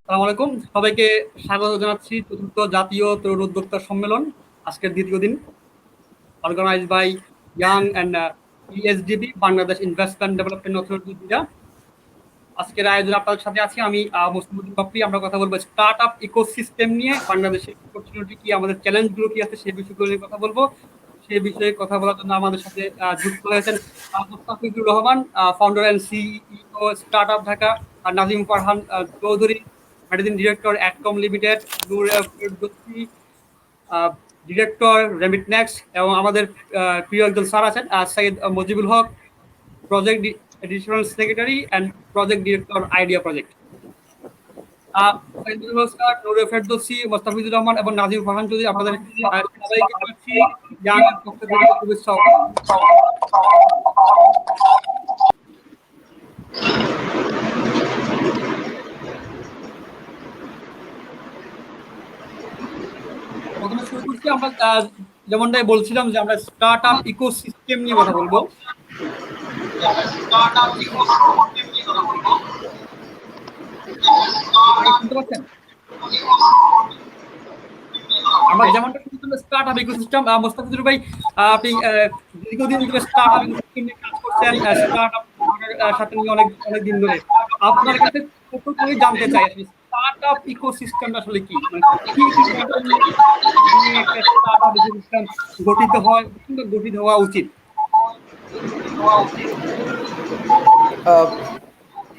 আসসালামু আলাইকুম, সবাইকে স্বাগত জানাচ্ছি চতুর্থ জাতীয় তরুণ উদ্যোক্তা সম্মেলন, আজকের দ্বিতীয় দিন, organize by young and ESDB, Bangladesh investment development authority দিয়া। আজকের আয়োজনে আপনাদের সাথে আছি আমি মুসলিমউদ্দিন বাপ্পি। আমরা কথা বলবো স্টার্ট আপ ইকোসিস্টেম নিয়ে, বাংলাদেশের অপরচুনিটি কি, আমাদের চ্যালেঞ্জগুলো কি আছে সেই বিষয়গুলো নিয়ে কথা বলবো। সেই বিষয়ে কথা বলার জন্য আমাদের সাথে যুক্ত হয়েছেন Mostafizur Rahman, founder and CEO startup Dhaka, আর Nazim Farhan Chowdhury, managing director Atcom limited, Noor Ferdousi, director Remitnex, এবং আমাদের প্রিয় একজন স্যার আছেন Syed Mojibul Haque, project additional secretary and project director idea project. নমস্কার, নূর ফেরদৌসী, মোস্তাফিজুর রহমান এবং নাজিম ফারহান চৌধুরী, আপনাদের সবাইকে জানাচ্ছি ইয়াং এর পক্ষ থেকে শুভেচ্ছা। প্রথমে শুরু করছি, আমরা যেমনটাই বলছিলাম যে আমরা স্টার্ট আপ ইকোসিস্টেম নিয়ে কথা বলবো। শুনতে পাচ্ছেন? আমরা যেমনটা স্টার্ট আপ ইকোসিস্টেম, মোস্তাফিজুর ভাই আপনি দীর্ঘদিন ধরে স্টার্ট আপ ইকোসিস্টেম নিয়ে কাজ করছেন, স্টার্ট আপ সাথে নিয়ে অনেক দিন ধরে। আপনার কাছে প্রথমেই জানতে চাই আসলে স্টার্ট আপ ইকোসিস্টেম আসলে কি, মানে কি একটা স্টার্ট আপ ইকোসিস্টেম গঠিত হয় কিংবা গঠিত হওয়া উচিত?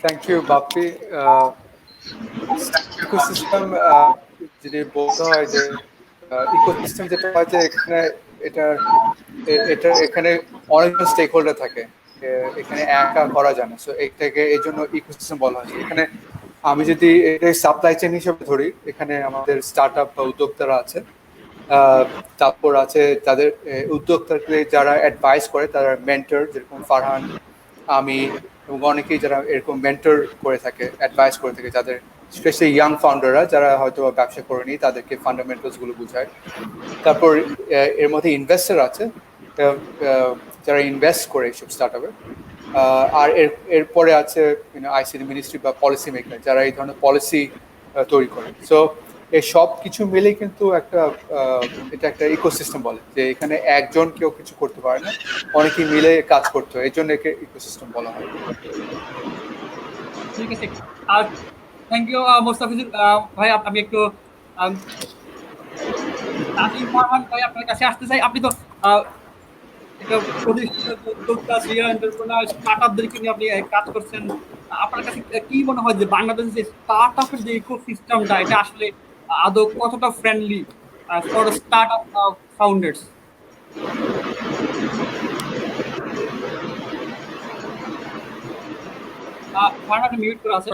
Thank you Bappi. ইকোসিস্টেম যদি বলতে হয় যে ইকোসিস্টেম যেটা হয় যে এখানে অনেকজন স্টেক হোল্ডার থাকে, এখানে একা করা যায় না। সো এটাকে এই জন্য ইকোসিস্টেম বলা হয়। এখানে আমি যদি এটা সাপ্লাই চেইন হিসেবে ধরি, এখানে আমাদের স্টার্ট আপ বা উদ্যোক্তারা আছে, তারপর আছে তাদের উদ্যোক্তাকে যারা অ্যাডভাইস করে, তারা মেন্টর, যেরকম ফারহান, আমি এবং অনেকেই যারা এরকম মেন্টর করে থাকে, অ্যাডভাইস করে থাকে, যাদের স্পেশালি ইয়াং ফাউন্ডাররা যারা হয়তো ব্যবসা করেনি, তাদেরকে ফান্ডামেন্টালসগুলো বোঝায়। তারপর এর মধ্যে ইনভেস্টর আছে, যারা ইনভেস্ট করে এইসব স্টার্ট আপে। আর এরপরে আছে আইসিটি মিনিস্ট্রি বা পলিসি মেকার, যারা এই ধরনের পলিসি তৈরি করে। সো এই সব কিছু মিলেই কিন্তু এটা একটা ইকোসিস্টেম বলে, যে এখানে একজন কেউ কিছু করতে পারে না, অনেকেই মিলে কাজ করতে হয়, এই জন্য একে ইকোসিস্টেম বলা হয়। ঠিক আছে, আর থ্যাংক ইউ মোস্তাফিজুর ভাই। আমি একটু নাজিম ফারহান ভাই আপনার কাছে আসতে চাই। আপনি তো একটা প্রতিষ্ঠিত উদ্যোক্তা, সিনিয়র এন্টারপ্রেনার, স্টার্ট আপদেরকে নিয়ে আপনি কাজ করছেন। আপনার কাছে কি মনে হয় যে বাংলাদেশের যে স্টার্ট আপের যে ইকোসিস্টেমটা, এটা আসলে আদৌ কতটা friendly for start up founders? Mute করে আছে।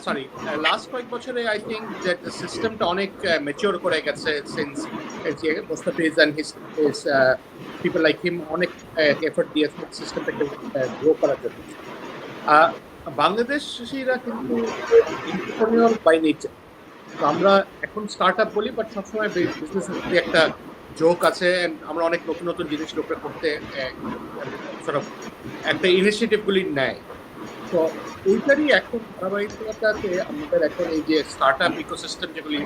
সরি, লাস্ট কয়েক বছরে আই থিঙ্ক যে সিস্টেমটা অনেক ম্যাচিওর করে গেছে, since Mustafiz and his people like him অনেক এফোর্ট দিয়েছে সিস্টেমটাকে গ্রো করার জন্য। বাংলাদেশিরা কিন্তু এন্টারপ্রেনিউর বাই নেচার। তো আমরা এখন স্টার্ট আপ বলি, বাট সবসময় বিজনেস একটা জোক আছে, আমরা অনেক নতুন নতুন জিনিস লোকরা করতে একটা ইনিশিয়েটিভগুলি নেয়। তো ওইটারই এখন ধারাবাহিকতাতে আমাদের এখন এই যে স্টার্ট আপ ইকোসিস্টেম যেগুলি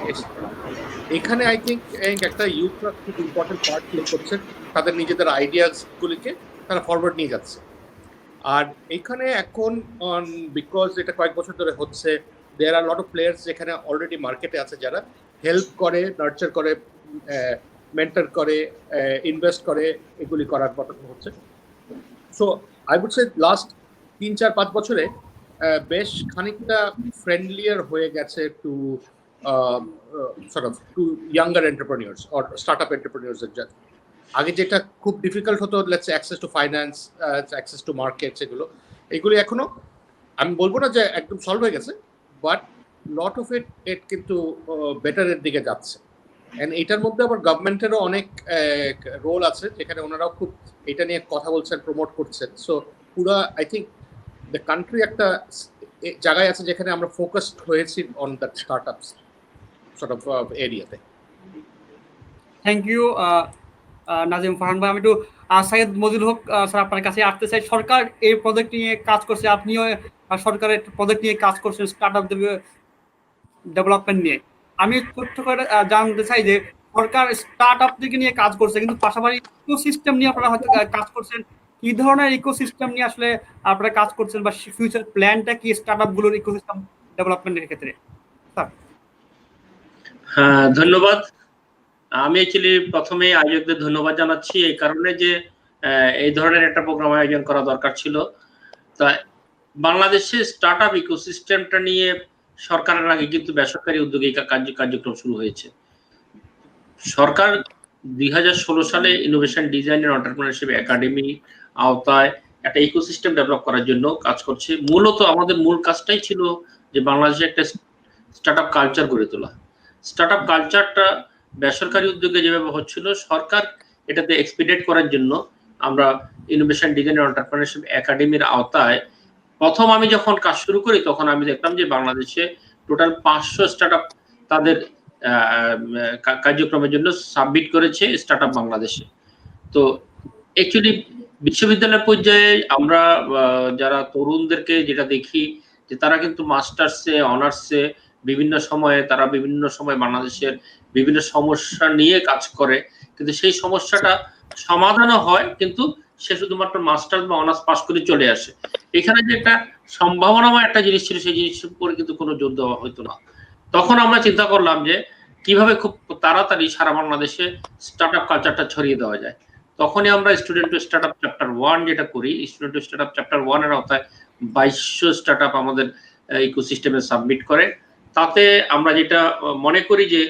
এখানে আই থিঙ্ক একটা ইউথরা খুব ইম্পর্টেন্ট পার্ট প্লে করছে, তাদের নিজেদের আইডিয়াসগুলিকে তারা ফরওয়ার্ড নিয়ে যাচ্ছে। আর এখানে এখন বিকজ এটা কয়েক বছর ধরে হচ্ছে, দেয়ার আর লট অফ প্লেয়ার্স যেখানে অলরেডি মার্কেটে আছে, যারা হেল্প করে, নার্চার করে, মেন্টর করে, ইনভেস্ট করে, এগুলি করার কথা হচ্ছে। So I would say last 3-4-5 বছরে বেশ খানিকটা ফ্রেন্ডলিয়ার হয়ে গেছে to to younger entrepreneurs or startup entrepreneurs. আগে যেটা খুব ডিফিকাল্ট হতো, let's say access to finance, access to markets, এগুলি এখনো আমি বলবো না যে একদম সলভ হয়ে গেছে, বাট লট অফ ইট কিন্তু বেটারের দিকে যাচ্ছে। অ্যান্ড এটার মধ্যে আবার গভর্নমেন্টেরও অনেক রোল আছে, যেখানে ওনারাও খুব এটা নিয়ে কথা বলছেন, প্রমোট করছেন। সো পুরা আই থিঙ্ক দ্য কান্ট্রি একটা জায়গায় আছে যেখানে আমরা ফোকাসড হয়েছি অন দ্যাট স্টার্ট আপস সর্ট অফ এরিয়াতে। থ্যাংক ইউ নাজিম ফারহান ভাই। আমি একটু সৈয়দ মজিবুল হক স্যার আপনার কাছে আসতে চাই। সরকার এই প্রজেক্ট নিয়ে কাজ করছে, আপনিও সরকারের প্রজেক্ট নিয়ে কাজ করছেন স্টার্ট আপদের ডেভেলপমেন্ট নিয়ে। আমি ছোট্ট করে জানতে চাই যে সরকার স্টার্ট আপ দিকে নিয়ে কাজ করছে, কিন্তু পাশাপাশি ইকোসিস্টেম নিয়ে আপনারা হয়তো কাজ করছেন। কি ধরনের ইকোসিস্টেম নিয়ে আসলে আপনারা কাজ করছেন, বা ফিউচার প্ল্যানটা কি স্টার্ট আপ গুলোর ইকোসিস্টেম ডেভেলপমেন্টের ক্ষেত্রে? স্যার। হ্যাঁ, ধন্যবাদ। আমি অ্যাকচুয়ালি প্রথমে আয়োজকদের ধন্যবাদ জানাচ্ছি এই কারণে যে এই ধরনের একটা প্রোগ্রাম আয়োজন করা দরকার ছিল। তা বাংলাদেশে স্টার্ট আপ ইকোসিস্টেমটা নিয়ে সরকারের আগে কিন্তু বেসরকারি উদ্যোগে কার্যক্রম শুরু হয়েছে। সরকার 2016 সালে innovation design and entrepreneurship academy আওতায় একটা ইকোসিস্টেম ডেভেলপ করার জন্য কাজ করছে। মূলত আমাদের মূল কাজটাই ছিল যে বাংলাদেশে একটা স্টার্ট আপ কালচার গড়ে তোলা। স্টার্ট আপ কালচারটা বেসরকারি উদ্যোগে যেভাবে হচ্ছিল, সরকার এটাতে এক্সপিডিয়েট করার জন্য আমরা ইনোভেশন ডিজাইন এন্ড এন্টারপ্রেনারশিপ একাডেমির আওতায় প্রথম আমি যখন কাজ শুরু করি তখন আমি দেখলাম যে বাংলাদেশে টোটাল 500 স্টার্ট আপ তাদের কার্যক্রমের জন্য সাবমিট করেছে স্টার্ট আপ বাংলাদেশে। তো অ্যাকচুয়ালি বিশ্ববিদ্যালয় পর্যায়ে আমরা যারা তরুণদেরকে যেটা দেখি যে তারা কিন্তু মাস্টার্সে অনার্সে বিভিন্ন সময় বাংলাদেশের বিভিন্ন সমস্যা নিয়ে কাজ করে, কিন্তু সেই সমস্যাটা সমাধানও হয়, কিন্তু সে শুধুমাত্র মাস্টার্স বা অনার্স পাস করে চলে আসে। এখানে যে একটা সম্ভাবনাময় একটা জিনিস ছিল সেই জিনিসের উপরে কিন্তু কোনো জোর দেওয়া হতো না। তখন আমরা চিন্তা করলাম যে কিভাবে খুব তাড়াতাড়ি সারা বাংলাদেশে স্টার্ট আপ কালচারটা ছড়িয়ে দেওয়া যায়। তখনই আমরা student to start up chapter 1 যেটা করি, student to start up chapter 1 এর আওতায় 2200 স্টার্ট আপ আমাদের ইকোসিস্টেমে সাবমিট করে। তাতে আমরা যেটা মনে করি যে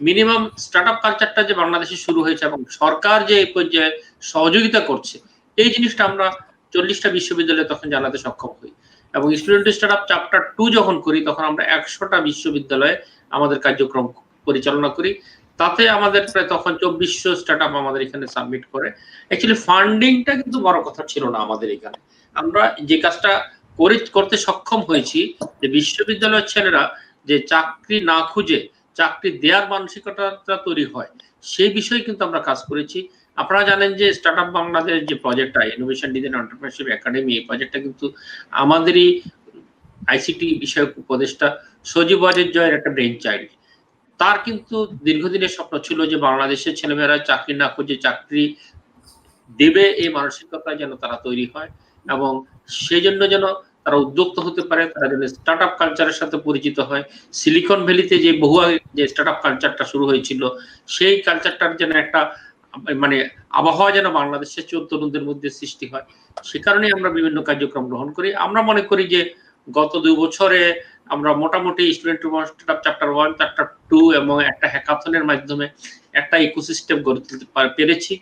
মিনিমাম স্টার্ট আপ কালচারটা যে বাংলাদেশে শুরু হয়েছে এবং সরকার যে এই পর্যায়ে সহযোগিতা করছে, এই জিনিসটা আমরা 40টা বিশ্ববিদ্যালয়ে তখন জানাতে সক্ষম হই। এবং স্টুডেন্ট স্টার্ট আপ চ্যাপ্টার 2 যখন করি তখন আমরা 100টা বিশ্ববিদ্যালয়ে আমাদের কার্যক্রম পরিচালনা করি। তাতে আমাদের প্রায় তখন 2400 স্টার্ট আপ আমাদের এখানে সাবমিট করে। অ্যাকচুয়ালি ফান্ডিংটা কিন্তু বড় কথা ছিল না আমাদের এখানে। আমরা যে কাজটা করতে সক্ষম হয়েছি যে বিশ্ববিদ্যালয়ের ছেলেরা যে চাকরি না খুঁজে চাকরি দেওয়ার মানসিকতা তৈরি হয়, সেই বিষয়ে কিন্তু আমরা কাজ করেছি। আপনারা জানেন যে স্টার্ট আপ বাংলাদেশ যে প্রজেক্টটা ইনোভেশন ডিজাইন এন্টারপ্রেনারশিপ একাডেমি, এই প্রজেক্টটা কিন্তু আমাদেরই আইসিটি বিষয়ক উপদেষ্টা সজীব ওয়াজেদ জয়ের একটা ব্রেন চাইল্ড। তার কিন্তু দীর্ঘদিনের স্বপ্ন ছিল যে বাংলাদেশের ছেলেমেয়েরা চাকরি না খুঁজে চাকরি দেবে, এই মানসিকতা যেন তারা তৈরি হয় এবং সেই জন্য যেন তারা উদ্যোক্তা হতে পারে, তারা যেন স্টার্ট আপ কালচারের সাথে পরিচিত হয়। সিলিকন ভ্যালিতে যে বহু আগে যে স্টার্ট আপ কালচারটা শুরু হয়েছিল, সেই কালচারটার যেন একটা মানে আবহাওয়া যেন বাংলাদেশের তরুণদের মধ্যে সৃষ্টি হয়, সে কারণে আমরা বিভিন্ন কার্যক্রম গ্রহণ করি। আমরা মনে করি যে গত 2 বছরে আমরা মোটামুটি student to start up chapter 1 chapter 2 এবং একটা হ্যাকাথনের মাধ্যমে একটা ইকোসিস্টেম গড়ে তুলতে পেরেছি।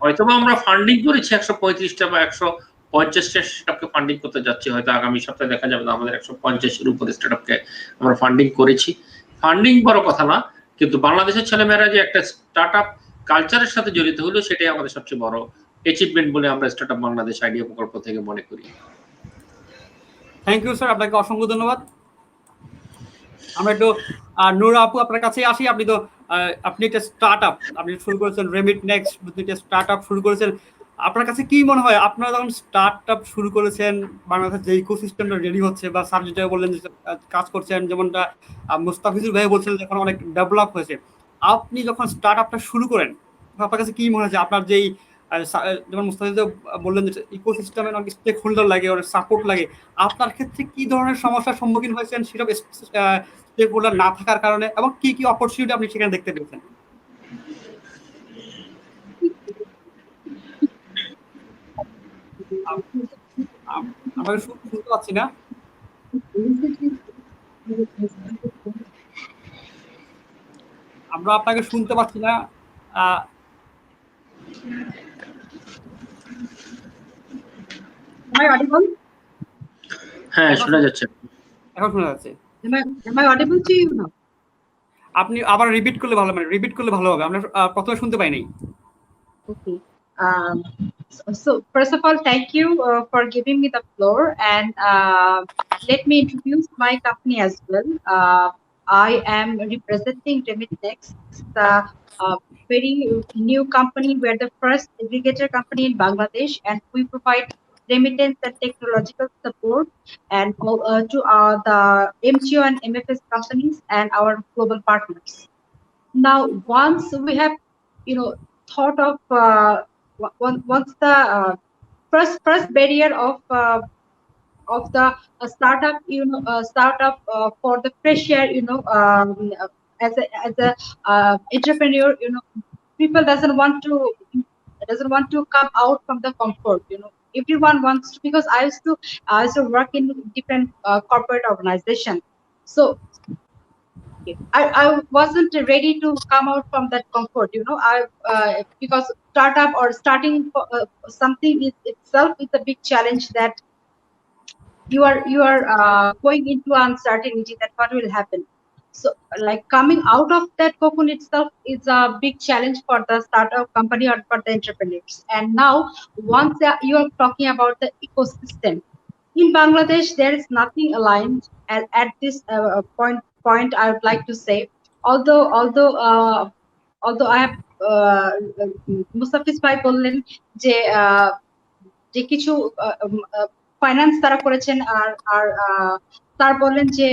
হয়তোবা আমরা ফান্ডিং করেছি 135টা বা 150টা স্টার্টআপকে ফান্ডিং করতে যাচ্ছি, হয়তো আগামী সপ্তাহে দেখা যাবে আমাদের 150 এর উপরে স্টার্টআপকে আমরা ফান্ডিং করেছি। ফান্ডিং বড় কথা না, কিন্তু বাংলাদেশের ছেলেমেয়েরা যে একটা স্টার্টআপ কালচারের সাথে জড়িত হলো, সেটাই আমাদের সবচেয়ে বড় অ্যাচিভমেন্ট বলে আমরা স্টার্টআপ বাংলাদেশ আইডিয়া প্রকল্প থেকে মনে করি। থ্যাংক ইউ স্যার, আপনাকে অসংখ্য ধন্যবাদ। আমরা একটু নূরা আপু আপনার কাছে আসি। আপনি একটা স্টার্ট আপ আপনি শুরু করেছেন, রেমিট নেক্সট একটা স্টার্ট আপ শুরু করেছেন। আপনার কাছে কি মনে হয়, আপনারা যখন স্টার্ট আপ শুরু করেছেন, বাংলাদেশের যে ইকোসিস্টেমটা রেডি হচ্ছে বা স্যার যেটা বললেন যে কাজ করছেন, যেমনটা মুস্তাফিজুর ভাই বলছেন যে এখন অনেক ডেভেলপ হয়েছে, আপনি যখন স্টার্ট আপটা শুরু করেন আপনার কাছে কি মনে হয়েছে? আপনার যেই যেমন মুস্তাফিজুর বললেন যে ইকোসিস্টেমের অনেক স্টেক হোল্ডার লাগে, অনেক সাপোর্ট লাগে, আপনার ক্ষেত্রে কি ধরনের সমস্যার সম্মুখীন হয়েছেন সেসব স্টেক হোল্ডার না থাকার কারণে, এবং কি কি অপরচুনিটি আপনি সেখানে দেখতে পেয়েছেন? আমরা শুনতে পাচ্ছি না। আমরা আপনাকে শুনতে পাচ্ছি না। হ্যাঁ, শোনা যাচ্ছে। এখন শোনা যাচ্ছে। Am I audible to you now? আপনি আবার রিপিট করলে ভালো হবে। আমরা প্রথমে শুনতে পাই নাই। Okay. So first of all, thank you for giving me the floor, and let me introduce my company as well. I am representing Remit Next, the very new company. We're the first aggregator company in Bangladesh, and we provide remittance and technological support, and to the MGO and MFS companies and our global partners. Now, once we have, thought of once the first barrier of the startup, startup for the fresher, as a entrepreneur, people doesn't want to come out from the comfort. Everyone wants to, because I used to work in different corporate organizations. So I wasn't ready to come out from that comfort, because startup or starting something is itself is a big challenge, that you are going into uncertainty that what will happen. So like coming out of that cocoon itself is a big challenge for the startup company or for the entrepreneurs. And now, once you are talking about the ecosystem in Bangladesh, there is nothing aligned at this point. I would like to say, although I have Mustafiz bhai bollen je যে কিছু finance তারা করেছেন, আর তার বললেন যে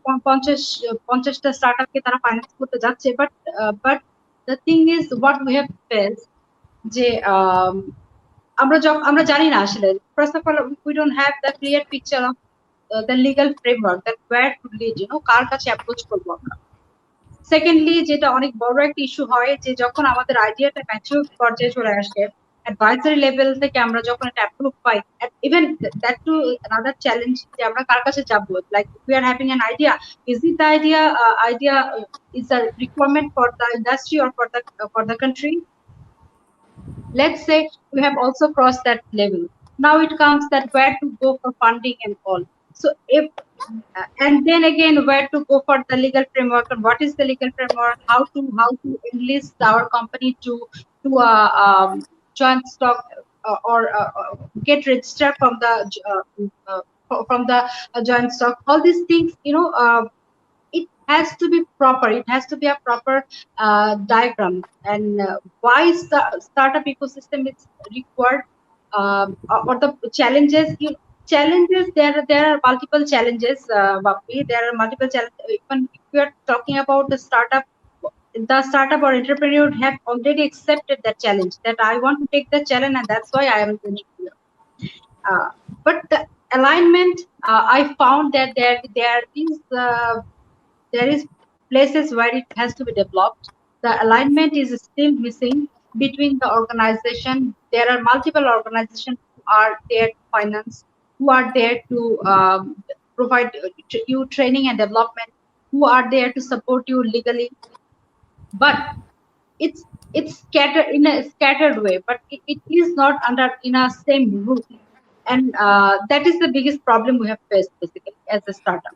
150টা স্টার্টআপকে তারা finance করতে যাচ্ছে, but the thing is what we have face, যে আমরা জানি না আসলে, first of all we don't have the clear picture of the legal framework, that where to lead, কার কাছে অ্যাপ্রোচ করবো আমরা। সেকেন্ডলি, যেটা অনেক বড় একটা ইস্যু হয়, যে যখন আমাদের আইডিয়াটা ম্যাচিউর পর্যায়ে চলে আসে, অ্যাডভাইজারি লেভেল থেকে আমরা যখন এটা approve pi, even that to another challenge, যে আমরা কার কাছে যাবো, like we are having an idea, is it the idea is a requirement for the industry or for the country? Let's say we have also crossed that level. Now it comes that where to go for funding and all. So if and then again, where to go for the legal framework, and what is the legal framework, how to enlist our company to joint stock or get registered from the joint stock. All these things, it has to be proper. It has to be a proper diagram. And why startup ecosystem is required, or the challenges. There are multiple challenges, Bappi. There are multiple challenges. Even if we are talking about the startup or entrepreneur have already accepted that challenge, that I want to take the challenge, and that's why I am the entrepreneur. But the alignment, I found that there is places where it has to be developed. The alignment is still missing between the organization. There are multiple organizations who are there to finance, who are there to provide you training and development, who are there to support you legally. But it's scattered in a scattered way, but it is not in a same roof. And that is the biggest problem we have faced basically as a startup.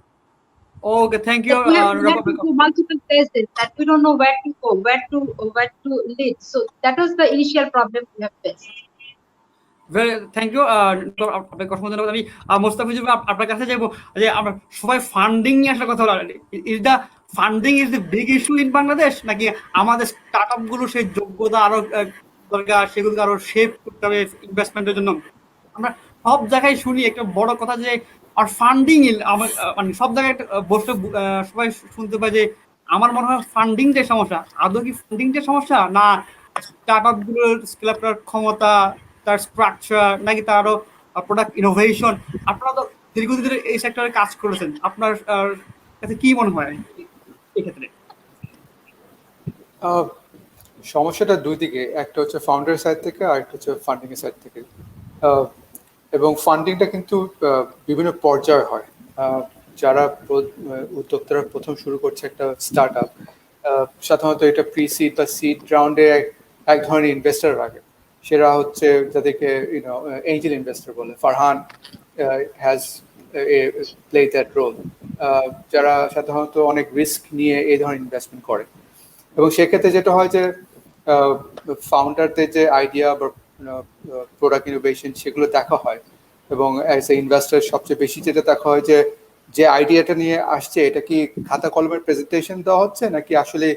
Okay, thank you. We have to do multiple phases that we don't know where to go, where to lead. So that was the initial problem we have faced. Thank you. আপনার কথা বলতে আমি মোস্তাফিজুর আপনার কাছে যাবো, যে আমরা সবাই ফান্ডিং নিয়ে আসার কথা বলা, is the funding is the big issue in Bangladesh, নাকি আমাদের স্টার্টআপ গুলো সেই যোগ্যতা আরো দরকার, সেগুলোকে আরো শেপ করতে হবে ইনভেস্টমেন্টের জন্য? আমরা সব জায়গায় শুনি একটা বড় কথা, যে আর ফান্ডিং মানে সব জায়গায় বসে সবাই শুনতে পাই যে আমার মনে হয় ফান্ডিং যে সমস্যা। আদৌ কি ফান্ডিং যে সমস্যা, না স্টার্টআপ গুলোর স্কেল আপ করার ক্ষমতা, তার স্ট্রাকচার, নাকি তার আরো প্রোডাক্ট ইনোভেশন? আপনারা তো দীর্ঘদিন ধরে এই সেক্টরে কাজ করেছেন, আপনার কাছে কি মনে হয় এই ক্ষেত্রে? সমস্যাটা দুই দিকে, একটা হচ্ছে ফাউন্ডার সাইড থেকে, আর একটা হচ্ছে ফান্ডিং এর সাইড থেকে। এবং ফান্ডিংটা কিন্তু বিভিন্ন পর্যায়ে হয়। যারা উদ্যোক্তারা প্রথম শুরু করছে একটা স্টার্টআপ, সাধারণত এটা প্রি সিড বা সিড রাউন্ডে এক ধরনের ইনভেস্টার লাগে, সেটা হচ্ছে যাদেরকে এঞ্জেল ইনভেস্টর বলে। Farhan has play that role, যারা সাধারণত অনেক রিস্ক নিয়ে এই ধরনের ইনভেস্টমেন্ট করে। এবং সেক্ষেত্রে যেটা হয় যে ফাউন্ডারদের যে আইডিয়া বা প্রোডাক্ট ইনোভেশন সেগুলো দেখা হয়, এবং অ্যাজ এ ইনভেস্টার সবচেয়ে বেশি যেটা দেখা হয় যে আইডিয়াটা নিয়ে আসছে, এটা কি খাতা কলমের প্রেজেন্টেশন দেওয়া হচ্ছে, নাকি আসলে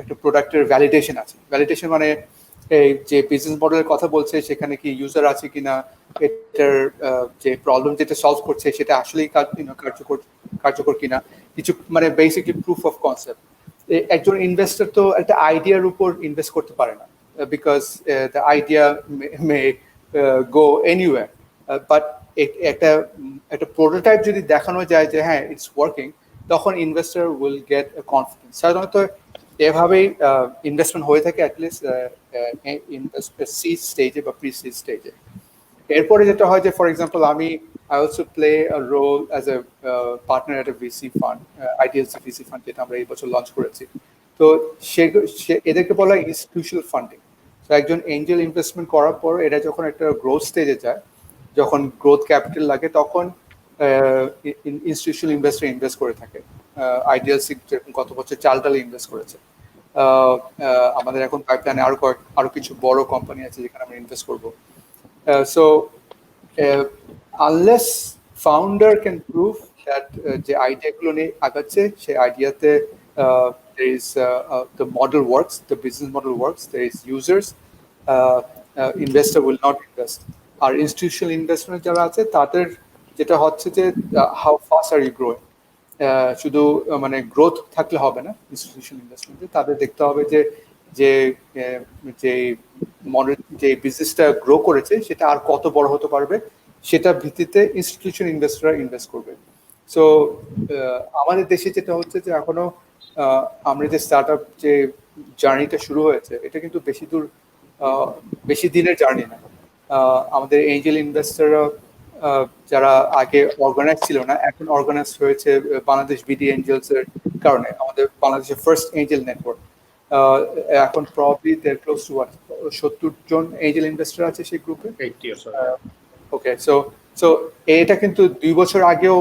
একটা প্রোডাক্টের ভ্যালিডেশন আছে। ভ্যালিডেশন মানে এই যে বিজনেস মডেলের কথা বলছে সেখানে কি ইউজার আছে কিনা, এটার যে প্রবলেম যেটা সলভ করছে সেটা আসলেই কার্যকর কিনা, কিছু মানে বেসিকলি প্রুফ অফ কনসেপ্ট। একজন ইনভেস্টর তো একটা আইডিয়ার উপর ইনভেস্ট করতে পারে না, because the idea May go anywhere, but একটা প্রোটোটাইপ যদি দেখানো যায় যে হ্যাঁ ইটস ওয়ার্কিং, তখন ইনভেস্টর উইল গেট কনফিডেন্স। সাধারণত এভাবেই ইনভেস্টমেন্ট হয়ে থাকে অ্যাটলিস্ট সিড স্টেজে বা প্রি সিড স্টেজে। এরপরে যেটা হয় যে ফর এক্সাম্পল আমি I also play a role as a partner at a VC fund, IDLC VC fund, যেটা আমরা এই বছর লঞ্চ করেছি। তো এদেরকে বলা হয় ইনস্টিটিউশনাল ফান্ডিং। তো একজন এঞ্জেল ইনভেস্টমেন্ট করার পর এটা যখন একটা গ্রোথ স্টেজে যায়, যখন গ্রোথ ক্যাপিটাল লাগে, তখন ইনস্টিটিউশনাল ইনভেস্টর ইনভেস্ট করে থাকে। IDLC যেরকম গত বছর চালডালে ইনভেস্ট করেছে। আমাদের এখন পাইপলাইনে আরো কিছু বড় কোম্পানি আছে যেখানে আমরা ইনভেস্ট করবো। So unless founder can prove that যে আইডিয়াগুলো নিয়ে আগাচ্ছে, সেই আইডিয়াতে there is the model works, the business model works, there is users, investor will not invest. R institutional investment যারা আছে তাদের যেটা হচ্ছে যে how fast are you growing, শুধু মানে গ্রোথ থাকলে হবে না ইনস্টিটিউশনাল ইনভেস্টমেন্টে, তাদের দেখতে হবে যে যে মডেল যে বিজনেসটা গ্রো করেছে সেটা আর কত বড় হতে পারবে, সেটা ভিত্তিতে ইনস্টিটিউশনাল ইনভেস্টররা ইনভেস্ট করবে। সো আমাদের দেশে যেটা হচ্ছে যে এখনো আমরা যে স্টার্ট আপ যে জার্নিটা শুরু হয়েছে, এটা কিন্তু বেশি দিনের জার্নি না। আমাদের এঞ্জেল ইনভেস্টররা যারা আগে অর্গানাইজ ছিল না, এখন অর্গানাইজ হয়েছে বাংলাদেশ বিডি এঞ্জেলস এর কারণে। আমাদের বাংলাদেশের ফার্স্ট এঞ্জেল নেটওয়ার্ক, এখন প্রবাবলি দেয়ার ক্লোজ টু 70 জন এঞ্জেল ইনভেস্টর আছে সেই গ্রুপে। ওকে, সো এটা কিন্তু 2 বছর আগেও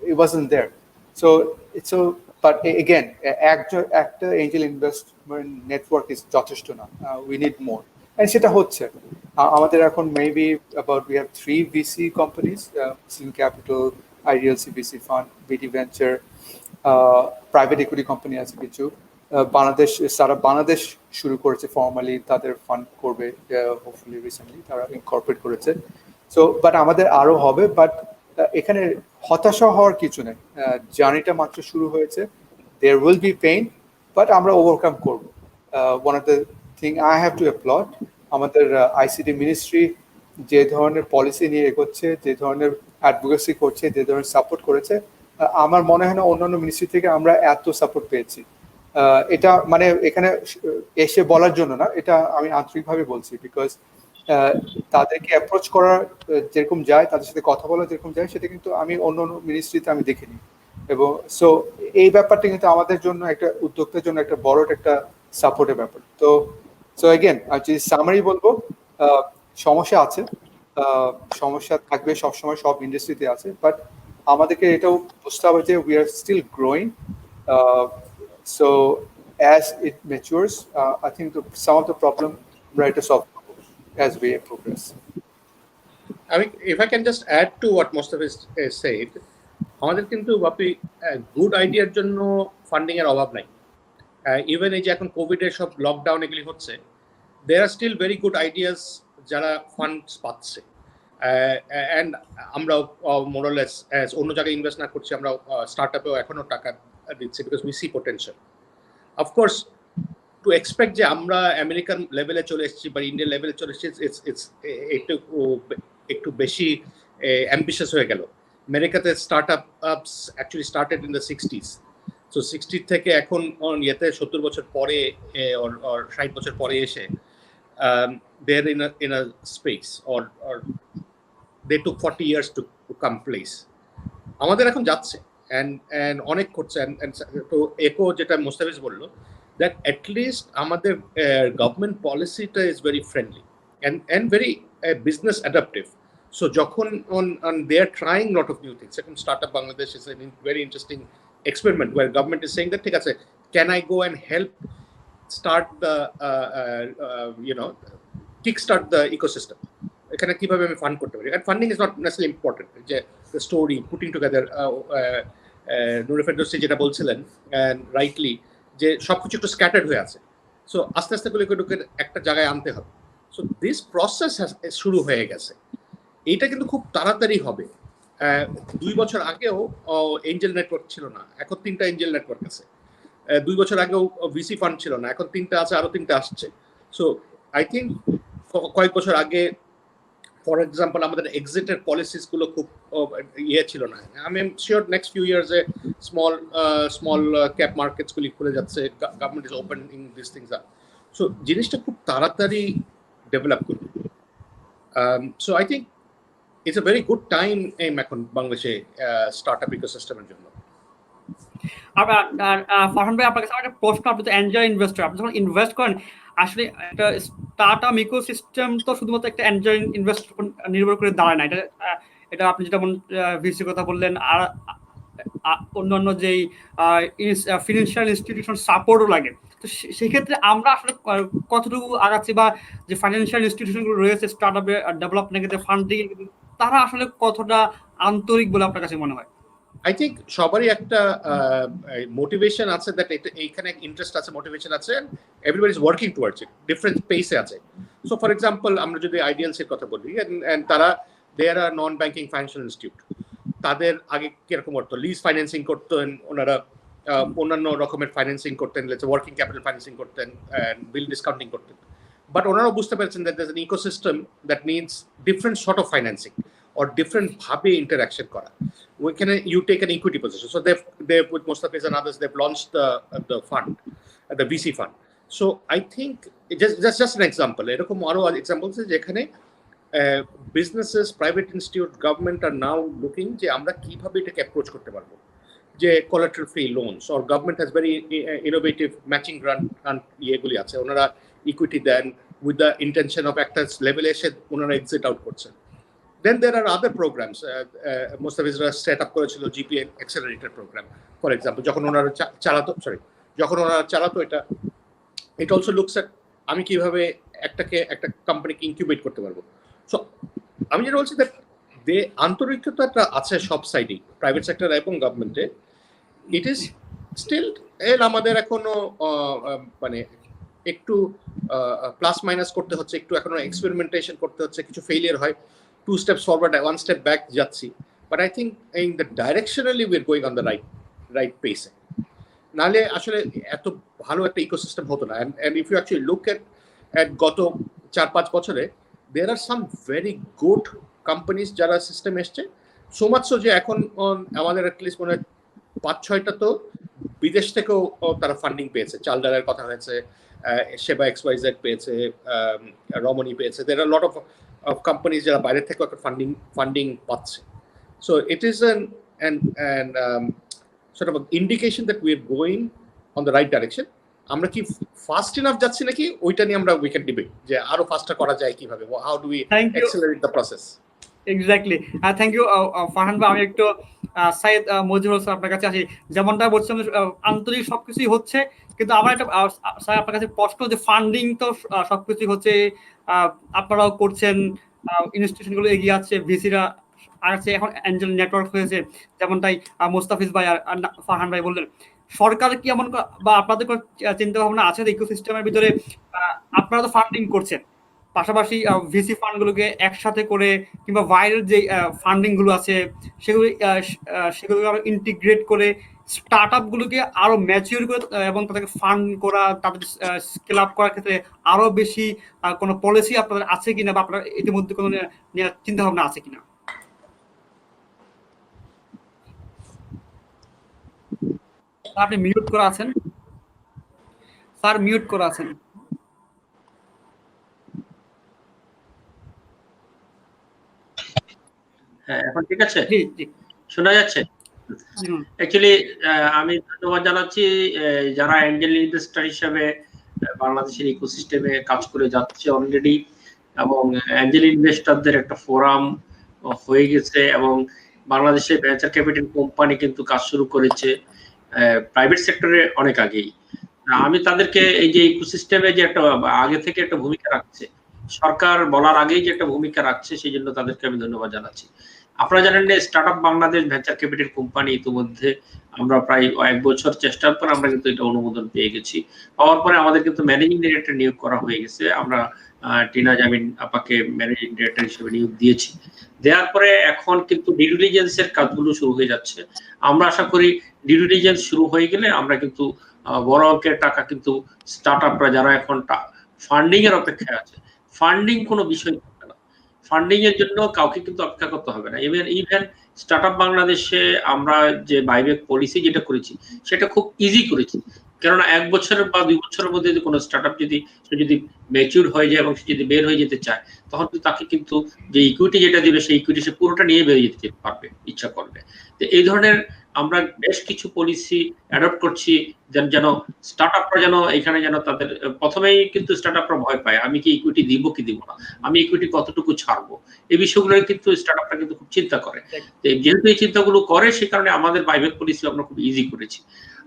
it wasn't there. So but again একটা এঞ্জেল ইনভেস্টমেন্ট নেটওয়ার্ক ইজ যথেষ্ট না, we need more, and সেটা হচ্ছে। আমাদের এখন maybe about we have 3 VC companies, Muslim Capital, IDLC VC Fund, BD Venture, private equity company আছে কিছু। বাংলাদেশ সারা বাংলাদেশ শুরু করেছে ফর্মালি, তাদের ফান্ড করবে হোপফুলি, রিসেন্টলি তারা ইনকর্পোরেট করেছে। সো বাট আমাদের আরো হবে, বাট এখানে হতাশা হওয়ার কিছু নেই, জার্নিটা মাত্র শুরু হয়েছে। There will be pain, but আমরা ওভারকাম করবো। One of the thing I have to applied, আমাদের আইসিটি মিনিস্ট্রি যে ধরনের পলিসি নিয়ে এগোচ্ছে, যে ধরনের অ্যাডভোকেসি করছে, যে ধরনের সাপোর্ট করেছে, আমার মনে হয় না অন্যান্য মিনিস্ট্রি থেকে আমরা এত সাপোর্ট পেয়েছি। এটা মানে এখানে এসে বলার জন্য না, এটা আমি আন্তরিকভাবে বলছি, বিকজ তাদেরকে অ্যাপ্রোচ করার যেরকম যায়, তাদের সাথে কথা বলা যেরকম যায়, সেটা কিন্তু আমি অন্য মিনিস্ট্রিতে আমি দেখিনি। এবং সো এই ব্যাপারটা কিন্তু আমাদের জন্য, একটা উদ্যোক্তার জন্য একটা বড় একটা সাপোর্টের ব্যাপার। তো সো এগেন আমি যদি সামারি বলবো, সমস্যা আছে, সমস্যা থাকবে সবসময়, সব ইন্ডাস্ট্রিতে আছে, বাট আমাদেরকে এটাও বুঝতে হবে যে we are still growing. So as it matures, I think some of the problem right is solved as we progress. I mean, if I can just add to what Mostafa said, আমাদের কিন্তু বাপি good আইডিয়ার জন্য funding এর অভাব নাই। Even এই যে এখন কোভিড এর সব লকডাউন এগুলি হচ্ছে, there are still very good ideas যারা ফান্ডস পাচ্ছে। অ্যান্ড আমরা মোরলেস অন্য জায়গায় ইনভেস্ট না করছি, আমরা স্টার্টআপেও এখনো টাকা দিচ্ছি, because we see potential. Of course two expect যে আমরা আমেরিকান লেভেলে চলে এসেছি বা ইন্ডিয়ান লেভেলে চলে এসেছি, ইটস একটু বেশি অ্যাম্বিশাস হয়ে গেল। আমেরিকাতে startup actually started in the 60s। So 60 থেকে এখন ইয়েতে 70 বছর পরে or 60 বছর পরে এসে they're in a space or they took 40 years to come place. আমাদের এখন যাচ্ছে and অনেক করছে। তো একো যেটা মোস্তাফিজ বললো, that at least আমাদের government পলিসিটা is very friendly and very business adaptive. So যখন on they are trying lot of new things. Second, Startup Bangladesh is a very interesting experiment where government is saying that ঠিক আছে, can I go and help start the kickstart the ecosystem? এখানে কিভাবে আমি fund করতে পারি? And funding is not necessarily important. যে the story putting together, Nur Ferdousi যেটা বলছিলেন and rightly, যে সবকিছু একটু স্ক্যাটার্ড হয়ে আছে। সো আস্তে আস্তে করে একটা জায়গায় আনতে হবে। সো দিস প্রসেস শুরু হয়ে গেছে। এইটা কিন্তু খুব তাড়াতাড়ি হবে। 2 বছর আগেও এঞ্জেল নেটওয়ার্ক ছিল না, এখন 3টা এঞ্জেল নেটওয়ার্ক আছে। 2 বছর আগেও ভিসি ফান্ড ছিল না, এখন 3টা আছে, আরো 3টা আসছে। সো আই থিঙ্ক কয়েক বছর আগে ফর এক্সাম্পল আমাদের এক্সিটের পলিসিস গুলো খুব ছিল না। আমি এম শিওর নেক্সট ফিউ ইয়ার্সে স্মল ক্যাপ মার্কেটস গুলি খুলে যাচ্ছে, government is opening this things up. So জিনিসটা খুব তাড়াতাড়ি ডেভেলপ করবে। So I think it's a very good time এখন বাংলাদেশে স্টার্টআপ ইকোসিস্টেমের জন্য। ফারহান ভাই, আপনার কাছে একটা প্রশ্ন। আপনি তো এঞ্জেল ইনভেস্টর, আপনি যখন ইনভেস্ট করেন আসলে একটা স্টার্টআপ ইকোসিস্টেম তো শুধুমাত্র একটা এঞ্জেল ইনভেস্ট নির্ভর করে দাঁড়ায় না। এটা আপনি যেমন ভিসি কথা বললেন, আর অন্যান্য যেই ফিনান্সিয়াল ইনস্টিটিউশন সাপোর্টও লাগে। তো সেক্ষেত্রে আমরা আসলে কতটুকু আগাচ্ছি, বা যে ফাইন্যান্সিয়াল ইনস্টিটিউশনগুলো রয়েছে স্টার্টআপে ডেভেলপমেন্টের ক্ষেত্রে ফান্ডিং, তারা আসলে কতটা আন্তরিক বলে আপনার কাছে মনে হয়? আই থিঙ্ক সবারই একটা মোটিভেশন আছে, দ্যাট এইখানে ইন্টারেস্ট আছে, মোটিভেশন আছে, everybody is working towards it, different পেসে আছে। সো ফর এক্সাম্পল আমরা যদি আইডিয়ালসের কথা বলি, এন্ড তারা দে আর নন ব্যাংকিং ফাইন্যান্সিয়াল ইনস্টিটিউট, তাদের আগে কিরকম করতো, লিজ ফাইন্যান্সিং করতেন ওনারা, অন্যান্য রকমের ফাইন্যান্সিং করতেন, ওয়ার্কিং ক্যাপিটাল ফাইন্যান্সিং করতেন, বিল ডিসকাউন্টিং করতেন। বাট ওনারাও বুঝতে পেরেছেন that there is an ecosystem that needs different sort of financing or different ভাবে interaction করা। Can you take an equity position? So they've with Mustafis and others, they've launched the fund, the VC fund. So I think just an example. এরকম আরো examples যেখানে businesses, private institute, government are now looking যে আমরা কিভাবে এটাকে approach করতে পারবো। যে collateral free loans, or government has very innovative matching grant ইয়েগুলি আছে, ওনারা equity then with the intention of একটা লেভেলে এসে ওনারা exit out করছেন। Then there are other programs. Mustafizra set up করেছিল GPA accelerator program, for example. যখন ওনারা চালাতো এটা, it also looks at আমি কিভাবে একটা কোম্পানিকে ইনকিউবেট করতে পারবো। সো আমি যেটা বলছি দ্যাট আন্তরিকতাটা আছে সব সাইডেই, প্রাইভেট সেক্টর এবং গভর্নমেন্টে। ইট ইজ স্টিল আমাদের এখনো মানে একটু প্লাস মাইনাস করতে হচ্ছে, একটু এখনো এক্সপেরিমেন্টেশন করতে হচ্ছে, কিছু ফেলিয়ার হয়, 2 steps forward, 1 step back যাচ্ছি। But I think in the directionally we're going on the right pace. নালে আসলে এত ভালো একটা ইকোসিস্টেম হতো না। And if you actually look at গত 4-5 বছরে, there are some very good companies যারা সিস্টেমে এসছে, so much so যে এখন আমাদের অ্যাটলিস্ট মনে হয় 5-6টা তো বিদেশ থেকেও তারা ফান্ডিং পেয়েছে। চাল ডালের কথা হয়েছে, সেবা XYZ পেয়েছে, রমণী পেয়েছে। There are a lot of companies যারা বাইরে থেকে একটা ফান্ডিং পাচ্ছে। So it is an sort of an indication that we are going on the right direction. আমরা কি ফাস্ট ইনাফ যাচ্ছি নাকি, ওইটা নিয়ে আমরা we can debate যে আরো ফাস্টার করা যায় কিভাবে, how do we accelerate the process. Exactly, thank you Farhan ভাই। আমি একটু সাইদ মজিবুর হোসেন আপনার কাছে আসি। যেমনটা বলছিলাম আন্তরিক সবকিছুই হচ্ছে, কিন্তু আমার একটা স্যার আপনার কাছে প্রশ্ন, যে ফান্ডিং তো সবকিছুই হচ্ছে, আপনারাও করছেন, ইনস্টিটিউশনগুলো এগিয়ে আছে, ভিসিরা আছে, এখন অ্যাঞ্জেল নেটওয়ার্ক হয়েছে, যেমনটাই মুস্তাফিজ ভাই আর ফারহান ভাই বললেন। সরকার কি এমন বা আপনাদের চিন্তা ভাবনা আছে ইকোসিস্টেমের ভিতরে? আপনারা তো ফান্ডিং করছেন, পাশাপাশি ভিসি ফান্ডগুলোকে একসাথে করে কিংবা বাইরের যে ফান্ডিংগুলো আছে সেগুলো আরো ইন্টিগ্রেট করে স্টার্টআপগুলোকে আরো ম্যাচিউর করে এবং তাদেরকে ফান্ড করা, তাদের স্কেল আপ করার ক্ষেত্রে আরো বেশি কোনো পলিসি আপনাদের আছে কিনা, বা আপনার ইতিমধ্যে কোনো চিন্তা ভাবনা আছে কিনা? আপনি মিউট করা আছেন স্যার, মিউট করা আছেন। হ্যাঁ, এখন ঠিক আছে? জি জি, শোনা যাচ্ছে? অ্যাকচুয়ালি আমি ধন্যবাদ জানাচ্ছি যারা অ্যাঞ্জেল ইনভেস্টর হিসেবে বাংলাদেশের ইকোসিস্টেমে কাজ করে যাচ্ছে অলরেডি, এবং অ্যাঞ্জেল ইনভেস্টরদের একটা ফোরাম হয়ে গেছে, এবং বাংলাদেশে ভেঞ্চার ক্যাপিটাল কোম্পানি কিন্তু কাজ শুরু করেছে প্রাইভেট সেক্টরে অনেক আগেই। আমি তাদেরকে এই যে ইকোসিস্টেমে যে একটা আগে থেকে একটা ভূমিকা রাখছে, সরকার বলার আগেই যে একটা ভূমিকা রাখছে, সেই জন্য তাদেরকে আমি ধন্যবাদ জানাচ্ছি। আপনারা জানেন যে startup Bangladesh venture capital company ইতিমধ্যে আমরা প্রায় 1 বছর চেষ্টার পর আমরা কিন্তু এটা অনুমোদন পেয়ে গেছি। পাওয়ার পরে আমাদের কিন্তু ম্যানেজিং ডিরেক্টর নিয়োগ করা হয়ে গেছে। আমরা টিনা জামিন আপাকে ম্যানেজিং ডিরেক্টর হিসেবে নিয়োগ দিয়েছি। দেওয়ার পরে এখন কিন্তু ডিউ ডিলিজেন্সের কাজগুলো শুরু হয়ে যাচ্ছে। আমরা আশা করি ডিউ ডিলিজেন্স শুরু হয়ে গেলে আমরা কিন্তু বড় অঙ্কের টাকা কিন্তু স্টার্টআপরা যারা এখন ফান্ডিং এর অপেক্ষায় আছে, ফান্ডিং কোনো বিষয় না, ফান্ডিং এর জন্য কাউকে কিন্তু অপেক্ষা করতে হবে না। ইভেন স্টার্টআপ বাংলাদেশে আমরা যে বাইব্যাক পলিসি যেটা করেছি সেটা খুব ইজি করেছি, কেননা 1 বছরের বা 2 বছরের মধ্যে যদি কোনো স্টার্টআপ যদি ম্যাচিউর হয়ে যায় এবং সে যদি বের হয়ে যেতে চায়, তখন কিন্তু তাকে কিন্তু যে ইকুইটি যেটা দিবে সেই ইকুইটি সে পুরোটা নিয়ে বেরিয়ে যেতে পারবে ইচ্ছা করলে। তো এই ধরনের আমরা বেশ কিছু পলিসি অ্যাডপ্ট করছি যেন স্টার্টআপরা যেন এখানে যেন তাদের প্রথমেই কিন্তু স্টার্টআপরা ভয় পায়, আমি কি ইকুইটি দিব কি দিব না, আমি ইকুইটি কতটুকু ছাড়বো, এই বিষয়গুলো কিন্তু স্টার্টআপরা কিন্তু খুব চিন্তা করে। যেহেতু এই চিন্তাগুলো করে সে কারণে আমাদের বাইব্যাক পলিসি আমরা খুব ইজি করেছি।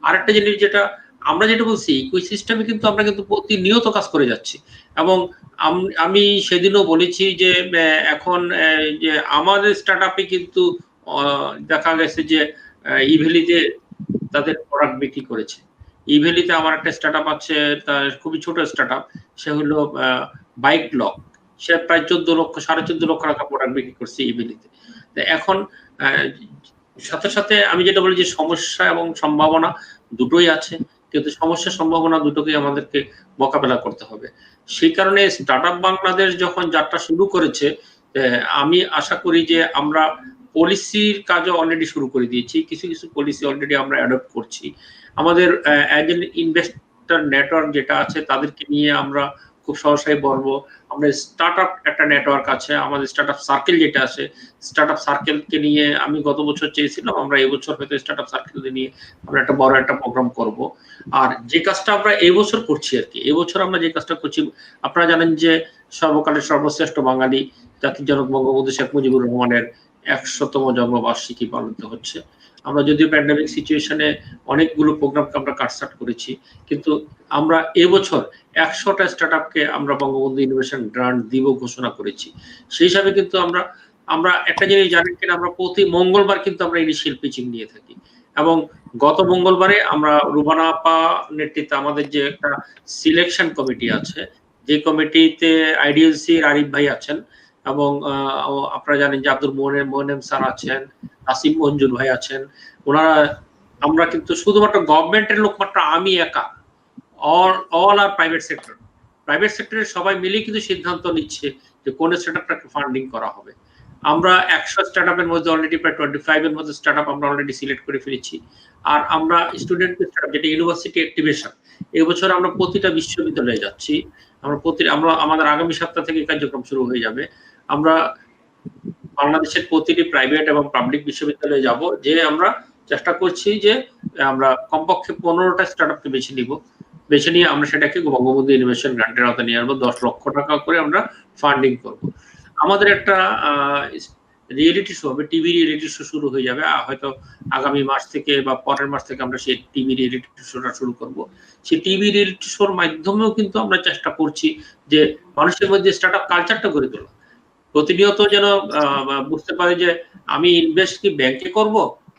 আরেকটা জিনিস যেটা আমরা যেটা বলছি, ইকোসিস্টেমে কিন্তু আমরা কিন্তু প্রতিনিয়ত কাজ করে যাচ্ছি এবং আমি সেদিনও বলেছি যে এখন যে আমাদের স্টার্টআপে কিন্তু দেখা গেছে যে ইভেলিতে তাদের প্রোডাক্ট বিক্রি করেছে। ইভেলিতে আমার একটা স্টার্টআপ আছে, তার খুবই ছোট স্টার্টআপ, সে হলো বাইক লক, সে প্রায় 14 লক্ষ টাকা প্রোডাক্ট বিক্রি করছে ইভেলিতে। এখন সাথে সাথে আমি যেটা বলি যে সমস্যা এবং সম্ভাবনা দুটোই আছে, কিন্তু সমস্যা সম্ভাবনা দুটোকে আমাদেরকে মোকাবেলা করতে হবে। সেই কারণে স্টার্টআপ বাংলাদেশ যখন যাত্রা শুরু করেছে, আমি আশা করি যে আমরা পলিসির কাজও অলরেডি শুরু করে দিয়েছি, কিছু কিছু পলিসি অলরেডি আমরা অ্যাডপ্ট করছি। আমাদের এজেন্ট ইনভেস্টর নেটওয়ার্ক যেটা আছে তাদেরকে নিয়ে আমরা খুব সহসাই বলবো, আমাদের স্টার্টআপ একটা নেটওয়ার্ক আছে, আমাদের স্টার্টআপ সার্কেল যেটা আছে, স্টার্টআপ সার্কেলকে নিয়ে আমি গত বছর চেয়েছিলাম, আমরা এবছর হয়তো স্টার্টআপ সার্কেল নিয়ে আমরা একটা বড় একটা প্রোগ্রাম করব। আর যে কাজটা আমরা এবছর করছি আর কি, এবছর আমরা যে কাজটা করছি, আপনারা জানেন যে সর্বকালের সর্বশ্রেষ্ঠ বাঙালি জাতির জনক বঙ্গবন্ধু শেখ মুজিবুর রহমানের 100তম জন্মবার্ষিকী পালিত হচ্ছে। আমরা যদিও প্যান্ডেমিক সিচুয়েশনে অনেকগুলো প্রোগ্রামকে আমরা কাটছাট করেছি, কিন্তু আমরা এবছর 100টা স্টার্টআপকে আমরা বঙ্গবন্ধু ইনোভেশন গ্রান্ট দিব ঘোষণা করেছি। সেই হিসাবে কিন্তু আমরা একটা জিনিস জানেন কিনা, আমরা প্রতি মঙ্গলবার কিন্তু আমরা ইনিশিয়াল পিচিং নিয়ে থাকি এবং গত মঙ্গলবারে আমরা রুবানা আপা নেতৃত্বে আমাদের যে একটা সিলেকশন কমিটি আছে, যে কমিটিতে আইডিএলসির আরিফ ভাই আছেন এবং আপনারা জানেন যে আব্দুল মোনেম স্যার আছেন, আসিম মঞ্জুর ভাই আছেন, ওনারা আমরা কিন্তু শুধুমাত্র গভর্নমেন্টের লোক মাত্র আমি একা, অল আর প্রাইভেট সেক্টরের সবাই মিলে কিন্তু সিদ্ধান্ত নিচ্ছে যে কোন স্টার্টআপটাকে ফান্ডিং করা হবে। আমরা 100 স্টার্টআপের মধ্যে অলরেডি প্রায় 25 এর মধ্যে স্টার্টআপ আমরা অলরেডি সিলেক্ট করে ফেলেছি। আর আমরা স্টুডেন্ট স্টার্টআপ যেটা ইউনিভার্সিটি অ্যাক্টিভেশন, এবছর আমরা প্রতিটা বিশ্ববিদ্যালয়ে যাচ্ছি, আমরা আমাদের আগামী সপ্তাহ থেকে কার্যক্রম শুরু হয়ে যাবে। আমরা বাংলাদেশের প্রতিটি প্রাইভেট এবং পাবলিক বিশ্ববিদ্যালয়ে যাব, যে আমরা চেষ্টা করছি যে আমরা কমপক্ষে 15টা স্টার্টআপকে বেছে নিয়ে আমরা সেটাকে বঙ্গবন্ধু ইনোভেশন গ্রান্টের আওতায় নিয়ে আসবো। 10 লক্ষ টাকা করে আমরা ফান্ডিং করব। আমাদের একটা রিয়েলিটি শো হবে, টিভি রিয়েলিটি শো শুরু হয়ে যাবে হয়তো আগামী মাস থেকে বা পরের মাস থেকে আমরা সেই টিভি রিয়েলিটি শোটা শুরু করব। সেই টিভি রিয়েলিটি শোর মাধ্যমেও কিন্তু আমরা চেষ্টা করছি যে মানুষের মধ্যে স্টার্টআপ কালচারটা গড়ে তোলা, প্রতিনিয়ত যেন বুঝতে পারে যে আমি ইনভেস্ট কি ব্যাংকে করব,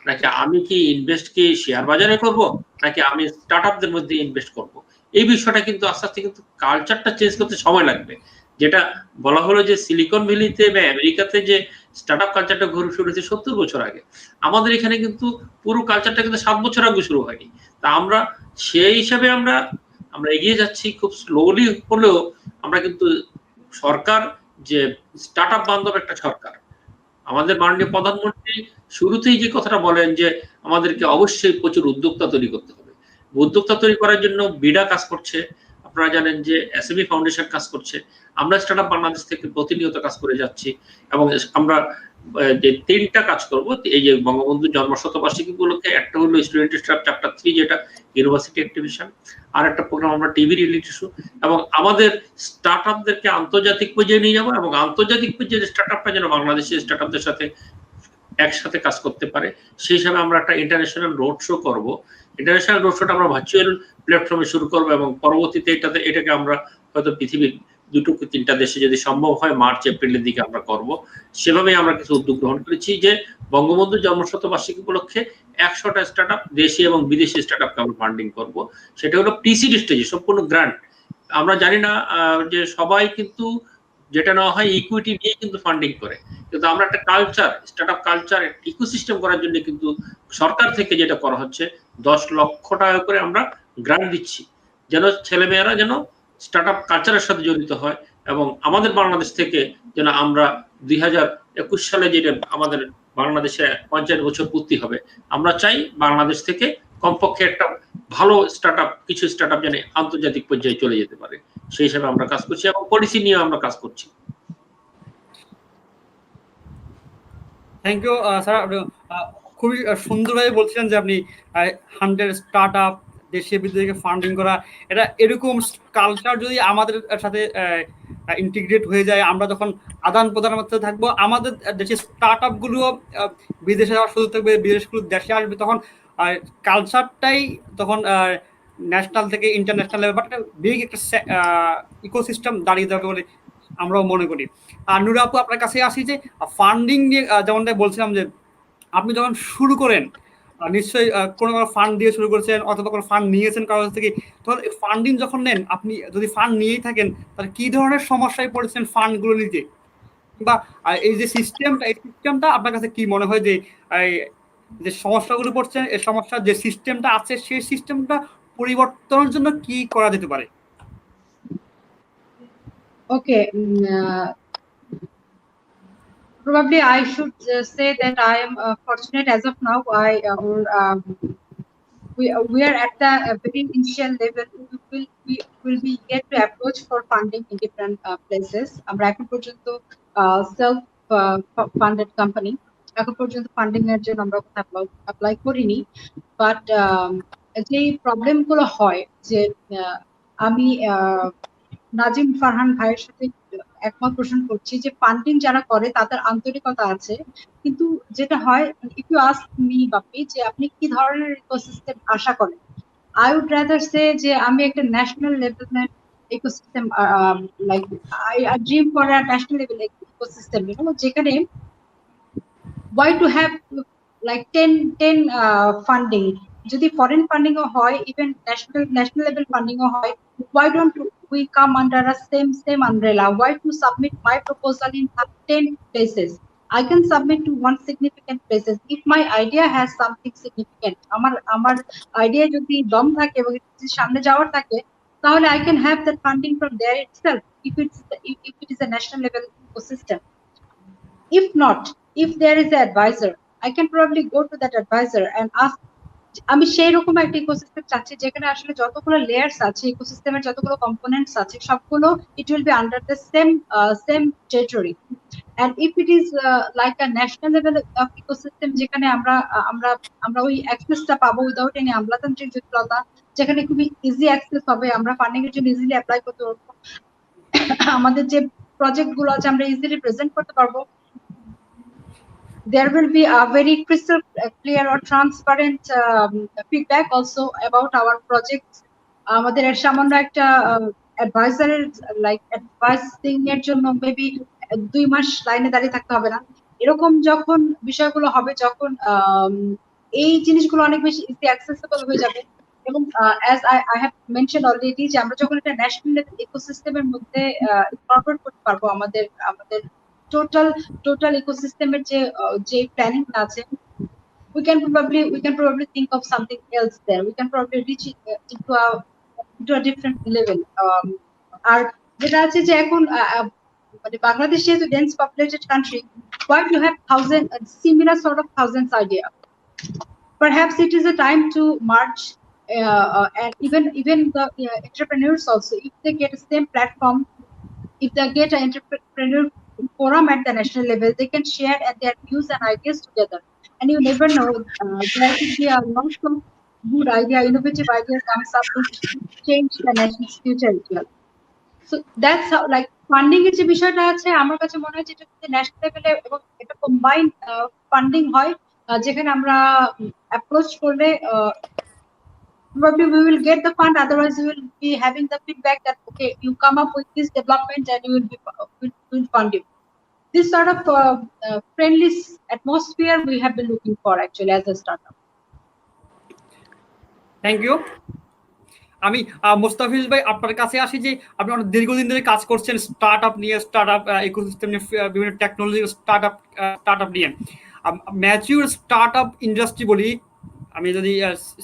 নাকি আমি কি ইনভেস্ট কি শেয়ার বাজারে করব, নাকি আমি স্টার্টআপদের মধ্যে ইনভেস্ট করব। এই বিষয়টা কিন্তু আস্তে আস্তে কিন্তু কালচারটা চেঞ্জ করতে সময় লাগবে। যেটা বলা হলো যে সিলিকন ভ্যালিতে বা আমেরিকাতে যে স্টার্টআপ কালচারটা শুরু হয়েছে 70 বছর আগে, আমাদের এখানে কিন্তু পুরো কালচারটা কিন্তু 7 বছর আগে শুরু হয়নি। তা আমরা সেই হিসাবে আমরা এগিয়ে যাচ্ছি খুব স্লোলি হলেও। আমরা কিন্তু সরকার যে স্টার্টআপ বান্ধব একটা সরকার, আমাদের মাননীয় প্রধানমন্ত্রী শুরুতেই যে কথাটা বলেন যে আমাদেরকে অবশ্যই প্রচুর উদ্যোক্তা তৈরি করতে হবে। উদ্যোক্তা তৈরি করার জন্য বিডা কাজ করছে, আপনারা জানেন যে এসএমই ফাউন্ডেশন কাজ করছে, আমরা স্টার্টআপ বাংলাদেশ থেকে প্রতিনিয়ত কাজ করে যাচ্ছি এবং আমরা যে 3টা কাজ করব এই যে বঙ্গবন্ধু জন্মশতবার্ষিকী উপলক্ষে। একটা হলো স্টুডেন্ট স্টার্টআপ চ্যাপ্টার 3 যেটা ইউনিভার্সিটি অ্যাক্টিভিশন, আর একটা প্রোগ্রাম আমরা টিভি রিয়েলিটি শো, এবং আমাদের স্টার্টআপদেরকে আন্তর্জাতিক পর্যায়ে নিয়ে যাবো এবং আন্তর্জাতিক পর্যায়ে স্টার্টআপটা যেন বাংলাদেশের স্টার্টআপদের সাথে একসাথে কাজ করতে পারে সেই হিসাবে আমরা একটা ইন্টারন্যাশনাল রোড শো করব। ইন্টারন্যাশনাল রোড শোটা আমরা ভার্চুয়াল প্ল্যাটফর্মে শুরু করবো এবং পরবর্তীতে এটাকে আমরা হয়তো পৃথিবীর 2 কি 3টা দেশে যদি সম্ভব হয় মার্চ এপ্রিলের দিকে আমরা করব। সেভাবেই আমরা কিছু উদ্যোগ গ্রহণ করেছি যে বঙ্গবন্ধু জন্মশতবার্ষিকী উপলক্ষে 100টা স্টার্টআপ, দেশি এবং বিদেশি স্টার্টআপকে আমরা ফান্ডিং করব। সেটা হলো প্রিসিড স্টেজে, সম্পূর্ণ গ্রান্ট। আমরা জানি না যে সবাই কিন্তু যেটা নেওয়া হয় ইকুইটি নিয়ে কিন্তু ফান্ডিং করে, কিন্তু আমরা একটা কালচার, স্টার্টআপ কালচার ইকোসিস্টেম করার জন্য কিন্তু সরকার থেকে যেটা করা হচ্ছে 10 লক্ষ টাকা করে আমরা গ্রান্ট দিচ্ছি, যেন ছেলেমেয়েরা যেন স্টার্টআপ কালচারের সাথে জড়িত হয়। এবং আমাদের বাংলাদেশ থেকে যেন আমরা 2021 সালে যেটা আমাদের বাংলাদেশে 50 বছর পূর্তি হবে, আমরা চাই বাংলাদেশ থেকে কমপক্ষে একটা ভালো স্টার্টআপ, কিছু স্টার্টআপ যেন আন্তর্জাতিক পর্যায়ে চলে যেতে পারে, সেই হিসাবে আমরা কাজ করছি এবং পলিসি নিয়ে আমরা কাজ করছি। থ্যাংক ইউ স্যার, খুবই সুন্দরভাবে বলছিলেন যে আপনি 100 স্টার্টআপ দেশে বিদেশে ফান্ডিং করা, এটা এরকম কালচার যদি আমাদের সাথে ইন্টিগ্রেট হয়ে যায়, আমরা যখন আদান প্রদানের মধ্যে থাকবো, আমাদের দেশের স্টার্টআপ গুলো বিদেশে যাওয়ার সুযোগ থাকবে, বিদেশগুলো দেশে আসবে, তখন কালচারটাই তখন ন্যাশনাল থেকে ইন্টারন্যাশনাল লেভেল, বাট বিগ একটা ইকোসিস্টেম দাঁড়িয়ে যাবে বলে আমরাও মনে করি। আর নুরা আপু, আপনার কাছে আসি যে ফান্ডিং নিয়ে যেমনটা বলছিলাম যে আপনি যখন শুরু করেন নিশ্চয়ই কোনো ফান্ড দিয়ে শুরু করেছেন অথবা কোনো ফান্ড নিয়েছেন কারো কাছ থেকে, তখন ফান্ডিং যখন নেন, আপনি যদি ফান্ড নিয়েই থাকেন তাহলে কি ধরনের সমস্যায় পড়েছেন ফান্ডগুলো নিতে, বা এই যে সিস্টেমটা, এই সিস্টেমটা আপনার কাছে কি মনে হয় যে যে সমস্যাগুলো পড়ছেন, এই সমস্যার যে সিস্টেমটা আছে সেই সিস্টেমটা পরিবর্তনের জন্য কি করা যেতে পারে? Okay, probably I should say that I am fortunate as of now. We are at the very initial level. We will be yet to approach for funding in different places. আমরা এখন পর্যন্ত self funded company, এখন পর্যন্ত funding এর জন্য আমরা apply করিনি, but যে প্রবলেম গুলো হয় যে আমি নাজিম ফারহান ভাইয়ের সাথে একমত পোষণ করছি যে ফান্ডিং যারা করে তাদের আন্তরিকতা আছে, কিন্তু যেটা হয়, ইফ ইউ আস্ক মি বাপি যে আপনি কি ধরনের ইকোসিস্টেম আশা করেন, আই উড রাদার সে যে আমি একটা ন্যাশনাল লেভেলের ecosystem, like I dream for a national level ecosystem, যেখানে why to have like 10 funding, যদি ফরেন ফান্ডিং ও হয়, ইভেন ন্যাশনাল লেভেল ফান্ডিং ও হয়, why don't we come under a same umbrella? Why to submit my proposal in 10 places? I can submit to one significant places if my idea has something significant. আমার idea যদি দম থাকে এবং সামনে যাওয়ার থাকে, তাহলে I can have that funding from there itself if it is a national level ecosystem. If not, if there is an advisor, I can probably go to that advisor and ask, আমি সেই রকম একটা ecosystem চাচ্ছি যেখানে আসলে যতগুলো layers আছে, ইকোসিস্টেমের যতগুলো কম্পোনেন্টস আছে, সবগুলো it will be under the same territory. and if it is like a national level of ecosystem, যেখানে আমরা ওই অ্যাক্সেসটা পাবো উইদাউট এনি আমলাতান্ত্রিক জটিলতা, যেখানে খুবই ইজি অ্যাক্সেস হবে, আমরা ফান্ডিং এর জন্য ইজিলি অ্যাপ্লাই করতে পারবো, আমাদের যে প্রজেক্ট গুলো আছে আমরা ইজিলি প্রেজেন্ট করতে পারবো, there will be a very crystal clear or transparent feedback also about our projects. আমাদের সামান্য একটা অ্যাডভাইজারের লাইক অ্যাডভাইসিং এর জন্য মেবি 2 মাস লাইনে দাঁড়িয়ে থাকতে হবে না, এরকম যখন বিষয়গুলো হবে, যখন এই জিনিসগুলো অনেক বেশি ইজি অ্যাক্সেসিবল হয়ে যাবে, এবং as I have mentioned already যে আমরা যখন এটা ন্যাশনাল লেভেল ইকোসিস্টেমের মধ্যে ইনকর্পোরেট করতে পারবো, আমাদের টোটাল ইকোসিস্টেমের যে প্ল্যানিং আছে, we can probably think of something else there. We can probably reach into a different level. আর যেটা আছে যে এখন মানে বাংলাদেশ যেহেতু dense populated country, why to have similar sort of thousands idea? Perhaps it is a time to merge, and even the entrepreneurs also, if they get the same platform, if they get an entrepreneur forum at the national level, they can share their views and ideas together. And you never know, there could be a lot of good idea, innovative idea comes up to change the nation's future as well. So that's how, like, funding এর যে বিষয়টা আছে, আমার কাছে মনে হয় যেটা national লেভেলে এবং এটা কম্বাইন্ড ফান্ডিং হয়, যেখানে আমরা অ্যাপ্রোচ করলে probably we will get the fund, otherwise we will be having the feedback that okay, you come up with this development and will fund you. This sort of friendly atmosphere we have been looking for actually as a startup. Thank you. আমি মোস্তাফিজ ভাই আপনার কাছে আসি যে আপনি অনেক দীর্ঘদিন ধরে কাজ করছেন স্টার্ট আপ নিয়ে, স্টার্ট আপ ইকোসিস্টেম নিয়ে, বিভিন্ন টেকনোলজি স্টার্ট আপ নিয়ে। ম্যাচিউর স্টার্ট আপ ইন্ডাস্ট্রি বলি, আমি যদি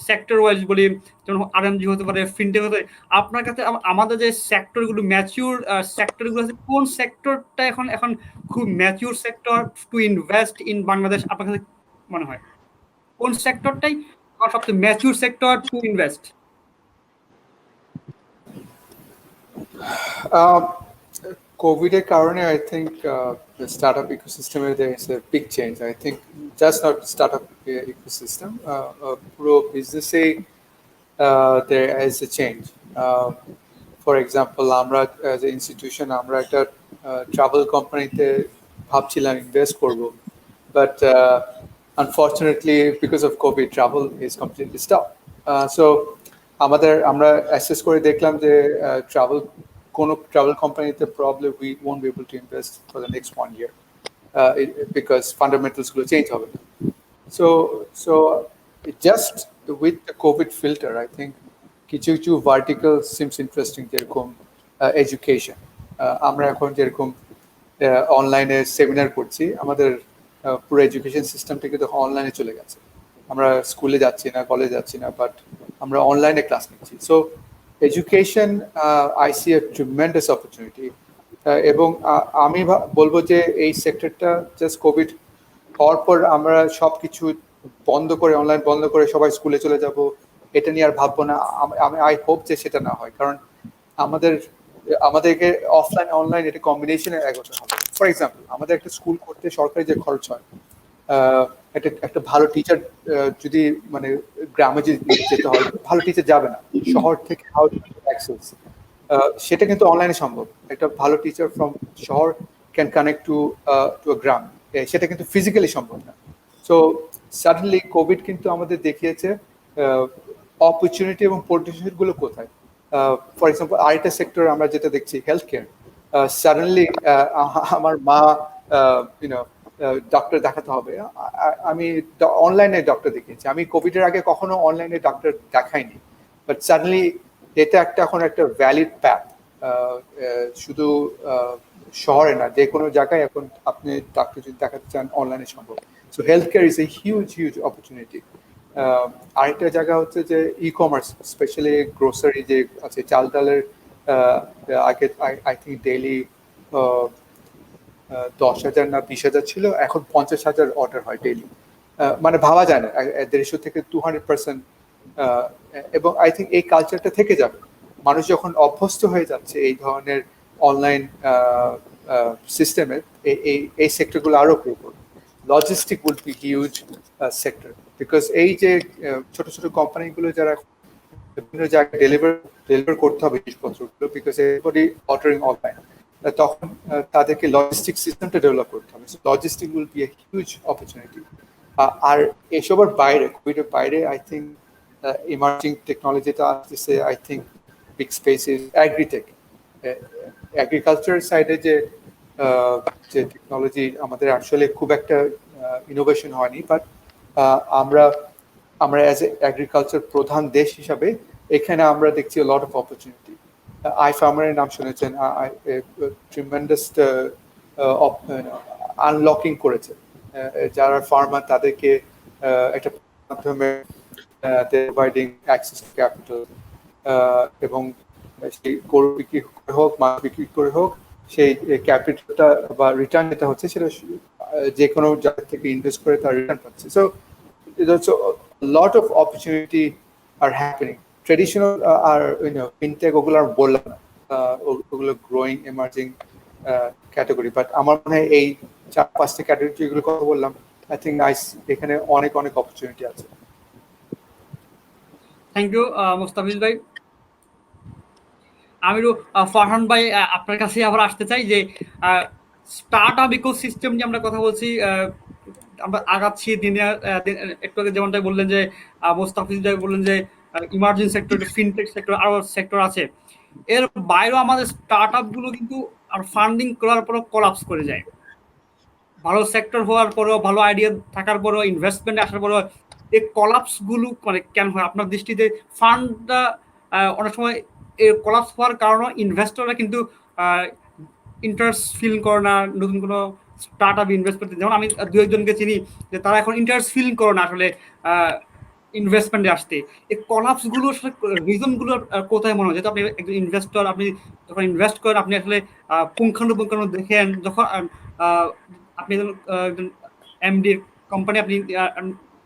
সেক্টর ওয়াইজ বলি, যেমন আরএমজি হতে পারে, ফিনটেক হতে পারে, আপনার কাছে আমাদের যে সেক্টরগুলো ম্যাচিউর সেক্টরগুলো আছে, কোন সেক্টরটা এখন খুব mature sector two invest in Bangladesh আপনার কাছে মনে হয়? কোন সেক্টরটাই সবচেয়ে mature sector to invest? COVID কারণে I think the startup ecosystem there is a big change. I think just not startup ecosystem, pro business there is a change. For example, আমরা as an institution আমরা একটা travel company-তে ভাবছিলাম invest করব, but unfortunately because of COVID travel is completely stopped. So আমরা assess করে দেখলাম যে কোনো travel company-তে probably we won't be able to invest for the next 1 year because fundamentals গুলো change হবে না. So just with the COVID filter, I think কিছু vertical seems interesting, যেরকম education. আমরা এখন যেরকম অনলাইনে সেমিনার করছি, আমাদের পুরো এডুকেশন সিস্টেমটা কিন্তু অনলাইনে চলে গেছে। আমরা স্কুলে যাচ্ছি না, কলেজে যাচ্ছি না, বাট আমরা অনলাইনে ক্লাস নিচ্ছি। So education I see a tremendous opportunity. এবং আমি বলবো যে এই সেক্টরটা জাস্ট কোভিড হওয়ার পর আমরা সব কিছু বন্ধ করে, অনলাইন বন্ধ করে সবাই স্কুলে চলে যাব, এটা নিয়ে আর ভাববো না। আমি আই হোপ যে সেটা না হয়, কারণ আমাদেরকে অফলাইন অনলাইন এটা কম্বিনেশনে এগোতে হবে। ফর এক্সাম্পল, আমাদের একটা স্কুল করতে সরকারি যে খরচ হয়, একটা ভালো টিচার যদি মানে গ্রামে যেতে হয়, ভালো টিচার যাবে না শহর থেকে, হাউ অ্যাক্সেস সেটা কিন্তু অনলাইনে সম্ভব। একটা ভালো টিচার ফ্রম শহর ক্যান কানেক্ট টু গ্রাম, সেটা কিন্তু ফিজিক্যালি সম্ভব না। সো সাডেনলি কোভিড কিন্তু আমাদের দেখিয়েছে অপরচুনিটি এবং পটেনশিয়ালগুলো কোথায়। ফর এক্সাম্পল আরেকটা সেক্টর আমরা যেটা দেখছি, হেলথ কেয়ার। সাডেনলি আমার মা ডক্টর দেখাতে হবে, আমি অনলাইনে ডক্টর দেখিয়েছি। আমি কোভিডের আগে কখনো অনলাইনে ডক্টর দেখাইনি, বাট সাডেনলি এটা এখন একটা ভ্যালিড প্যাথ। শুধু শহরে না, যে কোনো জায়গায় এখন আপনি ডাক্তার যদি দেখাতে চান অনলাইনে সম্ভব। So health care is a huge opportunity. আরেকটা জায়গা হচ্ছে যে ই কমার্স, স্পেশালি গ্রোসারি যে আছে, চাল ডালের আগে আই থিঙ্ক ডেইলি 10,000 না 20,000 ছিল, এখন 50,000 অর্ডার হয় ডেইলি। মানে ভাবা যায় না, 150 থেকে 200%। এবং আই থিঙ্ক এই কালচারটা থেকে যাবে। মানুষ যখন অভ্যস্ত হয়ে যাচ্ছে এই ধরনের অনলাইন সিস্টেমে, এই সেক্টরগুলো আরো গ্রো করবে। Logistic will B huge sector, because এই যে ছোট ছোট কোম্পানিগুলো যারা বিভিন্ন জায়গায় ডেলিভার করতে হবে জিনিসপত্রগুলো, বিকজ এভরিবডি অর্ডারিং অনলাইন, তখন তাদেরকে লজিস্টিক সিস্টেমটা ডেভেলপ করতে হবে। So logistic will be a huge opportunity. আর এসবের বাইরে, কোভিডের বাইরে আই থিঙ্ক ইমার্জিং টেকনোলজিটা আসতেছে। I think big space is agritech. Agriculture সাইডে যে টেকনোলজি আমাদের আসলে খুব একটা ইনোভেশন হয়নি, বাট আমরা অ্যাজ এ এগ্রিকালচার প্রধান দেশ হিসাবে এখানে আমরা দেখছি লট অফ অপরচুনিটি। আইফার্মারের নাম শুনেছেন, ট্রিমেন্ডাস আনলকিং করেছে। যারা ফার্মার তাদেরকে একটা মাধ্যমে প্রোভাইডিং অ্যাক্সেস টু ক্যাপিটাল, এবং সেই গরু বিক্রি করে হোক, মাছ বিক্রি করে হোক, সেই ক্যাপিটালটা বা রিটার্ন যেটা হচ্ছে সেটা যে কোনো জায়গা থেকে ইনভেস্ট করে তার রিটার্ন পাচ্ছে। So lot of opportunity are happening. Traditional আর ফিনটেক ওগুলো আর বললাম না, ওগুলো গ্রোয়িং এমার্জিং ক্যাটাগরি। বাট আমার মনে হয় এই 4-5টা ক্যাটাগরি যেগুলো কথা বললাম, আই থিঙ্ক এখানে অনেক অপরচুনিটি আছে। থ্যাংক ইউ মোস্তাফিজ ভাই। আমি ফারহান ভাই আপনার কাছে আবার আসতে চাই যে স্টার্ট আপ ইকোসিস্টেম নিয়ে আমরা কথা বলছি, আমরা আগাচ্ছি দিনে। একটু আগে যেমনটা বললেন যে মোস্তাফিজ ভাই বললেন যে ইমার্জিং সেক্টর, ফিনটেক সেক্টর, আরো সেক্টর আছে, এর বাইরেও আমাদের স্টার্ট আপ গুলো কিন্তু আর ফান্ডিং করার পরও কলাপস করে যায়। ভালো সেক্টর হওয়ার পরও, ভালো আইডিয়া থাকার পরও, ইনভেস্টমেন্ট আসার পরও এই কলাপস গুলো মানে কেন হয় আপনার দৃষ্টিতে? ফান্ডটা অনেক সময় এই কলাপস হওয়ার কারণে ইনভেস্টররা কিন্তু ইন্টারেস্ট ফিল করে না নতুন কোনো স্টার্ট আপ ইনভেস্ট করতে। যেমন আমি দু একজনকে চিনি যে তারা এখন ইন্টারেস্ট ফিল করে না আসলে ইনভেস্টমেন্টে আসতে। এই কলাপস গুলো রিজন গুলো কোথায় মনে হয়? যেহেতু আপনি একজন ইনভেস্টর, আপনি যখন ইনভেস্ট করেন আপনি আসলে পুঙ্খানুপুঙ্খানু দেখেন, যখন আপনি একজন এমডি কোম্পানি আপনি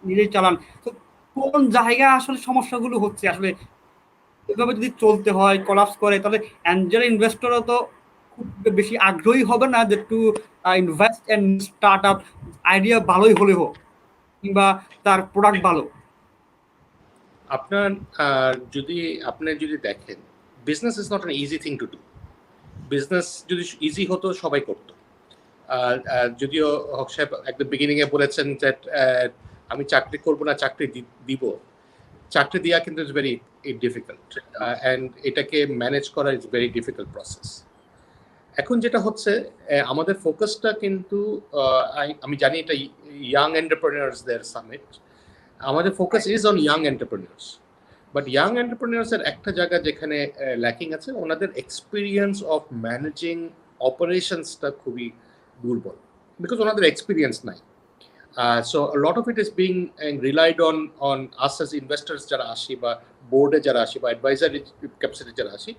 নিজেই চালান, তো কোন জায়গায় আসলে সমস্যাগুলো হচ্ছে? আসলে এভাবে যদি চলতে হয়, কলাপস করে, তাহলে অ্যাঞ্জেল ইনভেস্টরও তো খুব বেশি আগ্রহী হবে না যে to invest and startup, idea ভালোই হলে হোক কিংবা তার প্রোডাক্ট ভালো। আপনার আপনি যদি দেখেন, business is not an easy thing to do. Business যদি ইজি হতো সবাই করতো। যদিও হক সাহেব একদম বিগিনিং এ বলেছেন যে আমি চাকরি করব না, চাকরি দিব। চাকরি দেওয়া কিন্তু ইজ ভেরি ডিফিকাল্ট, অ্যান্ড এটাকে ম্যানেজ করা ইজ ভেরি ডিফিকাল্ট প্রসেস। এখন যেটা হচ্ছে, আমাদের ফোকাসটা কিন্তু আমি জানি এটা ইয়াং এন্টারপ্রেনার্সদের সামিট, আমাদের focus is on young entrepreneurs. But young এন্টারপ্রেনার্সের একটা জায়গা যেখানে ল্যাকিং আছে, ওনাদের এক্সপিরিয়েন্স অফ ম্যানেজিং অপারেশনসটা খুবই দুর্বল, বিকজ ওনাদের এক্সপিরিয়েন্স নাই। So lot of it is being relied on us as investors যারা আসি, বা বোর্ডে যারা আসি, বা অ্যাডভাইজারি ক্যাপাসিটি যারা আসি,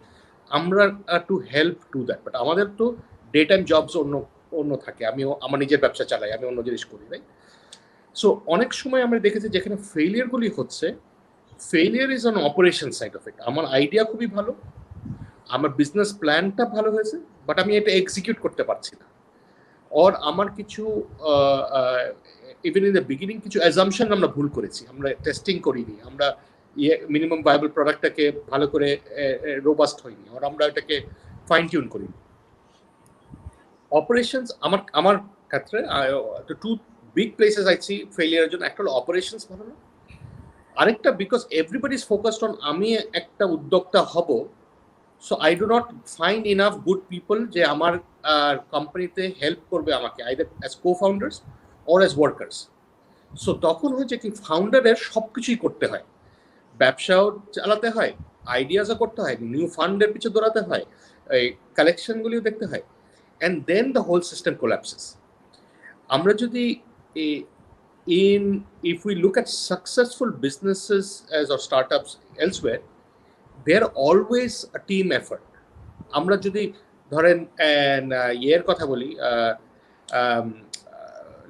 আমরা to help to that. But আমাদের তো ডে টাইম জবস অন্য থাকে। আমার নিজের ব্যবসা চালাই, আমি অন্য জিনিস করি, রাইট? সো অনেক সময় আমরা দেখেছি যেখানে ফেলিয়ারগুলি হচ্ছে, failure is on operation side of it. আমার আইডিয়া খুবই ভালো, আমার বিজনেস প্ল্যানটা ভালো হয়েছে, বাট আমি এটা এক্সিকিউট করতে পারছি না। অর আমার কিছু ইভেন ইন দ্য বিগিনিং কিছু অ্যাজাম্পশন আমরা ভুল করেছি, আমরা টেস্টিং করিনি, আমরা মিনিমাম ভায়াবল প্রোডাক্টটাকে ভালো করে রোবাস্ট হয়নি, আর আমরা এটাকে ফাইন টিউন করিনি। অপারেশনস আমার ক্ষেত্রে to big places I see ফেলিয়ারের জন্য। একটা হলো অপারেশনস ভালো না, আরেকটা because everybody is focused on আমি একটা উদ্যোক্তা হব, so I do not find enough good people যে আমার কোম্পানিতে হেল্প করবে আমাকে, either as co founders or as workers. So তখন হচ্ছে কি ফাউন্ডারের সব কিছুই করতে হয়, ব্যবসাও চালাতে হয়, আইডিয়াসও করতে হয়, নিউ ফান্ডের পিছু দৌড়াতে হয়, এই কালেকশনগুলিও দেখতে হয়, and then the whole system collapses. আমরা যদি if we look at successful businesses or startups elsewhere, they're always a team effort. আমরা যদি ধরেন ইয়ের কথা বলি,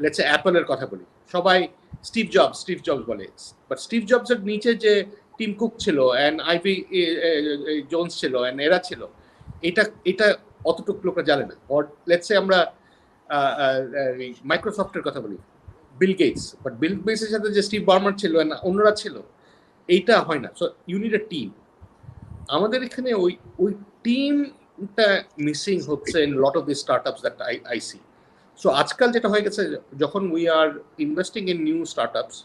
লেটস সে অ্যাপলের কথা বলি, সবাই স্টিভ জবস বলে, বাট স্টিভ জবসের নিচে যে টিম কুক ছিল, অ্যান্ড আইভি জোনস ছিল, অ্যান্ড এরা ছিল, এটা অতটুকু লোকরা জানে না। অর লেটস সে আমরা মাইক্রোসফটের কথা বলি, বিল গেটস, বাট বিল গেটসের সাথে যে স্টিভ বার্মার ছিল, অন্যরা ছিল, এইটা হয় না। So you need a team. আমাদের এখানে ওই টিমটা মিসিং হচ্ছে in lot of the startups that I see. So আজকাল যেটা হয়ে গেছে, যখন we are investing in new startups,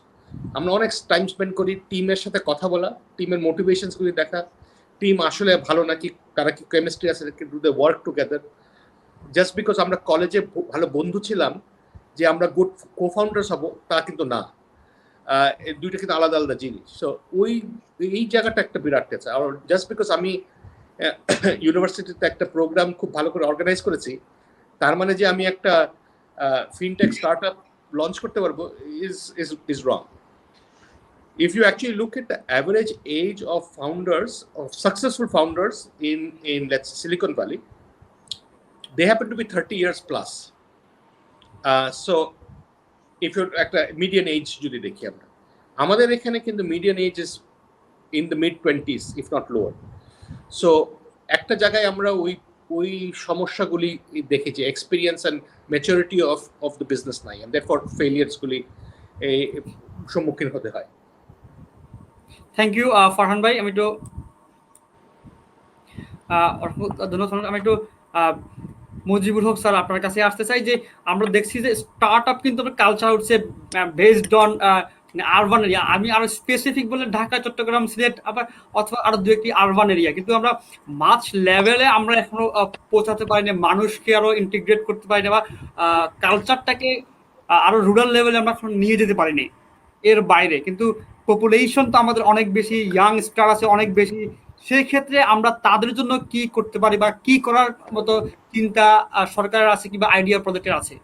আমরা অনেক টাইম স্পেন্ড করি টিমের সাথে কথা বলা, টিমের মোটিভেশনসগুলি দেখা, টিম আসলে ভালো নাকি, তারা কি কেমিস্ট্রি আছে, do they work together. Just because আমরা কলেজে ভালো বন্ধু ছিলাম যে আমরা গুড কো ফাউন্ডার্স হবো, তা কিন্তু না, দুইটা কিন্তু আলাদা আলাদা জিনিস। সো এই জায়গাটা একটা বিরাট আছে। আর জাস্ট বিকজ আমি ইউনিভার্সিটিতে একটা প্রোগ্রাম খুব ভালো করে অর্গানাইজ করেছি, তার মানে যে আমি একটা ফিনটেক স্টার্টআপ লঞ্চ করতে পারবো is wrong. If you actually look at the average age of founders, of successful founders in let's say Silicon Valley, they happen to be 30 years plus. So if you're at a median age যদি দেখি আমরা, আমাদের এখানে কিন্তু median age is in the mid-20s if not lower. So একটা জায়গায় আমরা ওই সমস্যাগুলি দেখেছি, experience and maturity of the business নাই, এন্ড দেয়ারফর ফেলিয়ারসগুলি সম্মুখীন হতে হয়। থ্যাংক ইউ ফারহান ভাই। আমি একটু ধন্যবাদ। আমি একটু মুজিবুল হক স্যার আপনার কাছে আসতে চাই যে আমরা দেখছি যে স্টার্ট আপ কিন্তু কালচার হচ্ছে বেসড অন আরবান এরিয়া, আমি আরো স্পেসিফিক বলে ঢাকা, চট্টগ্রাম, সিলেট, আবার অথবা আরো দু একটি আরবান এরিয়া, কিন্তু আমরা মাছ লেভেলে আমরা এখনো পৌঁছাতে পারিনি, মানুষকে আরো ইন্টিগ্রেট করতে পারিনি, বা কালচারটাকে আরো রুরাল লেভেলে আমরা এখন নিয়ে যেতে পারিনি। এর বাইরে কিন্তু পপুলেশন তো আমাদের অনেক বেশি, ইয়াং স্টার আছে অনেক বেশি, সেই ক্ষেত্রে আমরা তাদের জন্য কি করতে পারি বা কি করার মতো চিন্তা সরকারের আছে কিংবা আইডিয়া প্রজেক্টের আছে?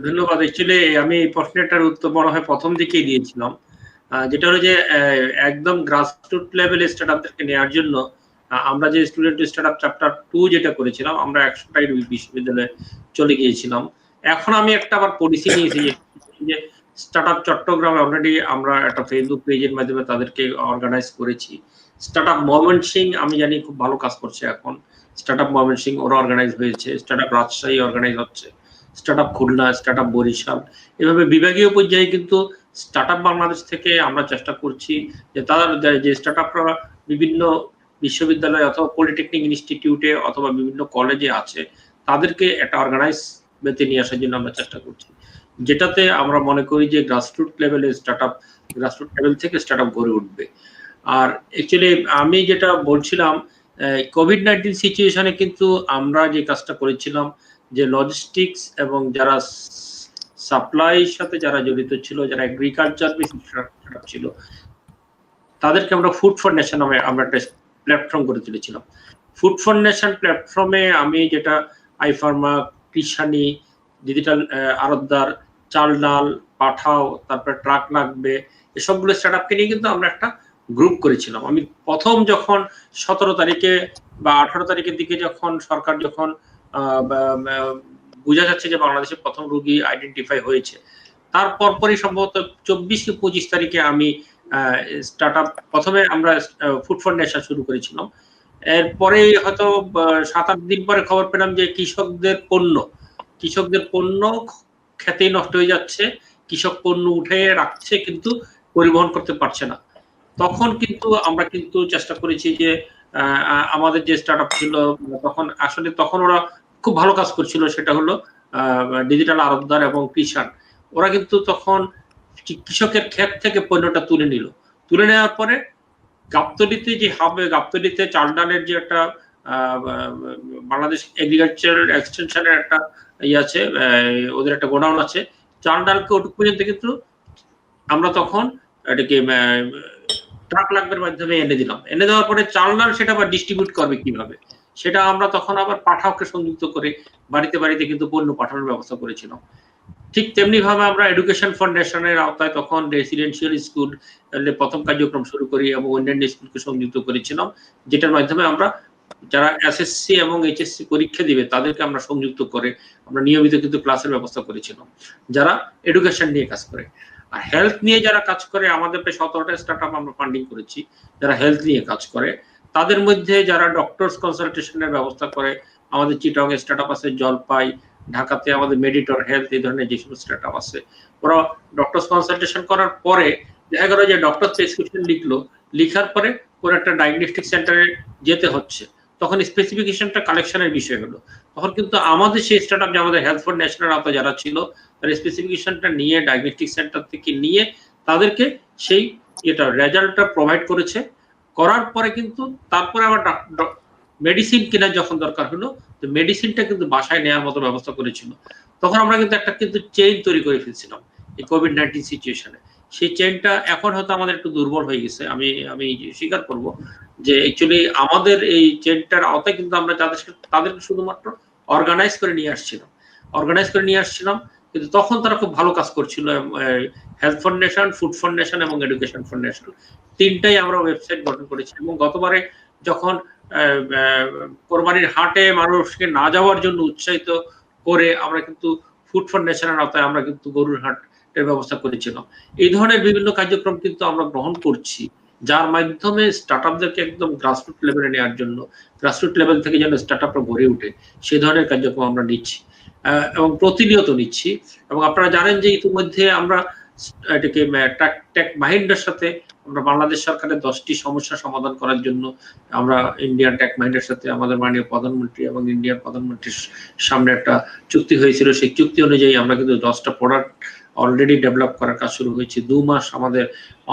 ধন্যবাদ। অ্যাকচুয়ালি আমি এই প্রশ্নটার উত্তর মনে হয় প্রথম দিকেই দিয়েছিলাম, যেটা হলো যে একদম গ্রাসরুট লেভেলে স্টার্টআপদেরকে নেওয়ার জন্য আমরা যে স্টুডেন্ট স্টার্টআপ চ্যাপ্টার 2 যেটা করেছিলাম, আমরা 100টাই বিশ্ববিদ্যালয়ে চলে গিয়েছিলাম। এখন আমি একটা আবার পলিসি নিয়েছি যে স্টার্টআপ চট্টগ্রামে অলরেডি আমরা একটা ফেসবুক পেজের মাধ্যমে তাদেরকে অর্গানাইজ করেছি। স্টার্টআপ ময়মনসিং আমি জানি খুব ভালো কাজ করছে এখন, স্টার্টআপ ময়মনসিং ওরা অর্গানাইজ হয়েছে, স্টার্টআপ রাজশাহী অর্গানাইজ হচ্ছে, স্টার্টআপ খুলনা, স্টার্টআপ বরিশাল, এভাবে বিভাগীয় পর্যায়ে কিন্তু স্টার্টআপ বাংলাদেশ থেকে আমরা চেষ্টা করছি যে তারা যে স্টার্টআপরা বিভিন্ন বিশ্ববিদ্যালয় অথবা পলিটেকনিক ইনস্টিটিউটে অথবা বিভিন্ন কলেজে আছে, তাদেরকে একটা অর্গানাইজ বেতে নিয়ে আসার জন্য আমরা চেষ্টা করছি, যেটাতে আমরা মনে করি যে গ্রাসরুট লেভেলে স্টার্টআপ, গ্রাসরুট লেভেল থেকে স্টার্টআপ গড়ে উঠবে। আর অ্যাকচুয়ালি আমি যেটা বলছিলাম, কোভিড-19 সিচুয়েশনে কিন্তু আমরা যে কাজটা করেছিলাম, যে লজিস্টিক্স এবং যারা সাপ্লাইয়ের সাথে যারা জড়িত ছিল, যারা এগ্রিকালচার বেসিক স্টার্টআপ ছিল, তাদেরকে আমরা ফুড ফর নেশন নামে আমরা একটা প্ল্যাটফর্ম করে তুলেছিলাম। ফুড ফর নেশন প্ল্যাটফর্মে আমি যেটা আইফার্মা, কৃষানি, ডিজিটাল আড়তদার, চাল ডাল পাঠাও, তারপরে ট্রাক লাগবে, এসবগুলো স্টার্টআপকে নিয়ে কিন্তু আমরা একটা গ্রুপ করেছিলাম। আমি প্রথম যখন 17 তারিখে বা 18 তারিখের দিকে যখন সরকার যখন বোঝা যাচ্ছে যে বাংলাদেশে প্রথম রোগী আইডেন্টিফাই হয়েছে, তার পরপরই সম্ভবত 24 কি 25 তারিখে আমি স্টার্টআপ প্রথমে আমরা ফুড ফর নেশন শুরু করেছিলাম। এরপরে হয়তো 7-8 দিন পরে খবর পেলাম যে কৃষকদের পণ্য খেতেই নষ্ট হয়ে যাচ্ছে, কৃষক পণ্য উঠে রাখছে কিন্তু পরিবহন করতে পারছে না। তখন কিন্তু আমরা কিন্তু চেষ্টা করেছি যে আমাদের যে স্টার্টআপ ছিল তখন ওরা খুব ভালো কাজ করছিল, সেটা হলো ডিজিটাল আড়তদার এবং কৃষাণ। ওরা কিন্তু তখন কৃষকের ক্ষেত থেকে পণ্যটা তুলে নেওয়ার পরে গাবতলীতে যে হাবে, গাবতলীতে চাল ডালের যে একটা বাংলাদেশ এগ্রিকালচার এক্সটেনশনের একটা আছে, ওদের একটা গোডাউন আছে, চাল ডালকে ওটুকু পর্যন্ত কিন্তু আমরা তখন এটাকে ট্রাক লাগবের মাধ্যমে এনে দেওয়ার পরে চাল ডাল সেটা আবার ডিস্ট্রিবিউট করবে কিভাবে, সেটা আমরা তখন আবার পাঠাওকে সংযুক্ত করে বাড়িতে বাড়িতে কিন্তু পণ্য পাঠানোর ব্যবস্থা করেছিলাম। ঠিক তেমনি ভাবে আমরা এডুকেশন ফাউন্ডেশনের আওতায় তখন রেসিডেন্সিয়াল স্কুল প্রথম কার্যক্রম শুরু করি এবং অন্যান্য স্কুলকে সংযুক্ত করেছিলাম, যেটার মাধ্যমে আমরা যারা এসএসসি এবং এইচএসসি পরীক্ষা দিবে তাদেরকে আমরা সংযুক্ত করে আমরা নিয়মিত কিন্তু ক্লাসের ব্যবস্থা করেছিলাম, যারা এডুকেশন নিয়ে কাজ করে। আর হেলথ নিয়ে যারা কাজ করে, আমাদের প্রায় 17টা স্টার্টআপ আমরা ফান্ডিং করেছি যারা হেলথ নিয়ে কাজ করে। তাদের মধ্যে যারা ডক্টরস কনসালটেশনের ব্যবস্থা করে, আমাদের চিটং স্টার্টআপ আছে, জলপাই, ঢাকাতে আমাদের মেডিটর হেলথ, এই ধরনের যে সমস্ত স্টার্টআপ আছে, ওরা ডক্টরস কনসালটেশন করার পরে দেখা গেল যে ডক্টর প্রেসক্রিপশন লিখার পরে ওরা একটা ডায়াগনস্টিক সেন্টারে যেতে হচ্ছে, তখন স্পেসিফিকেশনটা কালেকশনের বিষয় হলো। তখন কিন্তু আমাদের সেই স্টার্টআপ, যে আমাদের হেলথ ফর ন্যাশনাল আওতায় যারা ছিল, তার স্পেসিফিকেশনটা নিয়ে ডায়াগনস্টিক সেন্টার থেকে নিয়ে তাদেরকে সেই এটা রেজাল্টটা প্রোভাইড করেছে। করার পরে কিন্তু তারপরে আবার মেডিসিন কেনার যখন দরকার হলো, তো মেডিসিনটা কিন্তু বাসায় নেওয়ার মতো ব্যবস্থা করেছিল। তখন আমরা কিন্তু একটা চেইন তৈরি করে ফেলছিলাম এই কোভিড-19 সিচুয়েশনে। সেই চেইনটা এখন হয়তো আমাদের একটু দুর্বল হয়ে গেছে, আমি স্বীকার করব যে অ্যাকচুয়ালি আমাদের এই চেইনটার আওতায় কিন্তু আমরা তাদেরকে শুধুমাত্র অর্গানাইজ করে নিয়ে আসছিলাম, কিন্তু তখন তারা খুব ভালো কাজ করছিল। হেলথ ফাউন্ডেশন, ফুড ফাউন্ডেশন এবং এডুকেশন ফাউন্ডেশন, তিনটাই আমরা ওয়েবসাইট গঠন করেছি। এবং গতবারে যখন কোরবানির হাটে মানুষকে না যাওয়ার জন্য উৎসাহিত করে আমরা কিন্তু ফুড ফাউন্ডেশনের আওতায় আমরা কিন্তু গরুর হাটের ব্যবস্থা করেছিলাম। এই ধরনের বিভিন্ন কার্যক্রম কিন্তু আমরা গ্রহণ করছি, যার মাধ্যমে স্টার্টআপদেরকে একদম গ্রাসরুট লেভেলে নেওয়ার জন্য, গ্রাসরুট লেভেল থেকে যেন স্টার্টআপটা গড়ে ওঠে, সেই ধরনের কার্যক্রম আমরা নিচ্ছি এবং প্রতিনিয়ত নিচ্ছি। এবং আপনারা জানেন যে ইতিমধ্যে আমরা এটাকে টেক মাহিন্দ্রার সাথে আমরা বাংলাদেশ সরকারের 10টি সমস্যা সমাধান করার জন্য আমরা ইন্ডিয়ান টেক মাহিন্দ্রার সাথে আমাদের মাননীয় প্রধানমন্ত্রী এবং ইন্ডিয়ান প্রধানমন্ত্রীর সামনে একটা চুক্তি হয়েছিল। সেই চুক্তি অনুযায়ী আমরা কিন্তু 10টা প্রোডাক্ট অলরেডি ডেভেলপ করার কাজ শুরু হয়েছে। 2 মাস আমাদের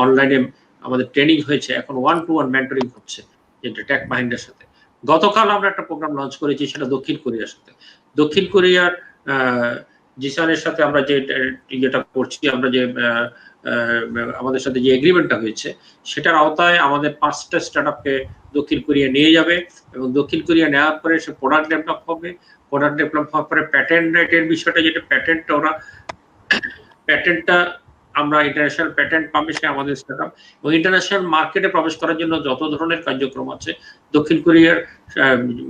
অনলাইনে আমাদের ট্রেনিং হয়েছে, এখন 1-to-1 মেন্টরিং হচ্ছে যেটা টেক মাহিন্দ্রার সাথে। গতকাল আমরা একটা প্রোগ্রাম লঞ্চ করেছি, সেটা দক্ষিণ কোরিয়ার সাথে। দক্ষিণ কোরিয়ার জিসানের সাথে আমরা যেটা করছি, আমরা যে আমাদের সাথে যে এগ্রিমেন্টটা হয়েছে সেটার আওতায় আমাদের 5টা স্টার্টআপকে দক্ষিণ কোরিয়া নিয়ে যাবে, এবং দক্ষিণ কোরিয়া নেওয়ার পরে সে প্রোডাক্ট ডেভেলপ হবে। প্রোডাক্ট ডেভেলপ হওয়ার পরে প্যাটেন্ট রাইটের বিষয়টা, যেটা প্যাটেন্টটা আমরা ইন্টারন্যাশনাল প্যাটেন্ট পাবে সে আমাদের স্টার্টআপ, এবং ইন্টারন্যাশনাল মার্কেটে প্রবেশ করার জন্য যত ধরনের কার্যক্রম আছে দক্ষিণ কোরিয়ার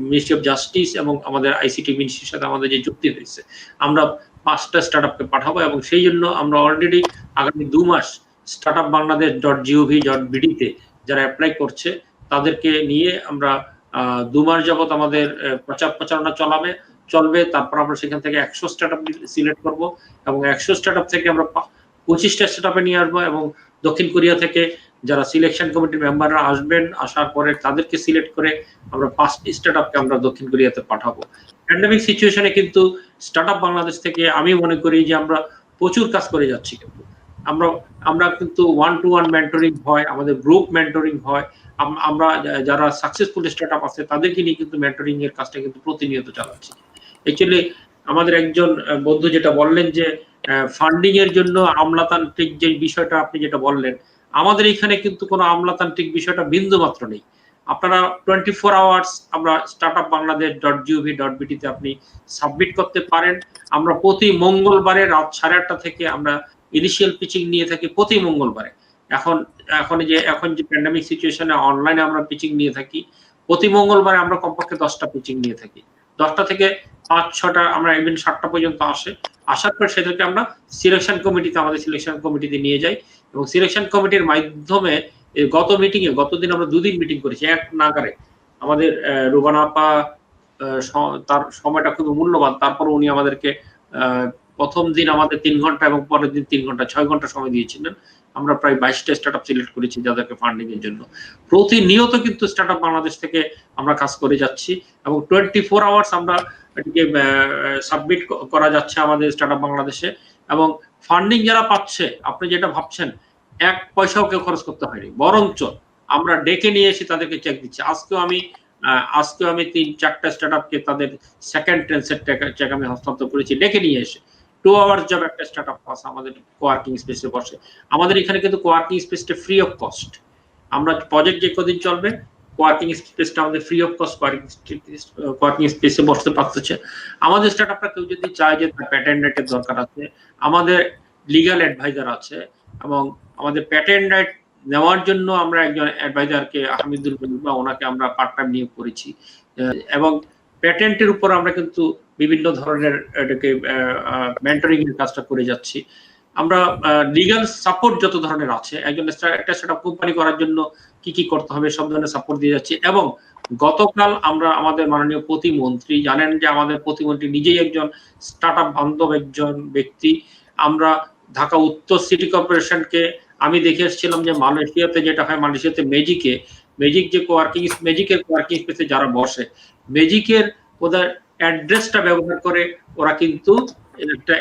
মিনিস্ট্রি অফ জাস্টিস এবং আমাদের আইসিটি মিনিস্ট্রির সাথে আমাদের যে চুক্তি হয়েছে, আমরা 5টা স্টার্টআপকে পাঠাবো, এবং সেই জন্য আমরা অলরেডি আগামী 2 মাস স্টার্টআপ বাংলাদেশ .gov.bd তে যারা অ্যাপ্লাই করছে তাদেরকে নিয়ে আমরা 2 মাস যাবত আমাদের প্রচারণা চলবে। তারপর আমরা সেখান থেকে 100 স্টার্টআপ সিলেক্ট করব, এবং 100 স্টার্টআপ থেকে আমরা 25টা স্টার্টআপে নিয়ে আসবো, এবং দক্ষিণ কোরিয়া থেকে যারা সিলেকশন কমিটির মেম্বাররা আসবেন, আসার পরে তাদেরকে সিলেক্ট করে আমরা 5টি স্টার্টআপকে আমরা দক্ষিণ কোরিয়াতে পাঠাবো। প্যান্ডেমিক সিচুয়েশনে কিন্তু স্টার্টআপ বাংলাদেশ থেকে আমি মনে করি যে আমরা প্রচুর কাজ করে যাচ্ছি, কিন্তু আমরা কিন্তু 1-to-1 মেন্টরিং হয়, আমাদের গ্রুপ মেন্টরিং হয়, আমরা যারা সাকসেসফুল স্টার্টআপ আছে তাদেরকে নিয়ে কিন্তু মেন্টরিং এর কাজটা কিন্তু প্রতিনিয়ত চালাচ্ছি। অ্যাকচুয়ালি আমাদের একজন বন্ধু যেটা বললেন যে ফান্ডিং এর জন্য আমলাতান্ত্রিক যে বিষয়টা আপনি যেটা বললেন, আমাদের এখানে কিন্তু কোনো আমলাতান্ত্রিক বিষয়টা বিন্দু মাত্র নেই। আপনারা 24 আওয়ার্স আমরা স্টার্টআপ বাংলাদেশ .gov.bd তে আপনি সাবমিট করতে পারেন। আমরা প্রতি মঙ্গলবারে রাত 8:30 থেকে আমরা ইনিশিয়াল পিচিং নিয়ে থাকি প্রতি মঙ্গলবারে। এখন যে প্যান্ডেমিক সিচুয়েশনে অনলাইনে আমরা পিচিং নিয়ে থাকি, প্রতি মঙ্গলবারে আমরা কমপক্ষে 10টা পিচিং নিয়ে থাকি। 10টা থেকে 5-6টা আমরা ইভেন 7টা পর্যন্ত আসার পর সেটাকে আমরা সিলেকশন কমিটিতে, আমাদের সিলেকশন কমিটিতে নিয়ে যাই, এবং সিলেকশন কমিটির মাধ্যমে গতদিন আমরা 2 দিন মিটিং করেছি এক নাগারে। আমাদের রুবানা আপা তার সময়টা খুবই মূল্যবান, তারপর উনি আমাদেরকে প্রথম দিন আমাদের 3 ঘন্টা এবং পরের দিন 3 ঘন্টা, 6 ঘন্টা সময় দিয়েছিলেন। আমরা প্রায় 22টা স্টার্টআপ সিলেক্ট করেছি যাদেরকে ফান্ডিং এর জন্য। প্রতিনিয়ত কিন্তু স্টার্টআপ বাংলাদেশ থেকে আমরা কাজ করে যাচ্ছি, এবং 24 আওয়ার্স আমরা এটিকে সাবমিট করা যাচ্ছে আমাদের স্টার্টআপ বাংলাদেশে। এবং ফান্ডিং যারা পাচ্ছে, আপনি যেটা ভাবছেন 1 পয়সাও কেউ খরচ করতে হয়নি, বরঞ্চ আমরা ডেকে নিয়ে এসে তাদেরকে চেক দিচ্ছি। আজকেও আমি 3-4টা স্টার্টআপকে তাদের সেকেন্ড ট্রান্সের চেক আমি হস্তান্তর করেছি ডেকে নিয়ে এসে। 2 আওয়ার্স জব একটা স্টার্টআপ পাস আমাদের কোয়ার্কিং স্পেসে বসে। আমাদের এখানে কিন্তু কোয়ার্কিং স্পেসটা ফ্রি অফ কস্ট। আমরা প্রজেক্ট যে কদিন চলবে কোয়ার্কিং স্পেসটা আমাদের ফ্রি অফ কস্ট কোয়ার্কিং স্পেসে বসতে পারতেছে। আমাদের স্টার্টআপটা কেউ যদি চায় যে তার প্যাটেন্ট রাইটের দরকার আছে, আমাদের লিগ্যাল অ্যাডভাইজার আছে, এবং আমাদের প্যাটেন্ট রাইট নেওয়ার জন্য আমরা একজন অ্যাডভাইজারকে আহমেদুল বা ওনাকে আমরা পার্ট টাইম নিয়োগ করেছি, এবং প্যাটেন্টের উপর আমরা কিন্তু বিভিন্ন ধরনের এটাকে মেন্টরিং এর কাজটা করে যাচ্ছি। আমরা লিগ্যাল সাপোর্ট যত ধরনের আছে, একটা স্টার্টআপ কোম্পানি করার জন্য কি করতে হবে সব ধরনের সাপোর্ট দিয়ে যাচ্ছি। এবং গতকাল আমরা আমাদের মাননীয় প্রতিমন্ত্রী, জানেন যে আমাদের প্রতিমন্ত্রী নিজেই একজন স্টার্টআপ বান্ধব একজন ব্যক্তি। আমরা ঢাকা উত্তর সিটি কর্পোরেশনকে আমি দেখে এসেছিলাম যে মালয়েশিয়াতে যেটা হয়, মালয়েশিয়াতে ম্যাজিকের কোয়ার্কিং স্পেসে যারা বসে, ম্যাজিকের ওদের অ্যাড্রেসটা ব্যবহার করে ওরা কিন্তু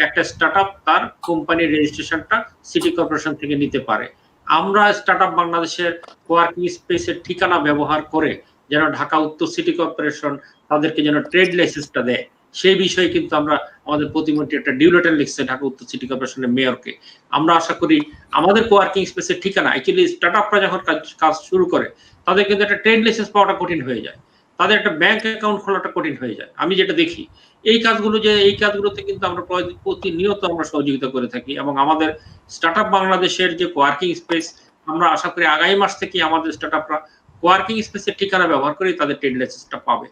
একটা স্টার্টআপ তার কোম্পানির রেজিস্ট্রেশনটা সিটি কর্পোরেশন থেকে নিতে পারে। আমরা স্টার্টআপ বাংলাদেশের কোয়ার্কিং স্পেসের ঠিকানা ব্যবহার করে যেন ঢাকা উত্তর সিটি কর্পোরেশন তাদেরকে যেন ট্রেড লাইসেন্সটা দেয়, সেই বিষয়ে কিন্তু আমরা আমাদের প্রতিমন্ত্রী একটা ডিউ লেটার লিখছে ঢাকা উত্তর সিটি কর্পোরেশনের মেয়রকে। আমরা আশা করি আমাদের কোয়ার্কিং স্পেসের ঠিকানা, অ্যাকচুয়ালি স্টার্টআপরা যখন কাজ শুরু করে তাদের কিন্তু একটা ট্রেড লাইসেন্স পাওয়াটা কঠিন হয়ে যায়, তাদের একটা ব্যাংক অ্যাকাউন্ট খোলাটা কঠিন হয়ে যায়। আমি যেটা দেখি এই কাজগুলোতে কিন্তু আমরা প্রতিনিয়ত আমরা সহযোগিতা করে থাকি, এবং আমাদের স্টার্টআপ বাংলাদেশের যে কোয়ার্কিং স্পেস, আমরা আশা করি আগামী মাস থেকে আমাদের স্টার্টআপরা কোয়ার্কিং স্পেসের ঠিকানা ব্যবহার করে তাদের ট্রেড লাইসেন্সটা পাবে।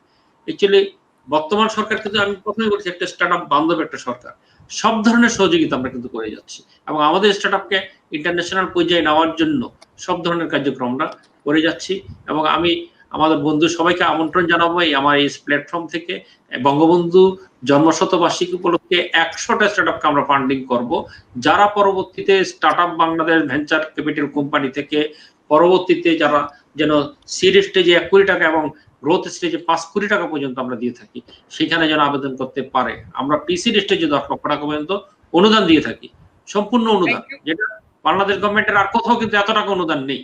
অ্যাকচুয়ালি বর্তমান সরকার কিন্তু, আমি প্রথমে বলছি, একটা স্টার্টআপ বান্ধব একটা সরকার, সব ধরনের সহযোগিতা আমরা কিন্তু করে যাচ্ছি, এবং আমাদের স্টার্টআপকে ইন্টারন্যাশনাল পর্যায়ে নেওয়ার জন্য সব ধরনের কার্যক্রম আমরা করে যাচ্ছি। এবং আমি আমাদের বন্ধু সবাইকে আমন্ত্রণ জানাবো আমার এই প্ল্যাটফর্ম থেকে, বঙ্গবন্ধু জন্মশতবার্ষিকী উপলক্ষে 100টা স্টার্টআপকে আমরা ফান্ডিং করব, যারা পরবর্তীতে startup Bangladesh venture capital company থেকে পরবর্তীতে যারা যেন সিড স্টেজে 1 কোটি টাকা এবং গ্রোথ স্টেজে 5 কোটি টাকা পর্যন্ত আমরা দিয়ে থাকি, সেখানে যেন আবেদন করতে পারে। আমরা প্রিসিড স্টেজে 10 লক্ষ টাকা পর্যন্ত অনুদান দিয়ে থাকি, সম্পূর্ণ অনুদান, Thank you. যেটা বাংলাদেশ গভর্নমেন্টের আর কোথাও কিন্তু এত টাকা অনুদান নেই।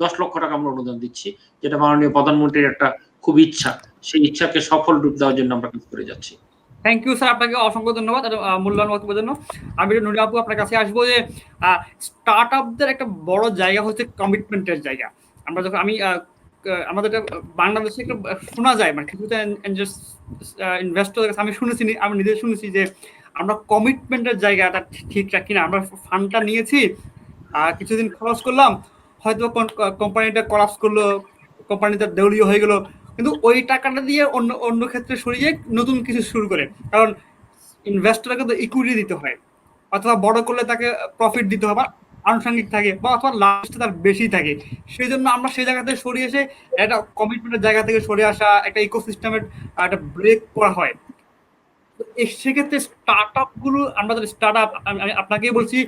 10 লক্ষ টাকা আমরা অনুদান দিচ্ছি, যেটা মাননীয় প্রধানমন্ত্রীর একটা খুব ইচ্ছা, সেই ইচ্ছাকে সফল রূপ দেওয়ার জন্য আমরা কাজ করে যাচ্ছি। থ্যাংক ইউ স্যার, আপনাকে অসংখ্য ধন্যবাদ মূল্যবান বক্তব্যের জন্য। আমি নুরি আপু আপনার কাছে আসবো যে স্টার্ট আপদের একটা বড় জায়গা হচ্ছে কমিটমেন্টের জায়গা। আমরা যখন আমাদের বাংলাদেশে একটু শোনা যায়, মানে কিছু ইনভেস্টর আমি শুনেছি, আমি নিজে শুনেছি যে আমরা কমিটমেন্টের জায়গাটা ঠিক রাখি না। আমরা ফান্ডটা নিয়েছি, কিছুদিন খরচ করলাম, হয়তো কোম্পানিটা কলাপস করলো, কোম্পানিটা দেউলিয়া হয়ে গেল, কিন্তু ওই টাকাটা দিয়ে অন্য ক্ষেত্রে সরিয়ে নতুন কিছু শুরু করে। কারণ ইনভেস্টরকে কিন্তু ইকুইটি দিতে হয়, অথবা বড় করলে তাকে প্রফিট দিতে হবে, আনুষঙ্গিক থাকে, বা অথবা লাভটা তার বেশি থাকে। সেই জন্য আমরা সেই জায়গা থেকে সরিয়ে এসে একটা কমিটমেন্টের জায়গা থেকে সরে আসা, একটা ইকোসিস্টেমের একটা ব্রেক করা হয়। সেক্ষেত্রে স্টার্ট আপ গুলো, আমাদের স্টার্ট আপ, আমি আপনাকেই বলছি,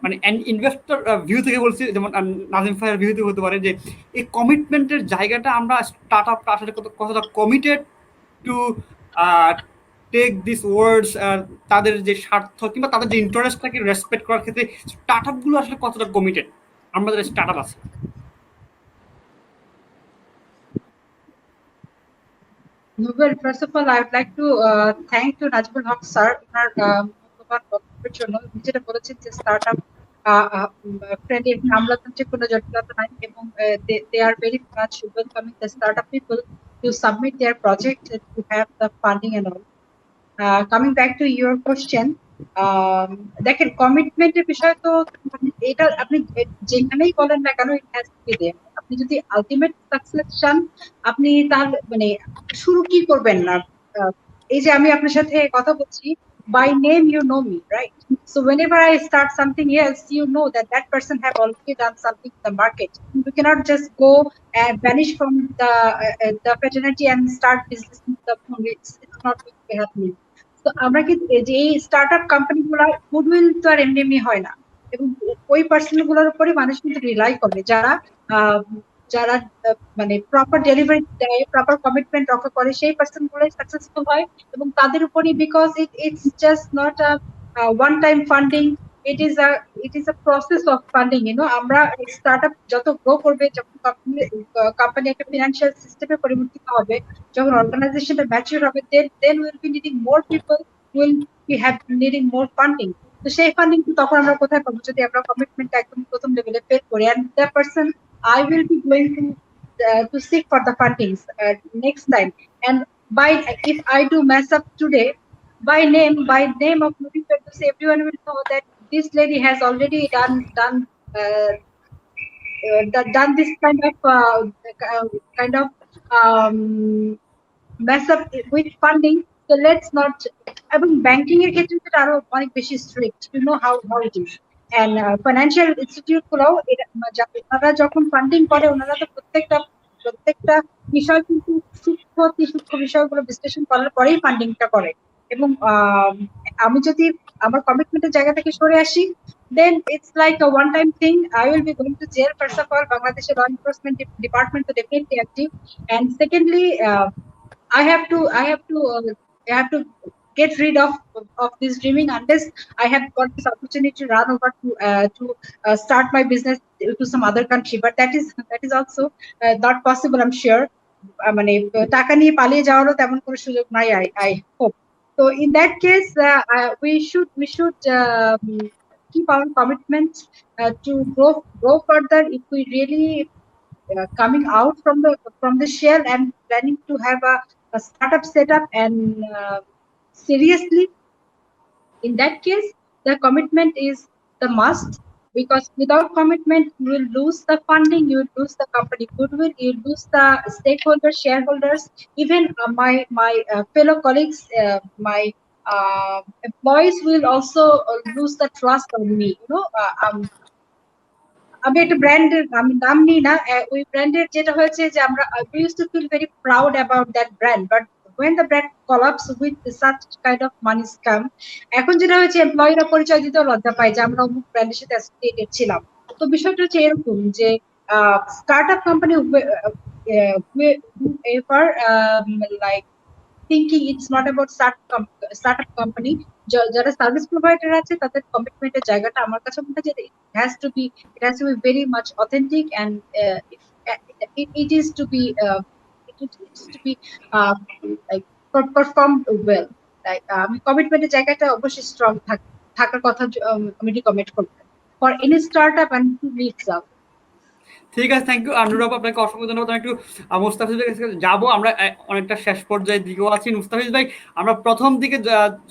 মানে ইনভেস্টর ভিউ থেকে বলছি, যেমন নাজিম ভাইয়ের ভিউ থেকে হতে পারে যে এই কমিটমেন্টের জায়গাটা আমরা স্টার্ট আপটা আসলে কতটা committed to take this words, তাদের যে স্বার্থ কিংবা তাদের যে ইন্টারেস্টটাকে রেসপেক্ট করার ক্ষেত্রে স্টার্ট আপ গুলো আসলে কতটা কমিটেড আমাদের স্টার্ট আপ আছে। Well, first of all, I would like to thank to Najmul Haq sir ওনার মূল্যবান বক্তব্যের জন্য। যেটা বলেছেন যে স্টার্টআপ ফ্রেন্ডলি আমলাতন্ত্রের কোনো জটিলতা নাই, এবং they are very much welcoming the startup people to submit their project to have the funding and all. Coming back to your question, দেখেন কমিটমেন্টের বিষয় তো এটা আপনি যেখানেই বলেন না কেন, it has to be there. আপনি যদি আলটিমেট সাকসেস চান, আপনি তার মানে শুরু কি করবেন না। এই যে আমি আপনার সাথে কথা বলছি, by name you know me, right? So whenever I start something else, you know that that person have already done something in the market. You cannot just go and vanish from the fraternity and start business in the phone. It's not going to be happening. তো আমরা কি যে startup company গুলা goodwill তো আর এমনি হয় না, এবং ওই পার্সন গুলোর উপরে মানুষ কিন্তু রিলাই করে, যারা যারা মানে প্রপার ডেলিভারি দেয়, প্রপার কমিটমেন্ট রক্ষা করে, সেই পার্সন গুলোই সাকসেসফুল হয়। এবং তাদের উপরই, because it's just not a one time funding, it is a process of funding, you know. আমরা স্টার্টআপ যত গ্রো করবে, যখন কোম্পানি একটা ফিনান্সিয়াল সিস্টেমে পরিবর্তিত হবে, যখন অর্গানাইজেশনটা ম্যাচিউর হবে, then will be needing more people, will be needing more funding. তো সেই ফান্ডিং তখন আমরা কোথায় পাবো, যদি আমরা কমিটমেন্ট একদম প্রথম লেভেলে ফেল করি? And the person I will be going to seek for the fundings next time. And if I do mess up today, by name of Nuri Firdaus, everyone will know that this lady has already done this kind of mess up with funding. So let's not. এবং banking এর ক্ষেত্রে তো আরো অনেক বেশি strict, you know how it is. And financial institute গুলোও ওনারা যখন ফান্ডিং করে, ওনারা তো প্রত্যেকটা বিষয় কিন্তু সূক্ষ্ম বিষয়গুলো বিশ্লেষণ করার পরেই ফান্ডিংটা করে। এবং আমি যদি আমার কমিটমেন্টের জায়গা থেকে সরে আসি, then it's like a one time thing. I will be going to jail. First of all, Bangladesh law enforcement department is definitely active, and secondly, I have to get rid of this dreaming, unless I have got this opportunity to run over to start my business to some other country. But that is also not possible, I'm sure. মানে টাকা নিয়ে পালিয়ে যাওয়ারও তেমন কোনো সুযোগ নাই, I hope. So in that case, we should keep our commitment to grow further. If we really coming out from the shell and planning to have a startup setup, and seriously, in that case, the commitment is the must, because without commitment, you will lose the funding, you will lose the company goodwill, you will lose the stakeholders, shareholders, even my fellow colleagues, my employees will also lose the trust on me, you know. আমি একটা ব্র্যান্ডের, আমি নাম নিই না, ওই ব্র্যান্ডের যেটা হয়েছে যে আমরা we used to feel very proud about that brand, but when the brand collapse with such kind of money scam, এখন যেটা হয়েছে এমপ্লয়িরা পরিচয় দিতেও লজ্জা পায় যে আমরা অমুক ব্র্যান্ডের সাথে অ্যাসোসিয়েটেড ছিলাম। তো বিষয়টা হচ্ছে এরকম যে startup company whoever like thinking it's not about startup company, যারা সার্ভিস প্রোভাইডার আছে তাদের কমিটমেন্টের জায়গাটা আমার কাছে মনে হয় যে it has to be very much authentic and it is to be like performed well. Like আমি কমিটমেন্টের জায়গাটা অবশ্যই স্ট্রং থাকার কথা আমি রিকমেন্ড করব for any startup and to reach out. ঠিক আছে, থ্যাংক ইউ নুরুল, আপনাকে অসংখ্য ধন্যবাদ। আমি একটু মুস্তাফিজের কাছে যাবো, আমরা অনেকটা শেষ পর্যায়ের দিকেও আছি। মুস্তাফিজ ভাই, আমরা প্রথম দিকে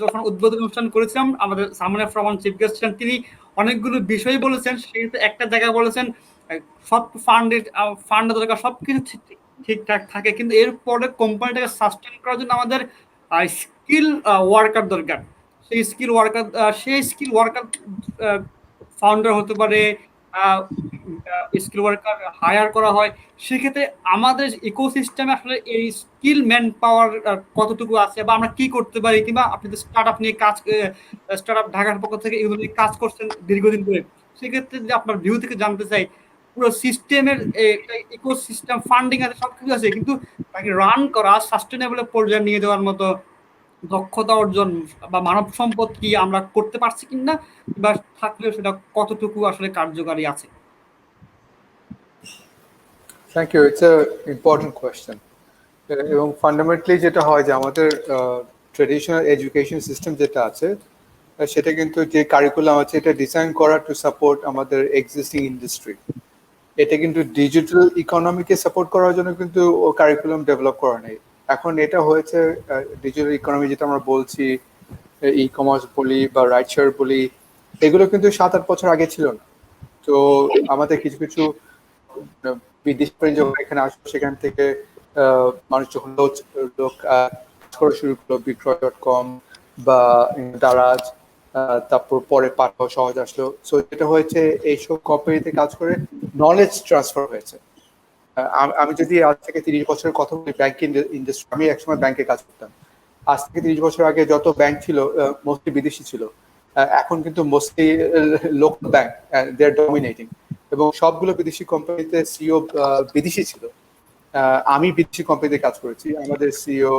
যখন উদ্বোধন অনুষ্ঠান করেছিলাম, আমাদের সামনে ফ্রমান চিফ গেস্ট ছিলেন, তিনি অনেকগুলো বিষয় বলেছেন। সেক্ষেত্রে একটা জায়গায় বলেছেন সব ফান্ড দরকার, সব কিছু ঠিকঠাক থাকে, কিন্তু এরপরে কোম্পানিটাকে সাস্টেন করার জন্য আমাদের স্কিল ওয়ার্কার দরকার। সেই স্কিল ওয়ার্কার ফাউন্ডার হতে পারে, স্কিল ওয়ার্কার হায়ার করা হয়। সেক্ষেত্রে আমাদের ইকোসিস্টেমে আসলে এই স্কিল ম্যান পাওয়ার কতটুকু আছে, বা আমরা কি করতে পারি, কিংবা আপনি তো স্টার্টআপ নিয়ে স্টার্টআপ ঢাকার পক্ষ থেকে এগুলো নিয়ে কাজ করছেন দীর্ঘদিন ধরে। সেক্ষেত্রে যে আপনার ভিউ থেকে জানতে চাই, পুরো সিস্টেমের ইকোসিস্টেম ফান্ডিং আছে, সবকিছু আছে, কিন্তু তাকে রান করা, সাস্টেনেবল পর্যায়ে নিয়ে যাওয়ার মতো দক্ষতা অর্জন বা মানব সম্পদ কি আমরা করতে পারছি কিনা, বা থাকলেও সেটা কতটুকু আসলে কার্যকারী আছে? Thank you, it's a important question. এবং ফান্ডামেন্টালি যেটা হয় যে আমাদের ট্রেডিশনাল এডুকেশন সিস্টেম যেটা আছে, সেটা কিন্তু যে কারিকুলাম আছে এটা ডিজাইন করা টু সাপোর্ট আমাদের এক্সিস্টিং ইন্ডাস্ট্রি। এটা কিন্তু ডিজিটাল ইকোনমিকে সাপোর্ট করার জন্য কিন্তু ও কারিকুলাম ডেভেলপ করা নেই। এখন এটা হয়েছে ডিজিটাল ইকোনমি, যেটা আমরা বলছি, ই কমার্স বলি বা রাইড শেয়ার বলি, এগুলো কিন্তু 7-8 বছর আগে ছিল না। তো আমাদের কিছু কিছু বিদেশ যখন এখানে আসলো, সেখান থেকে মানুষ যখন লোক করা শুরু করলো, বিক্রয়.com বা দারাজ, তারপর পরে পাঠাও সহজ আসলো। সো যেটা হয়েছে, এইসব কোম্পানিতে কাজ করে নলেজ ট্রান্সফার হয়েছে। আমি যদি আজ থেকে 30 বছরের কথা বলি, ব্যাংকিং ইন্ডাস্ট্রি, আমি একসময় ব্যাংকে কাজ করতাম। আজ থেকে 30 বছর আগে যত ব্যাংক ছিল মোস্টলি বিদেশি ছিল। এখন কিন্তু mostly local bank, they are dominating, এবং সবগুলো বিদেশি কোম্পানিতে সিইও বিদেশি ছিল। আমি বিদেশি কোম্পানিতে কাজ করেছি, আমাদের সিইও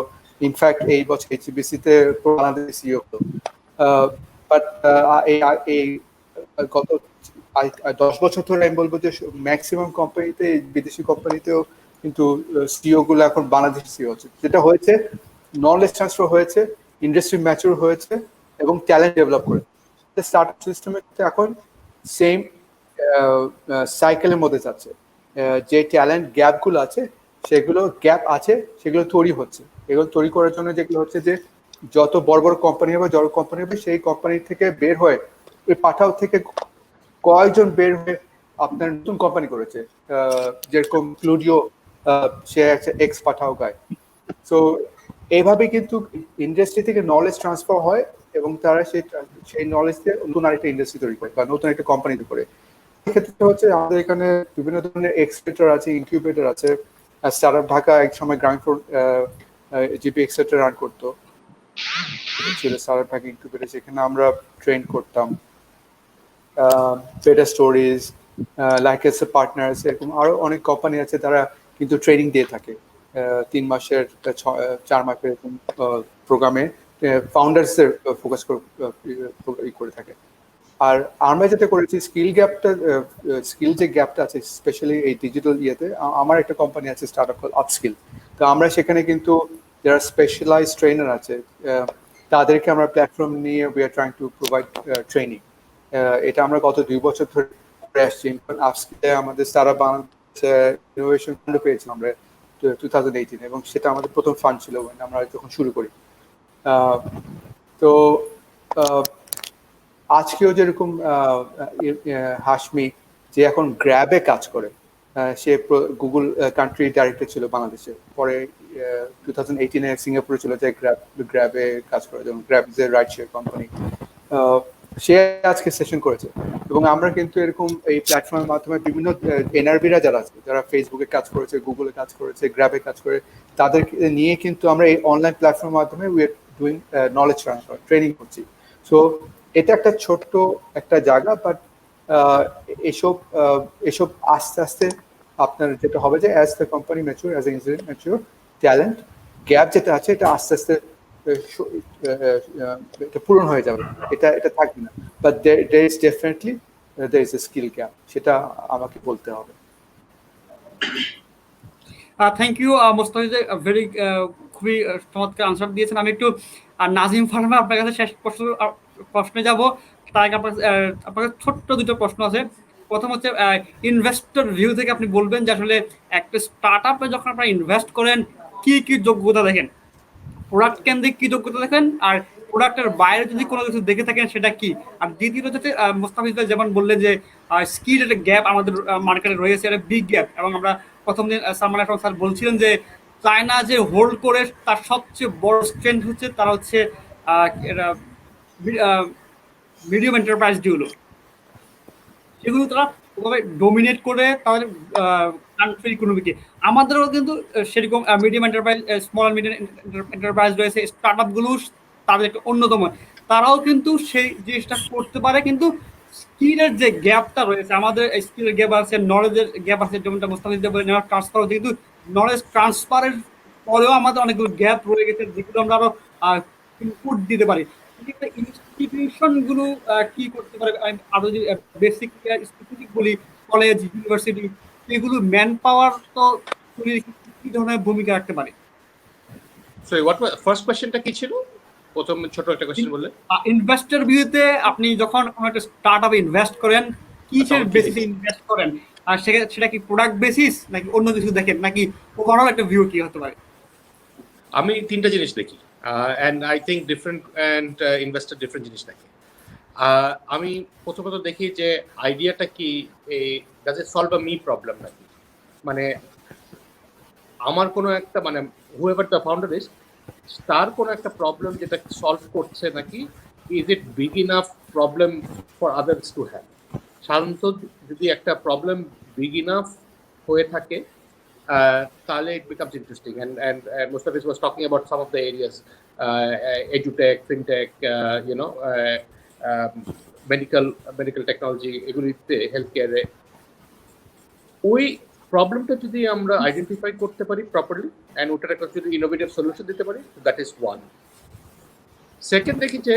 ইনফ্যাক্ট এই বছর এইচবিসিতে বাংলাদেশের সিইও হলো। বাট এই গত 10 বছর ধরে আমি বলবো যে ম্যাক্সিমাম কোম্পানিতে, বিদেশি কোম্পানিতেও কিন্তু সিইও গুলো এখন বাংলাদেশি সিইও হচ্ছে। যেটা হয়েছে, নলেজ ট্রান্সফার হয়েছে, ইন্ডাস্ট্রি ম্যাচিউর হয়েছে, এবং ট্যালেন্ট ডেভেলপ করে। স্টার্টআপ সিস্টেমে এখন সেম সাইকেলের মধ্যে যাচ্ছে। যে ট্যালেন্ট গ্যাপগুলো আছে, সেগুলো তৈরি হচ্ছে। এগুলো তৈরি করার জন্য যেগুলো হচ্ছে যে যত বড় বড় কোম্পানি হবে, সেই কোম্পানি থেকে বের হয়ে, ওই পাঠাও থেকে কয়েকজন বের হয়ে আপনার নতুন কোম্পানি করেছে, যেরকম ক্লুডিও, সে একটা এক্স পাঠাও গায়। সো এইভাবে কিন্তু ইন্ডাস্ট্রি থেকে নলেজ ট্রান্সফার হয়, এবং তারা সেই নলেজ দিয়ে নতুন আরেকটা ইন্ডাস্ট্রি তৈরি করে বা নতুন একটা কোম্পানি তৈরি করে। এক্ষেত্রে হচ্ছে আমাদের এখানে বিভিন্ন ধরনের এক্সপেক্টর আছে, ইনকিউবেটর আছে। স্টার্টআপ ঢাকা এক সময় ground floor GP etcetera run করতো, স্টার্টআপ ঢাকা ইনকিউবেটর, যেখানে আমরা ট্রেন করতাম। Better stories, like S partners, এরকম আরো অনেক কোম্পানি আছে, তারা কিন্তু ট্রেনিং দিয়ে থাকে 3 মাসের 4 মাসের এরকম প্রোগ্রামে ফাউন্ডার্সদের ফোকাস করে থাকে। আর আমরা যেটা করেছি, স্কিল যে গ্যাপটা আছে, স্পেশালি এই ডিজিটাল ইয়েতে, আমার একটা কোম্পানি আছে স্টার্টআপ কল আপস্কিল। তো আমরা সেখানে কিন্তু যারা স্পেশালাইজ ট্রেনার আছে, তাদেরকে আমরা প্ল্যাটফর্ম নিয়ে we are trying to provide training. এটা আমরা গত 2 বছর ধরে করে আসছি। আপস্কিলে আমাদের স্টার্টআপ বাংলাদেশে ইনোভেশন ফান্ড পেয়েছিলাম আমরা 2018, এবং সেটা আমাদের প্রথম ফান্ড ছিল আমরা যখন শুরু করি। তো আজকেও যেরকম হাশমি, যে এখন গ্র্যাবে কাজ করে, সে গুগল কান্ট্রি ডাইরেক্টর ছিল বাংলাদেশে, পরে 2018-এ সিঙ্গাপুরে চলে যায় গ্র্যাবে কাজ করে, যেমন Grab is a ride share company. সে আজকে সেশন করেছে, এবং আমরা কিন্তু এরকম এই প্ল্যাটফর্মের মাধ্যমে বিভিন্ন এনআরবিরা যারা আছে, যারা ফেসবুকে কাজ করেছে, গুগলে কাজ করেছে, গ্র্যাবে কাজ করে, তাদেরকে নিয়ে কিন্তু আমরা এই অনলাইন প্ল্যাটফর্মের মাধ্যমে we are doing knowledge transfer, training করছি। সো এটা একটা ছোট্ট একটা জায়গা, বাট এসব আস্তে আস্তে আপনার যেটা হবে যে as the company mature, as a institute mature, talent gap যেটা আছে এটা আস্তে আস্তে এটা পূরণ হয়ে যাবে, এটা থাকবে না। But there is definitely there is a skill gap, সেটা আমাকে বলতে হবে। থ্যাংক ইউ মোস্তাফিজ, ভেরি খুবই চমৎকার আনসার দিয়েছেন। আমি একটু নাজিম ফারহানা আপনার কাছে শেষ প্রশ্নে যাব। তার আগে আপনার কাছে ছোট্ট দুটো প্রশ্ন আছে। প্রথম হচ্ছে ইনভেস্টর ভিউ থেকে আপনি বলবেন যে আসলে একটা স্টার্ট আপে যখন আপনারা ইনভেস্ট করেন কি কি যোগ্যতা দেখেন, প্রোডাক্ট কেন্দ্রিক কি যোগ্যতা দেখেন, আর প্রোডাক্টের বাইরে যদি কোনো কিছু দেখে থাকেন সেটা কি। আর দ্বিতীয়ত হচ্ছে মোস্তাফিজ ভাই যেমন বললেন যে স্কিল একটা গ্যাপ আমাদের মার্কেটে রয়েছে, একটা বিগ গ্যাপ। এবং আমরা প্রথম দিন সালমান আহমদ স্যার বলছিলেন যে চায়না যে হোল্ড করে তার সবচেয়ে বড় স্ট্রেংথ হচ্ছে তারা হচ্ছে এটা মিডিয়াম এন্টারপ্রাইজ যেগুলো, সেগুলো তারা ওভাবে ডোমিনেট করে তাদের কান্ট্রি ইকোনমিকে। আমাদেরও কিন্তু সেরকম medium enterprise, small medium enterprise রয়েছে, স্টার্ট আপগুলো তাদের একটা অন্যতম। তারাও কিন্তু সেই জিনিসটা করতে পারে, কিন্তু স্কিলের যে গ্যাপটা রয়েছে, আমাদের স্কিলের গ্যাপ আছে, নলেজের গ্যাপ আছে, যেমনটা মোস্তাফিজ বলে নেওয়ার ট্রান্সফার হচ্ছে, কিন্তু নলেজ ট্রান্সফারের পরেও আমাদের অনেকগুলো গ্যাপ রয়ে গেছে যেগুলো আমরা আরো ইনপুট দিতে পারি। ইনস্টিটিউশন গুলো কি করতে পারে, আরো যদি বেসিক স্পেসিফিক বলি, কলেজ, ইউনিভার্সিটি, এগুলো ম্যান পাওয়ার তো কি ধরনের ভূমিকা রাখতে পারে? সো হোয়াট ফার্স্ট কোশ্চেনটা কি ছিল? প্রথম ছোট একটা কোশ্চেন বললে। ইনভেস্টর ভিউতে আপনি যখন কোনো একটা স্টার্টআপে ইনভেস্ট করেন কিসের বেসিসে ইনভেস্ট করেন, আর সেটা কি প্রোডাক্ট বেসিস নাকি অন্য কিছু দেখেন, নাকি ওভারঅল একটা ভিউ কি হতে পারে? আমি তিনটা জিনিস দেখি, and I think different and investor different জিনিস দেখে। আমি প্রথমত দেখি যে আইডিয়াটা কি, does it solve a me problem নাকি, মানে আমার কোনো একটা, মানে হুএভার দ্য ফাউন্ডার ইজ, তার কোনো একটা প্রবলেম যেটা সলভ করছে নাকি, is it big enough problem for others to have. সাধারণত যদি একটা প্রবলেম বিগ ইনাফ হয়ে থাকে তাহলে it becomes interesting, and Mustafiz was talking about some of the areas, edutech, fintech, medical technology, এগুলিতে healthcare এ ওই প্রবলেমটা যদি আমরা আইডেন্টিফাই করতে পারি প্রপারলি এন্ড ওটার একটা যদি ইনোভেটিভ সলিউশন দিতে পারি, দ্যাট ইজ ওয়ান। সেকেন্ড দেখি যে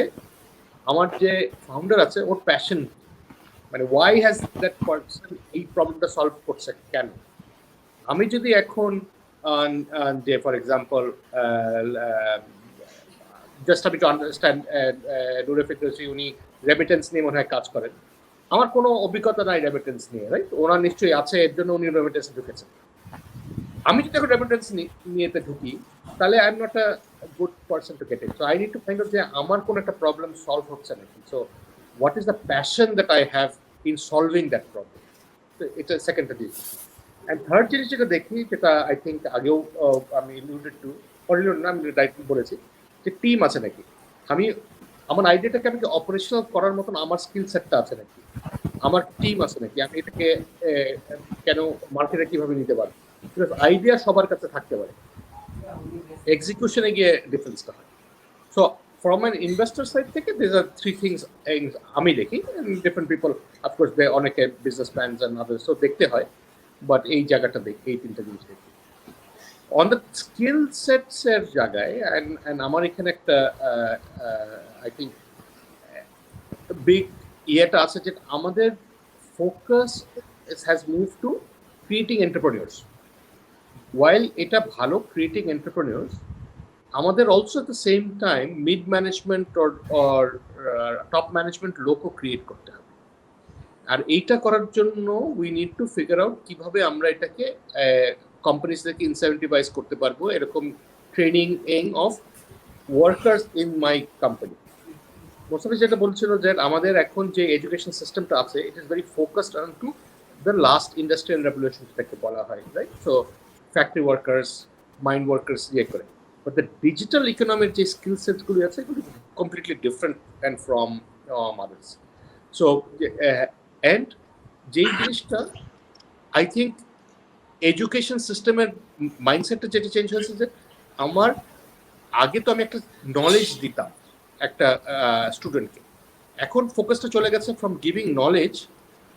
আমার যে ফাউন্ডার আছে ওর প্যাশন, মানে ওয়াই হ্যাজ দ্যাট পারসন এই প্রবলেমটা সলভ করছে কেন। আমি যদি এখন যে ফর এক্সাম্পল জাস্ট আমি টু আন্ডারস্ট্যান্ড নুরে ফিরদৌসী, উনি রেমিটেন্স নিয়ে মনে হয় কাজ করেন, আমার কোনো অভিজ্ঞতা নাই রেমিটেন্স নিয়ে, রাইট? ওনার নিশ্চয়ই আছে, এর জন্য উনি রেমিটেন্স ঢুকেছেন। আমি যদি এখন রেমিটেন্স নিয়েতে ঢুকি তাহলে I am not a good person to get it. So I need to find out যে আমার কোনো একটা প্রবলেম সলভ হচ্ছে নাকি। So what is the passion that I have in solving that problem, এটা সেকেন্ডটা দিয়েছি। অ্যান্ড থার্ড জিনিস যেটা দেখি, যেটা আই থিঙ্ক আগেও আমি ইনক্লুডেড টু না, আমি ডাইরেক্টলি বলেছি যে টিম আছে নাকি, আমার আইডিয়াটাকে আমি অপারেশনাল করার মতন আমার স্কিল সেটটা আছে নাকি, আমার টিম আছে নাকি, আমি এটাকে কেন মার্কেটে কিভাবে নিতে পারি। আইডিয়া সবার কাছে থাকতে পারে, এক্সিকিউশনে গিয়ে ডিফারেন্সটা হয়। So from an investor side থেকে দিস আর থ্রি থিংস আমি দেখি। ডিফারেন্ট পিপল অফকোর্স অনেকে business plans and others, so দেখতে হয়, বাট এই জায়গাটা দেখি, এই তিনটা জিনিস দেখি। অন দ্য স্কিল সেটস এর জায়গায় অ্যান্ড আমার এখানে একটা আই থিঙ্ক বিগ ইয়েটা আছে যে আমাদের focus has move to creating entrepreneurs. While এটা ভালো ক্রিয়েটিং এন্টারপ্রেনিউরস, আমাদের also at the same time mid management or top management লোকও ক্রিয়েট করতে হবে। আর এইটা করার জন্য we need to figure out কিভাবে আমরা এটাকে কোম্পানিজ থেকে ইনসেন্টিভাইজ করতে পারবো, এরকম training of workers in my company. Mostafiz যেটা বলছিল যে আমাদের এখন যে এডুকেশন সিস্টেমটা আছে, it is very focused on to the last industrial revolution যেটাকে বলা হয়, right? So factory workers, mind workers ইয়ে করে, বাট দ্য ডিজিটাল ইকোনমির যে স্কিল সেটসগুলি আছে এগুলি completely different and from others. So and যেই জিনিসটা আই থিঙ্ক এডুকেশন সিস্টেমের মাইন্ডসেটটা যেটা চেঞ্জ হয়েছে, যে আমার আগে তো আমি একটা নলেজ দিতাম একটা স্টুডেন্টকে, এখন ফোকাসটা চলে গেছে from giving knowledge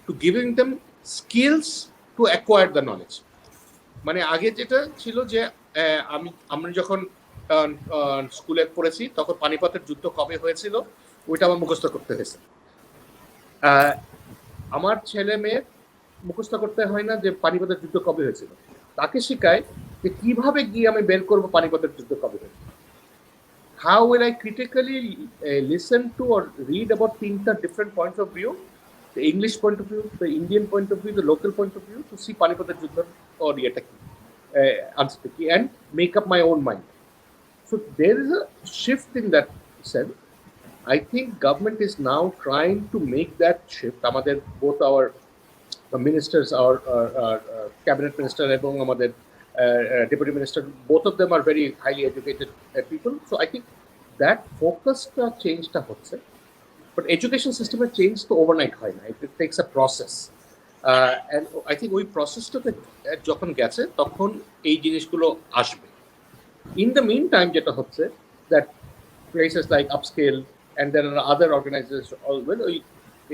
two giving them skills to acquire the knowledge. মানে আগে যেটা ছিল যে আমি যখন স্কুলে পড়েছি, তখন পানিপথের যুদ্ধ কবে হয়েছিল ওইটা আমার মুখস্থ করতে হয়েছে। আমার ছেলে মেয়ে মুখস্থ করতে হয় না যে পানিপথের যুদ্ধ কবে হয়েছিল, তাকে শেখায় যে কিভাবে গিয়ে আমি বের করবো পানিপথের যুদ্ধ কবে হয়েছিল। How will I critically listen to or read about things at different points of view, the English point of view, the Indian point of view, the local point of view, to see Panipatar Juddha or answer ki, and make up my own mind. So there is a shift in that sense. I think government is now trying to make that shift. Amader both our ministers, our cabinet minister এবং আমাদের deputy minister, both of them are very highly educated people. So I think that focus change ta hocche, but education system change to overnight hoy na, it takes a process, and I think ওই প্রসেসটাতে যখন গেছে তখন এই জিনিসগুলো আসবে। In the meantime যেটা হচ্ছে that places like Upscale and there are other organizations all well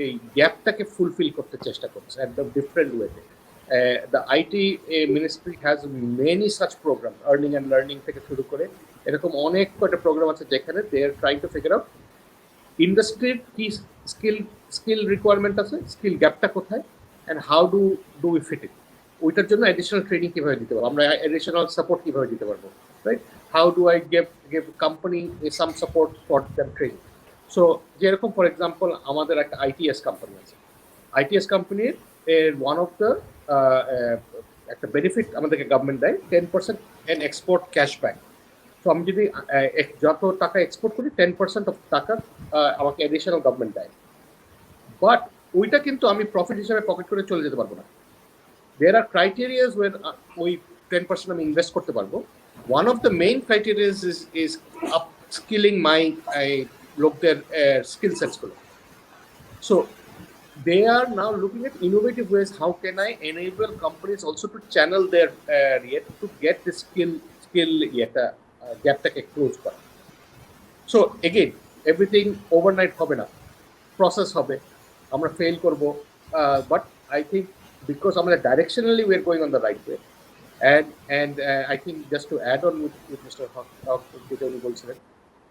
এই গ্যাপটাকে ফুলফিল করতে চেষ্টা করছে at the different way. The IT ministry has many such programs, earning and learning থেকে শুরু করে এরকম অনেক কটা প্রোগ্রাম আছে যেখানে they are trying to figure out ইন্ডাস্ট্রির কি স্কিল রিকোয়ারমেন্ট আছে, স্কিল গ্যাপটা কোথায়, and how do we fit it, ওইটার জন্য অ্যাডিশনাল ট্রেনিং কিভাবে দিতে পারবো, আমরা অ্যাডিশনাল সাপোর্ট কিভাবে দিতে পারবো, right? How do I give company some support for them training. So যেরকম ফর এক্সাম্পল আমাদের একটা ITS কোম্পানি আছে, ITS কোম্পানির ওয়ান অফ দ্য একটা বেনিফিট আমাদেরকে গভর্নমেন্ট দেয় 10% এন এক্সপোর্ট ক্যাশব্যাক। তো আমি যদি যত টাকা এক্সপোর্ট করি 10% অফ টাকা আমাকে অ্যাডিশনাল গভর্নমেন্ট দেয়, বাট ওইটা কিন্তু আমি প্রফিট হিসাবে পকেট করে চলে যেতে পারবো না। দেয়ার আর ক্রাইটেরিয়াস ওয়ের ওই 10% আমি ইনভেস্ট করতে পারবো। One of the main criterias is upskilling my লোকদের স্কিল সেটসগুলো। So they are now looking at innovative ways, how can I enable companies also to channel their to get the skill gap take close kora. So again, everything overnight hobe na, process hobe, amra fail korbo, but I think because amra directionally we are going on the right way, and I think just to add on with Mr. Haq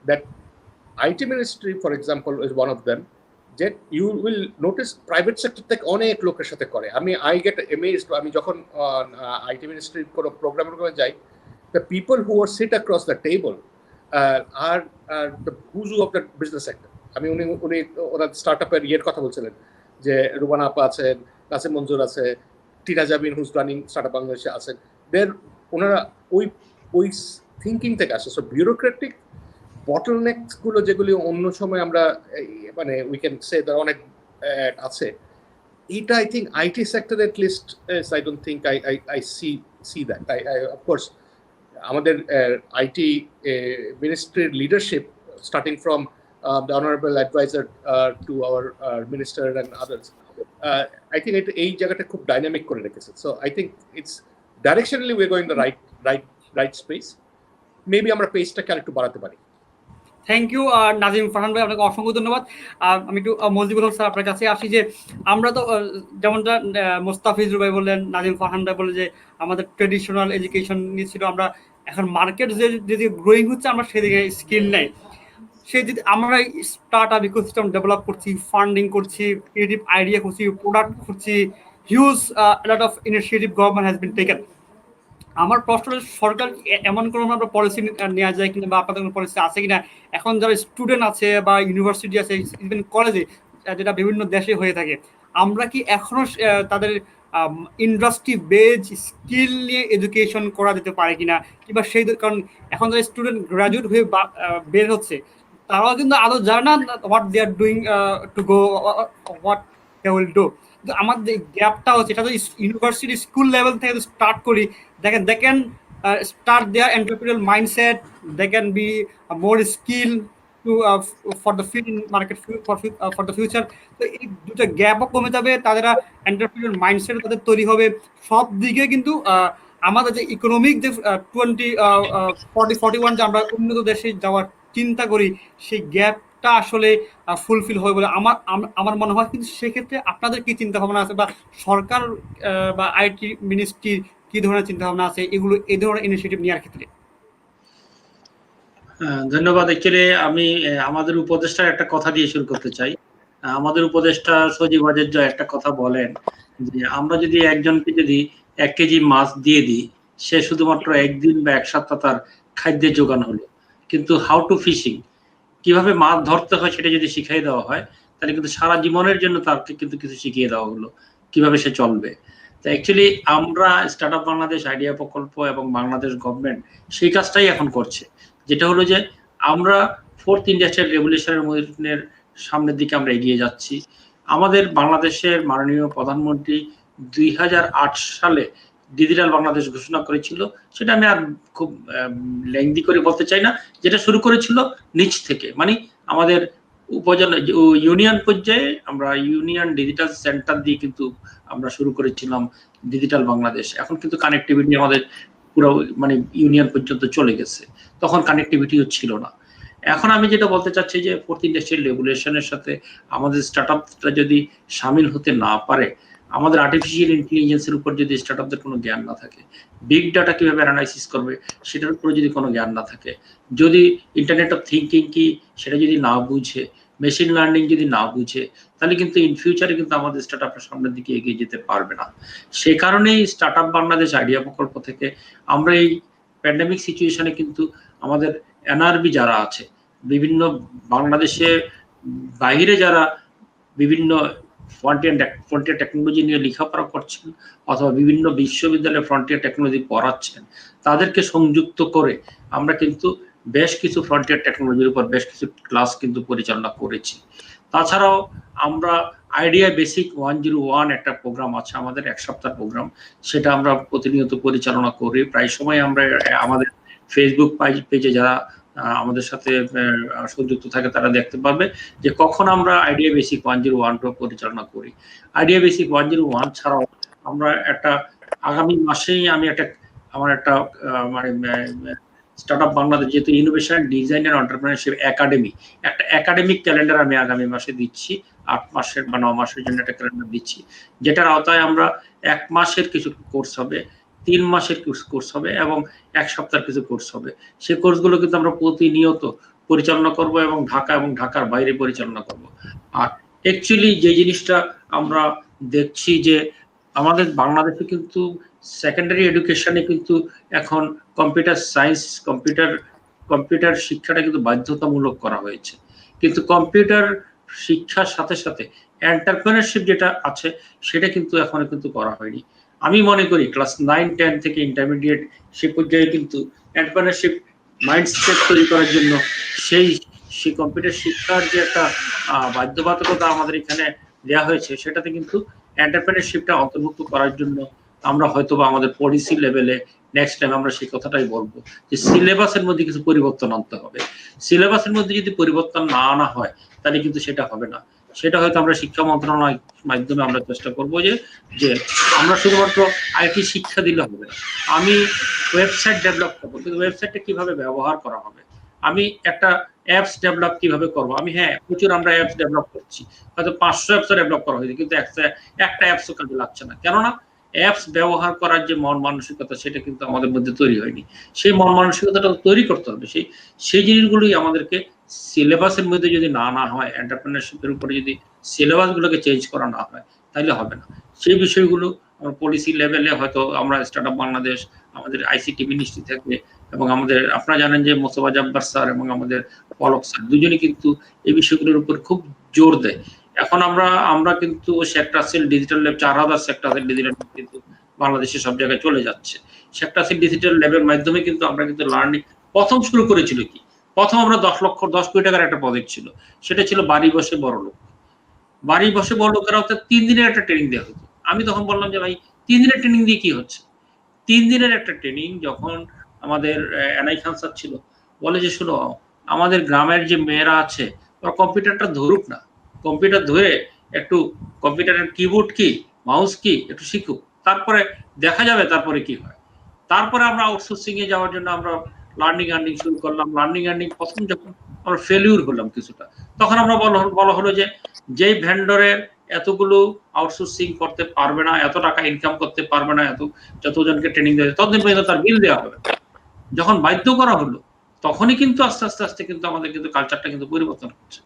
that IT ministry for example is one of them. That you will notice private sector থেকে অনেক লোকের সাথে করে। I get amazed আমি যখন IT ministry কোনো প্রোগ্রামের করে যাই, the people who are sit across the table are the guru of the business sector. উনি ওনার স্টার্টআপের কথা বলছিলেন যে রুবানা আপা আছেন, নাসিম মঞ্জুর আছে, Tina Jabin who's running startup বাংলাদেশে আছেন, ওনারা ওই থিঙ্কিং থেকে আসে। সো বিউরোক্রেটিক বটলনেকস গুলো যেগুলি অন্য সময় আমরা মানে উই ক্যান সে অনেক আছে, এটা I think IT sector at least I don't think I see that. Of course আমাদের IT মিনিস্ট্রির leadership starting from the honourable adviser to our minister and others, I think এই জায়গাটা খুব ডাইনামিক করে রেখেছে। So I think it's directionally we are going the right space. Maybe আমরা পেজটাকে আরেকটু বাড়াতে পারি। থ্যাংক ইউ নাজিম ফারহান ভাই, আপনাকে অসংখ্য ধন্যবাদ। আমি একটু মজিবুল হক স্যার আপনার কাছে আসি যে আমরা তো যেমনটা মোস্তাফিজুর ভাই বললেন, নাজিম ফারহান ভাই বললেন যে আমাদের ট্রেডিশনাল এডুকেশন নিয়েছিল, আমরা এখন মার্কেট যে গ্রোয়িং হচ্ছে আমরা সেদিকে স্কিল নেই, সেই যদি আমরা স্টার্ট আপ ইকোসিস্টেম ডেভেলপ করছি, ফান্ডিং করছি, ক্রিয়েটিভ আইডিয়া করছি, প্রোডাক্ট করছি, huge lot of initiative government has been taken. আমার প্রশ্ন সরকার এমন কোনো আমরা পলিসি নেওয়া যায় কিনা বা আপনাদের কোনো পলিসি আছে কিনা, এখন যারা স্টুডেন্ট আছে বা ইউনিভার্সিটি আছে ইভেন কলেজে, যেটা বিভিন্ন দেশে হয়ে থাকে, আমরা কি এখনো তাদের ইন্ডাস্ট্রি বেজ স্কিল নিয়ে এডুকেশন করা যেতে পারে কিনা, কিংবা সেই কারণ এখন যারা স্টুডেন্ট গ্রাজুয়েট হয়ে বের হচ্ছে তারাও কিন্তু আদৌ জানে না what they are doing to go what they will do. কিন্তু আমার যে গ্যাপটা হচ্ছে এটা তো ইউনিভার্সিটি স্কুল লেভেল থেকে স্টার্ট করি, they can start their entrepreneurial mindset, they can be more skilled to for the field market for the future. তো এই দুটো গ্যাপও কমে যাবে, তাদের এন্টারপ্রেনিউর মাইন্ডসেট তাদের তৈরি হবে, সব দিকে কিন্তু আমাদের যে ইকোনমিক যে 2041 যে আমরা উন্নত দেশে যাওয়ার চিন্তা করি সেই গ্যাপটা আসলে ফুলফিল হয় বলে আমার মনে হয়। কিন্তু সেক্ষেত্রে আপনাদের কি চিন্তা ভাবনা আছে বা সরকার বা IT মিনিস্ট্রির কি ধরনের চিন্তা ভাবনা আছে এগুলো এই ধরনের ইনিশিয়েটিভ নেওয়ার ক্ষেত্রে? ধন্যবাদ। অ্যাকচুয়ালি আমি আমাদের উপদেষ্টার একটা কথা দিয়ে শুরু করতে চাই। আমাদের উপদেষ্টা সজীব ওয়াজেদ একটা কথা বলেন যে আমরা যদি একজনকে যদি 1 কেজি মাছ দিয়ে দিই, সে শুধুমাত্র একদিন বা এক সপ্তাহ তার খাদ্যের যোগান হলো, কিন্তু হাউ টু ফিশিং, কিভাবে মাছ ধরতে হয় সেটা যদি শিখাই দেওয়া হয়, তাহলে কিন্তু সারা জীবনের জন্য তাকে কিন্তু কিছু শিখিয়ে দেওয়া হলো কিভাবে সে চলবে। তো অ্যাকচুয়ালি আমরা স্টার্ট আপ বাংলাদেশ আইডিয়া প্রকল্প এবং বাংলাদেশ গভর্নমেন্ট সেই কাজটাই এখন করছে, যেটা হলো যে আমরা 4th ইন্ডাস্ট্রিয়াল রেভলিউশনের সামনের দিকে আমরা এগিয়ে যাচ্ছি। আমাদের বাংলাদেশের মাননীয় প্রধানমন্ত্রী 2008 সালে ডিজিটাল বাংলাদেশ ঘোষণা করেছিল, সেটা আমি আর খুব লেংদি করে বলতে চাই না, যেটা শুরু করেছিল নিচ থেকে, মানে আমাদের উপজেলা ইউনিয়ন পর্যায়ে আমরা ইউনিয়ন ডিজিটাল সেন্টার দিয়ে কিন্তু আমরা শুরু করেছিলাম ডিজিটাল বাংলাদেশ। এখন কিন্তু কানেক্টিভিটি আমাদের পুরো মানে ইউনিয়ন পর্যন্ত চলে গেছে, তখন কানেক্টিভিটিও ছিল না। এখন আমি যেটা বলতে চাচ্ছি যে 4th ইন্ডাস্ট্রিয়াল রেগুলেশনের সাথে আমাদের স্টার্টআপটা যদি সামিল হতে না পারে, আমাদের আর্টিফিশিয়াল ইন্টেলিজেন্সের উপর যদি স্টার্টআপদের কোনো জ্ঞান না থাকে, বিগ ডাটা কিভাবে অ্যানালাইসিস করবে সেটার উপরে যদি কোনো জ্ঞান না থাকে, যদি ইন্টারনেট অফ থিঙ্কিং কি সেটা যদি না বুঝে, মেশিন লার্নিং যদি না বুঝে, তাহলে কিন্তু ইন ফিউচারে কিন্তু আমাদের স্টার্টআপের সামনের দিকে এগিয়ে যেতে পারবে না। সেই কারণেই স্টার্টআপ বাংলাদেশ আইডিয়া প্রকল্প থেকে আমরা এই প্যান্ডেমিক সিচুয়েশনে কিন্তু আমাদের এনআরবি যারা আছে, বিভিন্ন বাংলাদেশে বাইরে যারা বিভিন্ন ফ্রন্টিয়ার টেকনোলজি নিয়ে লেখাপড়া করছেন অথবা বিভিন্ন বিশ্ববিদ্যালয়ে ফ্রন্টিয়ার টেকনোলজি পড়াচ্ছেন, তাদেরকে সংযুক্ত করে আমরা কিন্তু বেশ কিছু ফ্রন্টিয়ার টেকনোলজির উপর বেশ কিছু ক্লাস কিন্তু পরিচালনা করেছি। তাছাড়াও আমরা আইডিয়া বেসিক 101 একটা প্রোগ্রাম আছে আমাদের, 1 সপ্তাহ প্রোগ্রাম, সেটা আমরা প্রতিনিয়ত পরিচালনা করি। প্রায় সময় আমরা আমাদের ফেসবুক পেজে যারা আমাদের সাথে সংযুক্ত থাকে তারা দেখতে পাবে যে কখন আমরা আইডিয়া বেসিক 101 পরিচালনা করি। আইডিয়া বেসিক 101 ছাড়াও আমরা একটা আগামী মাসেই আমি আমার একটা মানে স্টার্টআপ বাংলাদেশ যেহেতু innovation design and entrepreneurship academy, একটা একাডেমিক ক্যালেন্ডার আমি আগামী মাসে দিচ্ছি, 8 মাসের বা 9 মাসের জন্য একটা ক্যালেন্ডার দিচ্ছি, যেটার আওতায় আমরা 1 মাসের কিছু কোর্স হবে, 3 মাসের কোর্স হবে এবং 1 সপ্তাহের কিছু কোর্স হবে। সেই কোর্সগুলো কিন্তু আমরা প্রতিনিয়ত পরিচালনা করব এবং ঢাকা এবং ঢাকার বাইরে পরিচালনা করব। আর অ্যাকচুয়ালি যে জিনিসটা আমরা দেখছি যে আমাদের বাংলাদেশে কিন্তু সেকেন্ডারি এডুকেশনে কিন্তু এখন কম্পিউটার সায়েন্স, কম্পিউটার শিক্ষাটা কিন্তু বাধ্যতামূলক করা হয়েছে, কিন্তু কম্পিউটার শিক্ষার সাথে সাথে এন্টারপ্রেনারশিপ যেটা আছে সেটা কিন্তু এখনো কিন্তু করা হয়নি। আমি মনে করি ক্লাস 9, 10 থেকে ইন্টারমিডিয়েট সে পর্যায়ে কিন্তু এন্টারপ্রেনারশিপ মাইন্ডসেট তৈরি করার জন্য সেই কম্পিউটার শিক্ষার যে একটা বাধ্যবাধকতা আমাদের এখানে দেওয়া হয়েছে, সেটাতে কিন্তু এন্টারপ্রেনারশিপটা অন্তর্ভুক্ত করার জন্য আমরা হয়তো বা আমাদের পলিসি লেভেলে নেক্সট টাইম আমরা সেই কথাটাই বলবো যে সিলেবাসের মধ্যে কিছু পরিবর্তন আনতে হবে। সিলেবাসের মধ্যে যদি পরিবর্তন না আনা হয় তাহলে কিন্তু সেটা হবে না। সেটা হয়তো আমরা শিক্ষা মন্ত্রণালয়ের মাধ্যমে আমরা চেষ্টা করবো যে আমরা শুধুমাত্র আইটি শিক্ষা দিলে হবে না, আমি ওয়েবসাইট ডেভেলপ করবো, কিন্তু ওয়েবসাইটটা কিভাবে ব্যবহার করা হবে, আমি একটা অ্যাপস ডেভেলপ কিভাবে করবো, আমি প্রচুর আমরা অ্যাপস ডেভেলপ করছি, হয়তো 500 অ্যাপসও ডেভেলপ করা হয়েছে, কিন্তু একটা অ্যাপসও কাজে লাগছে না। কেননা অ্যাপস ব্যবহার করার যে মন মানসিকতা সেটা কিন্তু আমাদের মধ্যে তৈরি হয়নি। সেই মন মানসিকতাটা তৈরি করতে হবে। সেই জিনিসগুলোই আমাদেরকে সিলেবাসের মধ্যে যদি না হয়, এন্টারপ্রেনারশিপের উপরে যদি সিলেবাসগুলোকে চেঞ্জ করা না হয় তাহলে হবে না। সেই বিষয়গুলো আমরা পলিসি লেভেলে হয়তো আমরা স্টার্টআপ বাংলাদেশ, আমাদের আইসিটি মিনিস্ট্রি থেকে এবং আমাদের আপনারা জানেন যে মোস্তফা জব্বার স্যার এবং আমাদের পলক স্যার দুজনেই কিন্তু এই বিষয়গুলোর উপর খুব জোর দেয়। এখন আমরা কিন্তু sectoral digital lab 4000 sectoral digital কিন্তু বাংলাদেশে সব জায়গায় চলে যাচ্ছে। সেক্টরাল ডিজিটাল ল্যাবের মাধ্যমে কিন্তু আমরা কিন্তু লার্নিং প্রথম শুরু করেছিল কি, প্রথম আমরা 10 কোটি টাকার একটা প্রজেক্ট ছিল, সেটা ছিল বাড়ি বসে বড় লোক। বাড়ি বসে বড় লোকেরা হচ্ছে 3 দিনের একটা ট্রেনিং দেওয়া হতো। আমি তখন বললাম যে ভাই 3 দিনের ট্রেনিং দিয়ে কি হচ্ছে? 3 দিনের একটা ট্রেনিং যখন আমাদের এনআই খান স্যার ছিল, বলে যে শুনো আমাদের গ্রামের যে মেয়েরা আছে ওরা কম্পিউটারটা ধরুক না, কম্পিউটার ধরে একটু কম্পিউটারের কিবোর্ড কি মাউস কি একটু শিখুক, তারপরে দেখা যাবে তারপরে কি হয়। তারপরে আমরা আউটসোর্সিং এ যাওয়ার জন্য আমরা লার্নিং আর্নিং শুরু করলাম। লার্নিং আর্নিং প্রথম যখন আমরা ফেলিউর হলাম কিছুটা, তখন আমরা বলা হলো যে যেই ভেন্ডরের এতগুলো আউটসোর্সিং করতে পারবে না, এত টাকা ইনকাম করতে পারবে না, যতজনকে ট্রেনিং দেবে ততদিন পর্যন্ত তার বিল দেওয়া হবে। যখন বাধ্য করা হলো তখনই কিন্তু আস্তে আস্তে আস্তে কিন্তু আমাদের কিন্তু কালচারটা কিন্তু পরিবর্তন হচ্ছে।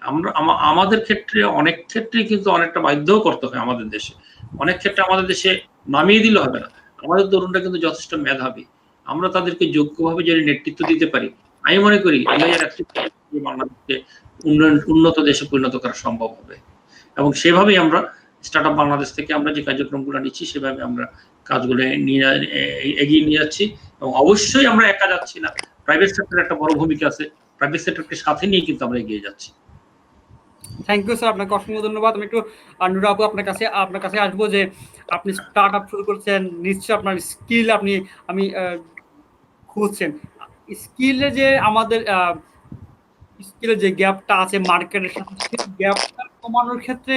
আমরা আমাদের ক্ষেত্রে অনেক ক্ষেত্রেই কিন্তু অনেকটা বাধ্যও করতে হয় আমাদের দেশে। অনেক ক্ষেত্রে আমাদের দেশে নামিয়ে দিলে হবে না। আমাদের তরুণরা কিন্তু যথেষ্ট মেধাবী। আমরা তাদেরকে যোগ্যভাবে যদি নেতৃত্ব দিতে পারি, আমি মনে করি 2031 বাংলাদেশকে উন্নত দেশে পরিণত করা সম্ভব হবে। এবং সেভাবেই আমরা স্টার্টআপ বাংলাদেশ থেকে আমরা যে কার্যক্রমগুলো নিচ্ছি সেভাবে আমরা কাজগুলো এগিয়ে নিয়ে যাচ্ছি। এবং অবশ্যই আমরা একা যাচ্ছি না, প্রাইভেট সেক্টরের একটা বড় ভূমিকা আছে, প্রাইভেট সেক্টরকে সাথে নিয়ে কিন্তু আমরা এগিয়ে যাচ্ছি। থ্যাংক ইউ স্যার, আপনাকে অসংখ্য ধন্যবাদ। আমি একটু নুরা আপু আপনার কাছে আসবো যে আপনি স্টার্ট আপ শুরু করছেন, নিশ্চয়ই আপনার স্কিল আমি খুঁজছেন। স্কিলে যে আমাদের স্কিলের যে গ্যাপটা আছে মার্কেটের সাথে, সেই গ্যাপটা কমানোর ক্ষেত্রে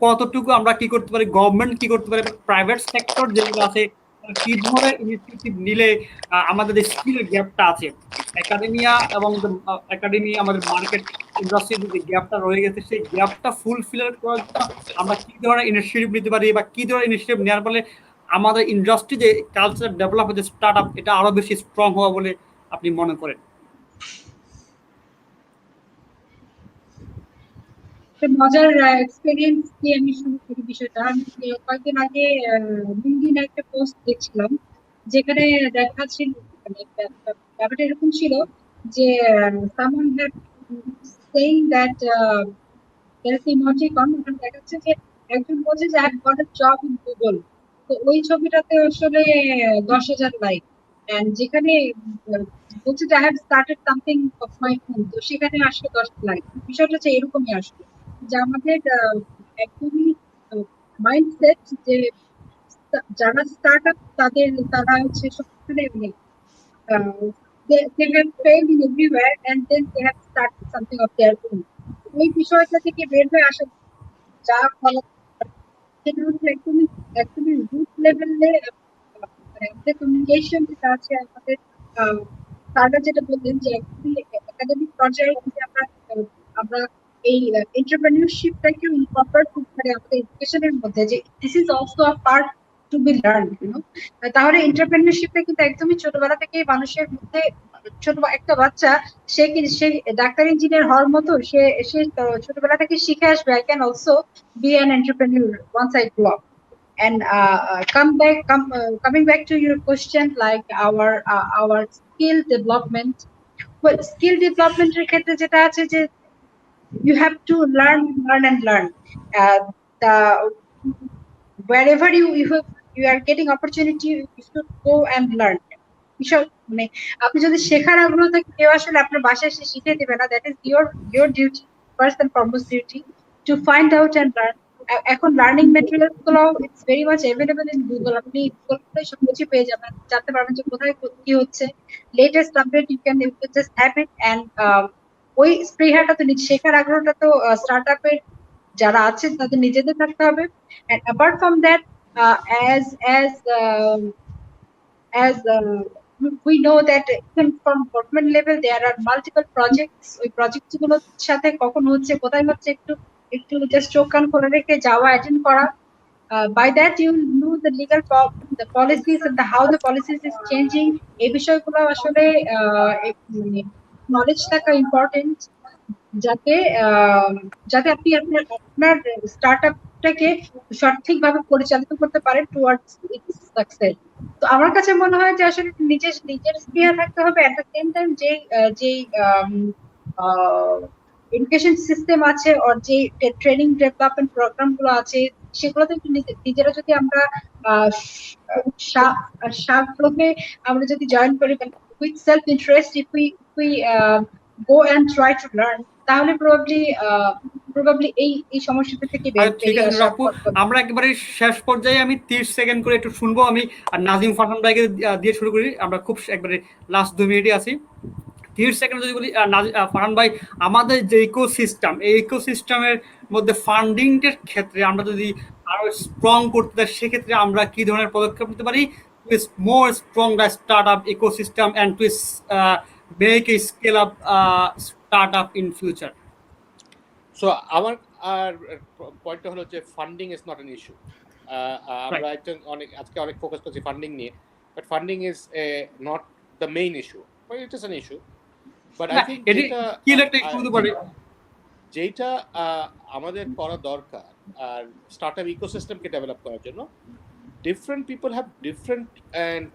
কতটুকু আমরা কি করতে পারি, গভর্নমেন্ট কি করতে পারে, প্রাইভেট সেক্টর যেগুলো আছে কি ধরনের ইনিশিয়েটিভ নিলে আমাদের যে স্কিলের গ্যাপটা আছে একাডেমি আমাদের মার্কেট ইন্ডাস্ট্রির যে গ্যাপটা রয়ে গেছে, সেই গ্যাপটা ফুলফিল করার জন্য আমরা কি ধরনের ইনিশিয়েটিভ নিতে পারি বা কি ধরনের ইনিশিয়েটিভ নেওয়ার ফলে আমাদের ইন্ডাস্ট্রি যে কালচার ডেভেলপ হচ্ছে স্টার্ট আপ, এটা আরো বেশি স্ট্রং হওয়া বলে আপনি মনে করেন? মজার এক্সপেরিয়েন্স দিয়ে আমি শুরু করি বিষয়টা। আমি কয়েকদিন আগে লিঙ্কডইন একটা পোস্ট দেখছিলাম, যেখানে দেখাচ্ছিল মানে ব্যাপারটা এরকম ছিল যে someone had saying that there is emoticon, ওখানে দেখাচ্ছে যে একজন বলছে যে I have got a job in Google, তো ওই ছবিটাতে আসলে 10,000 লাইক, এন্ড যেখানে বলছে যে I have started something of my own, তো সেখানে আসলে 10 লাইক। বিষয়টা হচ্ছে এরকমই আসলে, যে আমাদের একদমই মাইন্ডসেট যে যারা স্টার্ট আপ তারা হচ্ছে সবখানে অনেক they have failed in everywhere and then they have started something of their own। ওই বিষয়টা থেকে বের হয়ে আসা যা বলা সেটা হচ্ছে একদমই রুট লেভেলে আমাদের কমিউনিকেশন যেটা আছে আমাদের তারা যেটা বললেন যে একাডেমিক পর্যায়ে আমরা এই এন্টারপ্রেনিউরশিপটাকে ইনকর্পোরেট করতে পারি আমাদের এডুকেশনের মধ্যে, যে this is also a part to be learn, তাহলে এন্টারপ্রেনিউরশিপটা কিন্তু একদমই ছোটবেলা থেকেই মানুষের মধ্যে, ছোট একটা বাচ্চা সে ডাক্তার ইঞ্জিনিয়ার হওয়ার মতো সে ছোটবেলা থেকে শিখে আসবে I can also be an entrepreneur once I grow up। And coming back to your question, like our skill development, well, skill development এর ক্ষেত্রে যেটা আছে যে you have to learn and learn the wherever you are getting opportunity, you should go and learn। মানে আপনি যদি শেখার আগ্রহ থাকে, কেউ আসলে আপনার বাসায় এসে শিখিয়ে দেবে না, that is your duty, first and foremost duty to find out and learn। এখন লার্নিং ম্যাটেরিয়ালস গুলো it's very much available in Google, আপনি গুগলে সবকিছু পেয়ে যাবেন, জানতে পারবেন যে কোথায় কি হচ্ছে, latest update you can just have it. And ওই স্পৃহাটা তো শেখার আগ্রহটা তো স্টার্ট আপের যারা আছে তাদের নিজেদের থাকতে হবে। And apart from that as we know that even from government level there are multiple projects, ওই প্রজেক্ট গুলোর সাথে কখন হচ্ছে কোথায় হচ্ছে একটু জাস্ট চোখ কান খোলা রেখে যাওয়া, অ্যাটেন্ড করা। by that you know the legal the policies and how the policies is changing, এই বিষয়গুলো আসলে নলেজ থাকা ইম্পর্টেন্ট, যাতে আপনি আপনার স্টার্টআপটাকে সঠিকভাবে পরিচালিত করতে পারেন টুয়ার্ডস ইটস সাকসেস। তো আমার কাছে মনে হয় যে আসলে নিজের স্পৃহা থাকতে হবে, এট দ্য সেম টাইম যে এডুকেশন সিস্টেম আছে আর যে ট্রেনিং ডেভেলপমেন্ট প্রোগ্রাম গুলো আছে সেগুলোতে নিজেরা যদি আমরা সাগ্রহে আমরা যদি জয়েন করি, with self interest, if we go and try to learn, তাহলে প্রবাবলি এই সমস্যাটা থেকে ঠিক আছে আপু, আমরা একেবারে শেষ পর্যায়ে আমি 30 সেকেন্ড করে একটু শুনবো। আমি আর নাজিম ফারহান ভাইকে দিয়ে শুরু করি, আমরা খুব একবারে লাস্ট 2 মিনিটে আছি। 30 সেকেন্ড যদি বলি, ফারহান ভাই, আমাদের যে ইকোসিস্টেম, এই ইকোসিস্টেমের মধ্যে ফান্ডিং এর ক্ষেত্রে আমরা যদি আরো স্ট্রং করতে চাই, সেক্ষেত্রে আমরা কি ধরনের পদক্ষেপ নিতে পারি to more strong the startup ecosystem and to make a scale up startup in future? So আমার পয়েন্টটা হলো যে funding is not an issue. আমরা আজকে অনেক ফোকাস করছি ফান্ডিং নিয়ে, but funding is not the main issue, but it is an issue. But I না, think এটি কি একটা ইস্যু হতে পারে? যেটা আমাদের করা দরকার আর স্টার্টআপ ইকোসিস্টেমকে ডেভেলপ করার জন্য, different people have different and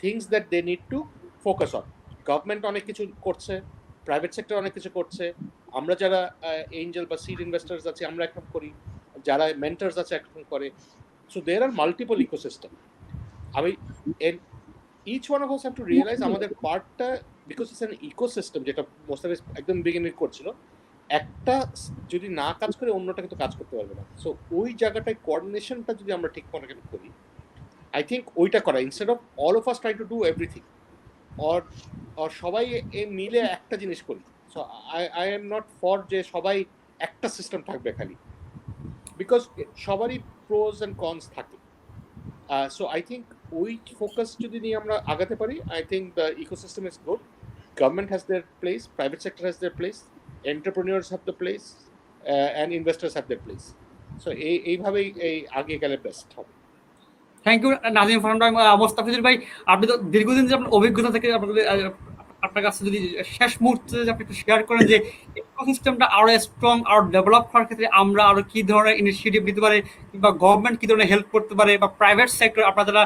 things that they need to focus on. Government অনেক কিছু করছে, প্রাইভেট সেক্টর অনেক কিছু করছে, আমরা যারা এঞ্জেল বা সিড ইনভেস্টার্স আছে আমরা একরকম করি, যারা মেন্টরস আছে একরকম করে। So there are multiple ecosystem. আমি each one of us have to realise আমাদের পার্টটা, বিকজ ইটস অ্যান ইকোসিস্টেম, যেটা মোস্তাফিজ একদম বিগিনিং করছিল, একটা যদি না কাজ করে অন্যটা কিন্তু কাজ করতে পারবে না। সো ওই জায়গাটায় কোঅর্ডিনেশনটা যদি আমরা ঠিক মতো করি, আই থিঙ্ক ওইটা করা, instead of all of us try to do everything, or সবাই মিলে একটা জিনিস করি। So I am not for যে সবাই একটা সিস্টেম থাকবে খালি, বিকজ সবারই প্রোজ অ্যান্ড কনস থাকে। সো আই থিঙ্ক ওই ফোকাস যদি নিয়ে আমরা আগাতে পারি, I think the ecosystem is good. Government has their place, private sector has their place, entrepreneurs have the place, and investors have their place. So এইভাবেই আগে গেলে বেস্ট হবে। থ্যাংক ইউ নাজিম ফারহান ভাই। মোস্তাফিজুর ভাই, আপনি তো দীর্ঘদিন যে আপনার অভিজ্ঞতা থেকে আপনার কাছে যদি শেষ মুহূর্তে আপনি একটু শেয়ার করেন যে ইকোসিস্টেমটা আরো স্ট্রং, আরো ডেভেলপ করার ক্ষেত্রে আমরা আরো কি ধরনের ইনিশিয়েটিভ নিতে পারে, কিংবা গভর্নমেন্ট কি ধরনের হেল্প করতে পারে, বা প্রাইভেট সেক্টর আপনারা যারা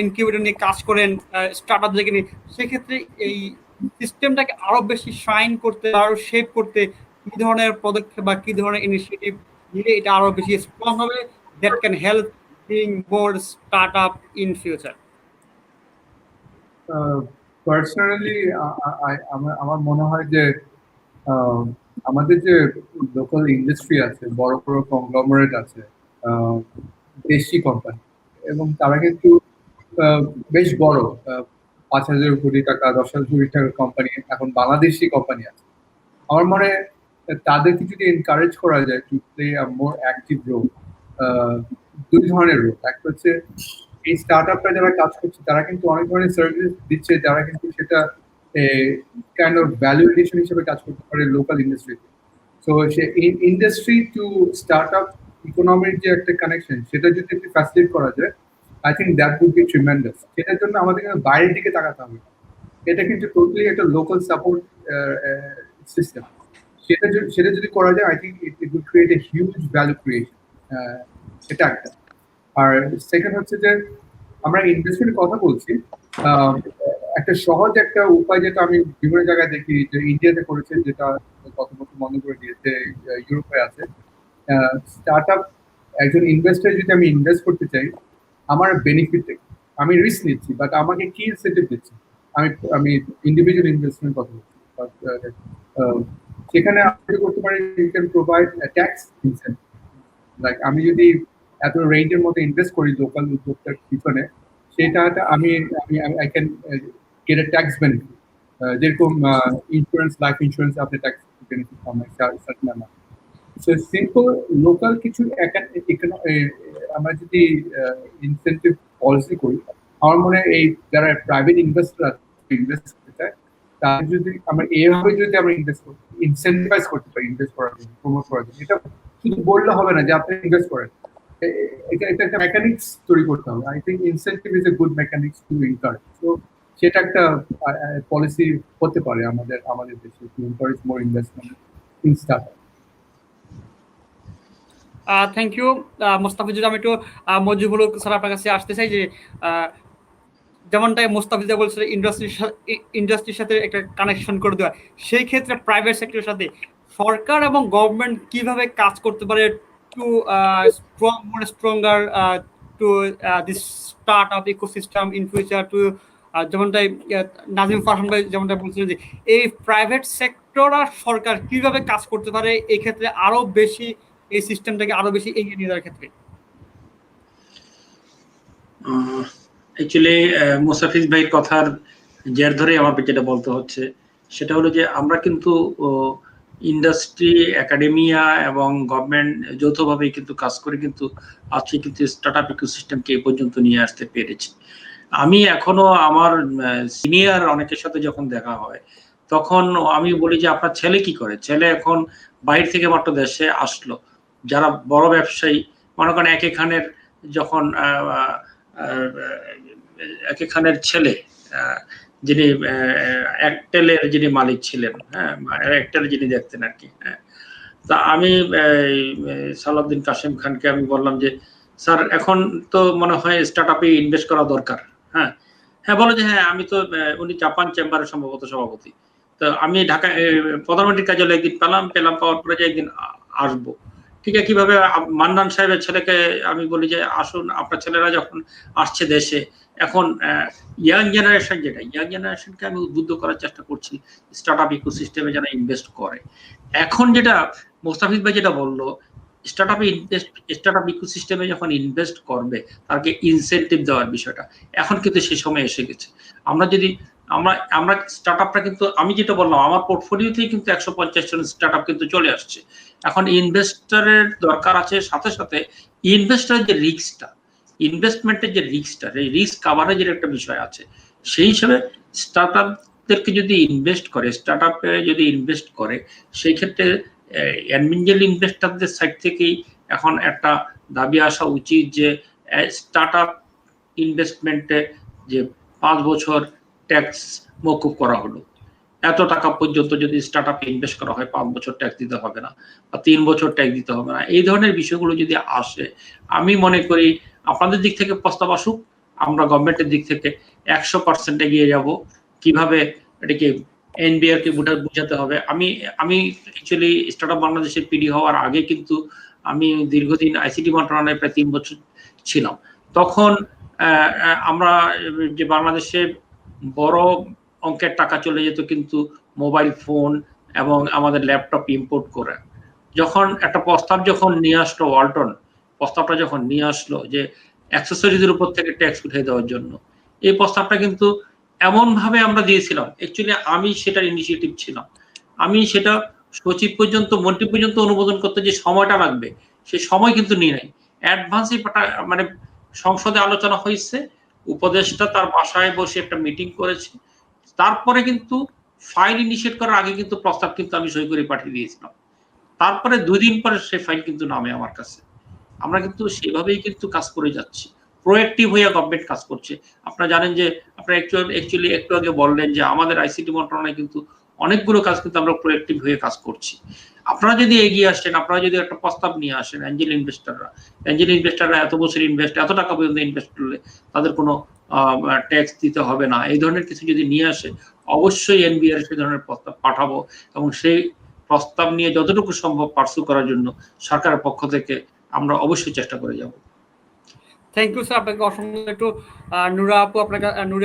ইনকিউবেটর নিয়ে কাজ করেন, স্টার্ট আপ থেকে নিয়ে, সেক্ষেত্রে এই সিস্টেমটাকে আরো বেশি শাইন করতে, আরো শেপ করতে কি ধরনের পদক্ষেপ বা কি ধরনের ইনিশিয়েটিভ নিলে এটা আরো বেশি স্ট্রং হবে, that can help being more startup in future? Personally আমার মনে হয় যে আমাদের যে লোকাল ইন্ডাস্ট্রি আছে, বড় বড় কংগ্লোমারেট আছে, দেশি কোম্পানি, এবং তারা কিন্তু বেশ বড়, 5,000 কোটি টাকা 10,000 কোটি টাকার কোম্পানি এখন বাংলাদেশি কোম্পানি আছে। আমার মনে হয় তাদেরকে যদি এনকারেজ করা যায় to play a more active role, দুই ধরনের রোল। একটা হচ্ছে এই স্টার্ট আপটা যারা কাজ করছে তারা কিন্তু অনেক ধরনের সার্ভিস দিচ্ছে, যারা কিন্তু সেটা কাইন্ড অফ ভ্যালু এডিশন হিসেবে কাজ করতে পারে লোকাল ইন্ডাস্ট্রিতে। So say industry to startup ইকোনমির যে একটা কানেকশন, সেটা যদি একটু ফ্যাসিলিটেট করা যায়, I think that would be tremendous. সেটার জন্য আমাদের কিন্তু বাইরের দিকে তাকাতে হবে, এটা কিন্তু টোটালি একটা লোকাল সাপোর্ট সিস্টেম। সেটা যদি করা যায়, I think it would create a huge value creation. এটা একটা। আর সেকেন্ড হচ্ছে যে আমরা ইনভেস্টমেন্টের কথা বলছি, একটা সহজ একটা উপায় যেটা আমি বিভিন্ন জায়গায় দেখি, যে ইন্ডিয়াতে করেছে, যেটা গত বছর বন্ধ করে দিয়েছে, ইউরোপে আছে। স্টার্ট আপ একজন ইনভেস্টর যদি আমি ইনভেস্ট করতে চাই, আমার বেনিফিট দেখি, আমি রিস্ক নিচ্ছি, বাট আমাকে কি ইনসেন্টিভ দিচ্ছে, আমি ইন্ডিভিজুয়াল ইনভেস্টমেন্ট কথা বলছি। সেখানে আপনি করতে পারেন, you can provide tax incentive. Like আমি যদি এত রেঞ্জের মধ্যে ইনভেস্ট করি লোকাল উদ্যোক্তার পিছনে, সেটা আমি I can get A tax benefit. যেরকম ইন্স্যুরেন্স, লাইফ ইন্স্যুরেন্স, আপনি ট্যাক্স বেনিফিট পাবেন certain amount. So simple local কিছু আমরা যদি ইনসেন্টিভ পলিসি করি, আমার মনে হয় এই যারা প্রাইভেট ইনভেস্টর ইনভেস্ট করতে চায়, তাদের যদি আমরা এইভাবে যদি আমরা ইনসেন্টিভাইজ করতে পারি ইনভেস্ট করার জন্য, প্রমোট করার জন্য, এটা শুধু বললে হবে না যে আপনি ইনভেস্ট করেন, এটা একটা মেকানিক্স তৈরি করতে হবে। I think incentive is a good mechanics to encourage. তো সেটা একটা পলিসি হতে পারে আমাদের দেশে, to encourage more investment in startup. Thank you Mostafizur. আমি একটু মজিবুল স্যার আপনার কাছে আসতে চাই যে যেমনটাই মোস্তাফিজা বলছিল ইন্ডাস্ট্রির সাথে একটা কানেকশন করে দেওয়া, সেই ক্ষেত্রে প্রাইভেট সেক্টরের সাথে সরকার এবং গভর্নমেন্ট কিভাবে কাজ করতে পারে to stronger to this startup ecosystem in future, to যেমনটাই নাজিম ফারহান ভাই যেমনটা বলছিলেন যে এই প্রাইভেট সেক্টর আর সরকার কিভাবে কাজ করতে পারে এই ক্ষেত্রে আরো বেশি, এই সিস্টেমটাকে আরো বেশি এগিয়ে নিয়ে যাওয়ার ক্ষেত্রে। অ্যাকচুয়ালি মোস্তাফিজ ভাইয়ের কথার জের ধরে আমার যেটা বলতে হচ্ছে সেটা হলো যে আমরা কিন্তু ইন্ডাস্ট্রি, একাডেমিয়া এবং গভর্নমেন্ট যৌথভাবে কিন্তু কাজ করে কিন্তু আজকে কিন্তু স্টার্টআপ ইকোসিস্টেমকে এই পর্যন্ত নিয়ে আসতে পেরেছি। আমি এখনো আমার সিনিয়র অনেকের সাথে যখন দেখা হয় তখন আমি বলি যে আপনার ছেলে কি করে, ছেলে এখন বাইরে থেকে মাত্র দেশে আসলো, যারা বড় ব্যবসায়ী মনে করেন একেখানের যখন একেখানের ছেলে যিনি একটেলের যিনি মালিক ছিলেন, হ্যাঁ একটেল যিনি দেখতেন আর কি। হ্যাঁ, তা আমি সালাউদ্দিন কাশেম খানকে আমি বললাম যে স্যার এখন তো মনে হয় স্টার্টআপে ইনভেস্ট করা দরকার। হ্যাঁ হ্যাঁ বলো যে হ্যাঁ আমি তো উনি জাপান চেম্বারের সম্ভবত সভাপতি, তো আমি ঢাকা প্রধানমন্ত্রীর কার্যালয়ে একদিন পেলাম পাওয়ার পরে যে একদিন আসবো। ঠিক আছে, কিভাবে মান্নান সাহেবের ছেলেকে আমি বলি যে আসুন, আপনার ছেলেরা যখন আসছে দেশে, এখন ইয়াং জেনারেশনকে আমি উদ্বুদ্ধ করার চেষ্টা করছি স্টার্টআপ ইকোসিস্টেমে যারা ইনভেস্ট করে। এখন যেটা মোস্তাফিজ ভাই যেটা বললো, স্টার্টআপ ইকোসিস্টেমে যখন ইনভেস্ট করবে তাকে ইনসেন্টিভ দেওয়ার বিষয়টা এখন কিন্তু সেই সময় এসে গেছে। আমরা যদি আমরা স্টার্টআপটা কিন্তু আমি যেটা বললাম আমার পোর্টফোলিওতেই কিন্তু 150 জন স্টার্টআপ কিন্তু চলে আসছে। এখন ইনভেস্টরের দরকার আছে, সাথে সাথে ইনভেস্টরের যে রিস্কটা, ইনভেস্টমেন্টের যে রিস্কটা, এই রিস্ক কাভারেজের একটা বিষয় আছে। সেই হিসেবে স্টার্টআপদেরকে যদি ইনভেস্ট করে, স্টার্টআপে যদি ইনভেস্ট করে, সেই ক্ষেত্রে অ্যাঞ্জেল ইনভেস্টরদের সাইড থেকেই এখন একটা দাবি আসা উচিত যে স্টার্টআপ ইনভেস্টমেন্টে যে 5 বছর ট্যাক্স মওকুফ করা হলো, এত টাকা পর্যন্ত যদি স্টার্টআপে ইনভেস্ট করা হয় 5 বছর ট্যাক্স দিতে হবে না বা 3 বছর ট্যাক্স দিতে হবে না, এই ধরনের বিষয়গুলো যদি আসে, আমি মনে করি আপনাদের দিক থেকে প্রস্তাব আসুক, আমরা গভর্নমেন্টের দিক থেকে 100% এগিয়ে যাব কিভাবে এটাকে এনবিআর কে বুঝাতে হবে। আমি অ্যাকচুয়ালি স্টার্টআপ বাংলাদেশের পিডি হওয়ার আগে কিন্তু আমি দীর্ঘদিন আইসিটি মন্ত্রণালয়ে প্রায় 3 বছর ছিলাম। তখন আমরা যে বাংলাদেশে বড় অঙ্কের টাকা চলে যেত কিন্তু মোবাইল ফোন এবং আমাদের ল্যাপটপ ইম্পোর্ট করে। যখন একটা প্রস্তাব যখন নিয়ে আসলো ওয়ালটন, প্রস্তাবটা যখন নিয়ে আসলো যে অ্যাক্সেসরিজের উপর থেকে ট্যাক্স উঠিয়ে দেওয়ার জন্য, এই প্রস্তাবটা কিন্তু এমন ভাবে আমরা দিয়েছিলাম, অ্যাকচুয়ালি আমি সেটার ইনিশিয়েটিভ ছিলাম, আমি সেটা সচিব পর্যন্ত মন্ত্রী পর্যন্ত অনুমোদন করতে যে সময়টা লাগবে সেই সময় কিন্তু নিয়ে নাই। অ্যাডভান্সে মানে সংসদে আলোচনা হয়েছে, উপদেষ্টা তার বাসায় বসে একটা মিটিং করেছে, তারপরে কিন্তু ফাইল ইনিশিয়েট করার আগে কিন্তু প্রস্তাব কিন্তু আমি সই করে পাঠিয়ে দিয়েছিলাম, তারপরে 2 দিন পরে সেই ফাইল কিন্তু নামে আমার কাছে। আমরা কিন্তু সেভাবেই কিন্তু কাজ করে যাচ্ছি, প্রোঅ্যাক্টিভ হয়ে গভর্নমেন্ট কাজ করছে। আপনারা জানেন যে আপনারা অ্যাকচুয়ালি একটু আগে বললেন যে আমাদের আইসিটি মন্ত্রণালয়ে কিন্তু অনেকগুলো কাজ কিন্তু আমরা প্রোঅ্যাক্টিভ হয়ে কাজ করছি। আপনারা যদি এগিয়ে আসেন, আপনারা যদি একটা প্রস্তাব নিয়ে আসেন, অ্যাঞ্জেল ইনভেস্টররা এত বছর এত টাকা পর্যন্ত ইনভেস্ট করলে তাদের কোনো ট্যাক্স দিতে হবে না, এই ধরনের কিছু যদি নিয়ে আসে, অবশ্যই এনবিআর সেই ধরনের প্রস্তাব পাঠাবো এবং সেই প্রস্তাব নিয়ে যতটুকু সম্ভব পার্সু করার জন্য সরকারের পক্ষ থেকে আমরা অবশ্যই চেষ্টা করে যাব। থ্যাংক ইউ স্যার, আপনাকে অসংখ্য। একটু নুরা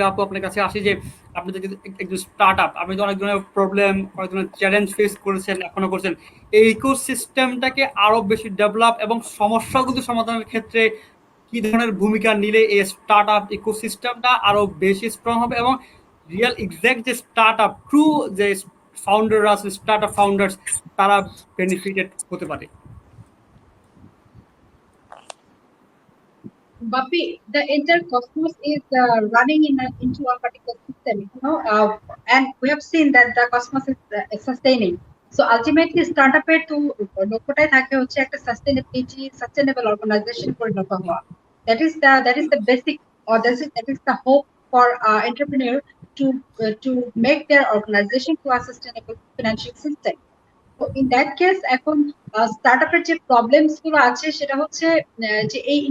আপু আপনার কাছে আসি যে আপনি যে একটু স্টার্টআপ, আপনি তো অনেক ধরনের প্রবলেম, অনেক ধরনের চ্যালেঞ্জ ফেস করেছেন, এখনো করছেন, এই ইকোসিস্টেমটাকে আরো বেশি ডেভেলপ এবং সমস্যাগুলো সমাধানের ক্ষেত্রে কি ধরনের ভূমিকা নিলে এই স্টার্টআপ ইকোসিস্টেমটা আরো বেশি স্ট্রং হবে এবং রিয়েল এক্সাক্ট যে স্টার্টআপ ট্রু যে ফাউন্ডাররা আছে, স্টার্টআপ ফাউন্ডার্স, তারা বেনিফিটেড হতে পারে? Bapi, the entire cosmos is running into a particular system, and we have seen that the cosmos is sustaining. So ultimately, startup to lokotai thake hocche ekta sustainable organization poriণত হওয়া. That is the basic, or that is the hope for entrepreneur to make their organization to a sustainable financial system. So in that case, এখন স্টার্টআপের যে problems গুলো আছে সেটা হচ্ছে যে এই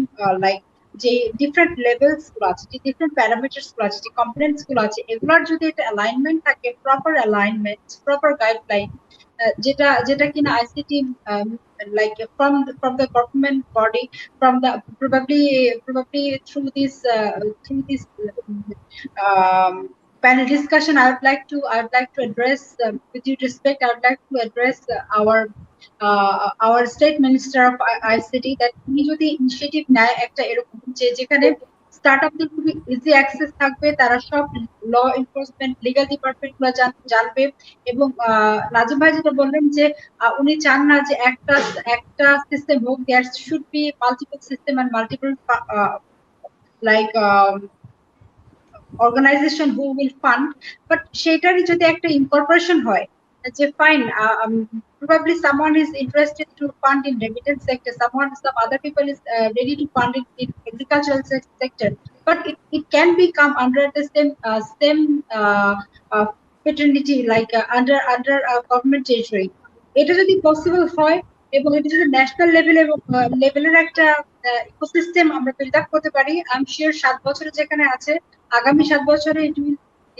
like যে ডিফারেন্ট লেভেলস গুলো আছে, যে ডিফারেন্ট প্যারামিটারস গুলো আছে, যে কম্পোনেন্টস গুলো আছে, এগুলোর যদি একটা অ্যালাইনমেন্ট থাকে, প্রপার অ্যালাইনমেন্ট, প্রপার গাইডলাইন, যেটা কিনা ICT like from the government body, from the probably through this panel discussion, I would like to address, with due respect, I would like to address our state minister of ICT, that উনি যদি initiative নেয় একটা এরকম যেখানে স্টার্টআপদের খুবই easy access থাকবে, তারা সব ল এনফোর্সমেন্ট, লিগ্যাল ডিপার্টমেন্ট গুলো জানবে, এবং রাজু ভাই যেটা বললেন যে উনি চান না যে একটা সিস্টেম হোক, there should be multiple system and multiple like organization who will fund, but সেটারই যদি একটা incorporation হয়, যে fine, probably someone is interested to fund in remittance sector, some other people is ready to fund in agricultural sector, but it can become under the same fraternity, like under government territory. এটা যদি possible হয় এবং এটা যদি national লেভেলের একটা ecosystem আমরা build up করতে পারি, আই এম শিওর 7 বছরে যেখানে আছে আগামী 7 বছরে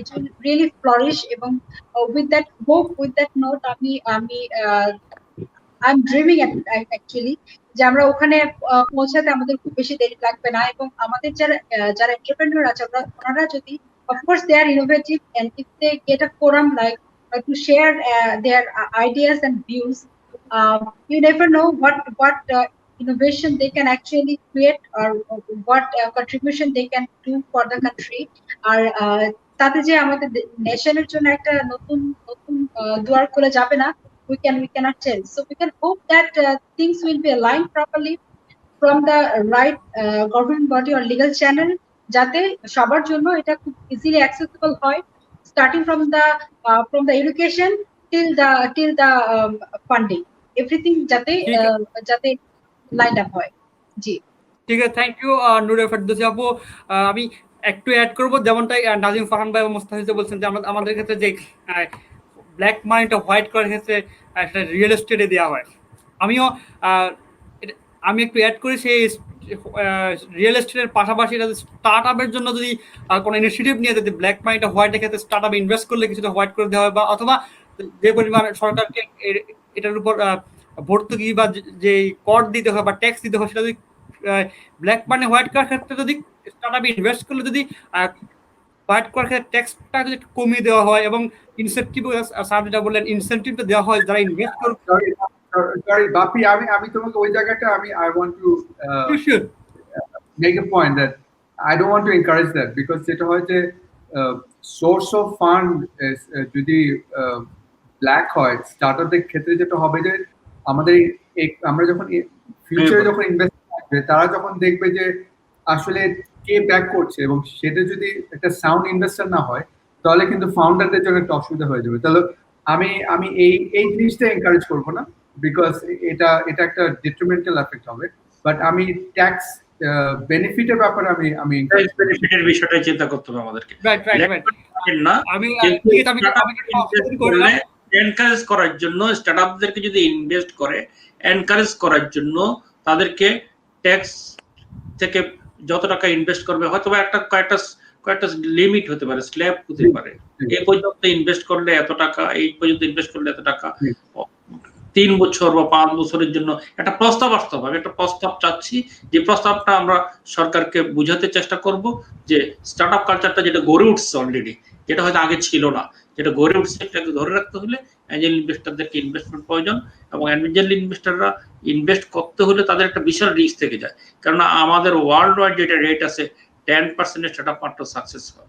it will really flourish. এবং with that hope, with that note, আমি I'm dreaming actually যে আমরা ওখানে পৌঁছাতে আমাদের খুব বেশি দেরি লাগবে না, এবং আমাদের যারা এন্টারপ্রেনার আছে ওনারা যদি, of course they are innovative, and if they get a forum like to share their ideas and views, you never know what innovation they can actually create, or what contribution they can do for the country. আর তাতে যে আমাদের নেশনের জন্য একটা নতুন দুয়ার খুলে যাবে না, we cannot tell. So we can hope that things will be aligned properly from the right government body or legal channel, যাতে সবার জন্য এটা খুব easily accessible হয়, starting from the education till the funding, everything যাতে lined up হয়। জি ঠিক আছে, থ্যাংক ইউ নূরে ফেরদৌসী আপু। আমি একটু অ্যাড করবো, যেমনটাই নাজিম ফারহান ভাই এবং মোস্তাফিজ বলছেন যে আমাদের ক্ষেত্রে যে ব্ল্যাক মানিটা হোয়াইট করার ক্ষেত্রে একটা রিয়েল এস্টেটে দেওয়া হয়। আমি একটু অ্যাড করি, সেই রিয়েল এস্টেটের পাশাপাশি স্টার্ট আপের জন্য যদি কোনো ইনিশিয়েটিভ নিয়ে যদি ব্ল্যাক মানিটা হোয়াইটের ক্ষেত্রে স্টার্ট আপ ইনভেস্ট করলে কিছুটা হোয়াইট করে দেওয়া হয়, বা অথবা যে পরিমাণ সরকারকে এটার উপর ভর্তুকি বা যে কর দিতে হয় বা ট্যাক্স দিতে হয়, সেটা যদি ব্ল্যাক মানি হোয়াইট করার ক্ষেত্রে যদি স্টার্ট আপে ইনভেস্ট করলে যদি হোয়াইট করার ক্ষেত্রে ট্যাক্সটা যদি কমিয়ে দেওয়া হয় এবং ইনসেন্টিভ, স্যার যেটা বললেন ইনসেন্টিভটা দেওয়া হয় যারা ইনভেস্ট করবে। Sorry, Bapi, আমি তোমাকে ওই জায়গাটা I want to make a point that I don't want to encourage that, because যেটা হয় যে source of fund যদি ব্ল্যাক হয় স্টার্টআপের ক্ষেত্রে, যেটা হবে যে আমরা যখন ফিউচারে যখন ইনভেস্ট করবে, তারা যখন দেখবে যে আসলে কে ব্যাক করছে, এবং সেটা যদি একটা সাউন্ড ইনভেস্টর না হয়, তাহলে কিন্তু ফাউন্ডারদের জন্য একটা অসুবিধা হয়ে যাবে। তাহলে আমি এই জিনিসটা এনকারেজ করবো না, বিকজ এটা একটা ডিট্রিমেন্টাল এফেক্ট হবে। বাট আমি ট্যাক্স বেনিফিটের ব্যাপারে আমি বেনিফিটের বিষয়টা চিন্তা করতে হবে আমাদেরকে, না আমি এনকারেজ করার জন্য স্টার্টআপদেরকে যদি ইনভেস্ট করে, এনকারেজ করার জন্য তাদেরকে ট্যাক্স থেকে যত টাকা ইনভেস্ট করবে, হয়তো কয়েকটা লিমিট হতে পারে, স্ল্যাব হতে পারে, এই পর্যন্ত ইনভেস্ট করলে এত টাকা, এই পর্যন্ত ইনভেস্ট করলে এত টাকা, 3 বছর বা 5 বছরের জন্য একটা প্রস্তাব আসতে হবে। আমি একটা প্রস্তাব চাচ্ছি, যে প্রস্তাবটা আমরা সরকারকে বুঝাতে চেষ্টা করব যে স্টার্টআপ কালচারটা যেটা গড়ে উঠছে অলরেডি, যেটা হয়তো আগে ছিল না, যেটা গড়ে উঠছে, এটাকে ধরে রাখতে হলে অ্যাঞ্জেল ইনভেস্টরদেরকে ইনভেস্টমেন্ট প্রয়োজন, এবং অ্যাঞ্জেল ইনভেস্টররা ইনভেস্ট করতে হলে তাদের একটা বিশাল রিস্ক থেকে যায়। কারণ আমাদের ওয়ার্ল্ড ওয়াইড যেটা রেট আছে 10% স্টার্টআপ মাত্র সাকসেস হয়,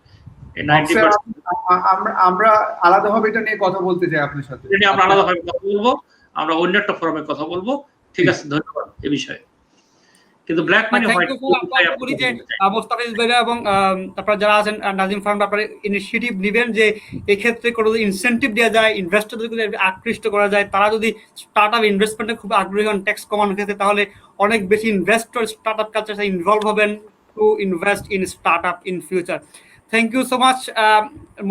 90% আমরা আলাদাভাবে এটা নিয়ে কথা বলতে চাই আপনার সাথে। আমরা আলাদাভাবে কথা বলবো, আমরা অন্য একটা ফোরামে কথা বলবো, ঠিক আছে? ধন্যবাদ এই বিষয়ে। কিন্তু ব্ল্যাক মানি হোয়াইট করি যে মোস্তাফিজ ভাইরা এবং তারপর যারা আছেন নাজিম ফারহান, আপনারা ইনিশিয়েটিভ নেবেন যে এই ক্ষেত্রে কোনো ইনসেন্টিভ দেওয়া যায়, ইনভেস্টরদেরকে আকৃষ্ট করা যায়, তারা যদি স্টার্টআপ ইনভেস্টমেন্টে খুব আগ্রহী হন ট্যাক্স কমানোর ক্ষেত্রে, তাহলে অনেক বেশি ইনভেস্টর স্টার্টআপ কালচারে ইনভলভ হবেন to invest in startup in future. Thank you so much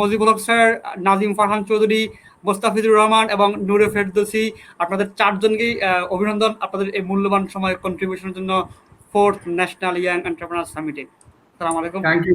Mojibul Haque sir, Nazim Farhan Chowdhury, Mostafizur Rahman এবং নূরে ফেরদৌসী, আপনাদের 4 জনকেই অভিনন্দন আপনাদের এই মূল্যবান সময় কন্ট্রিবিউশনের জন্য 4th ন্যাশনাল ইয়াং এন্টারপ্রেনার সামিটে। আসসালামু আলাইকুম। Thank you.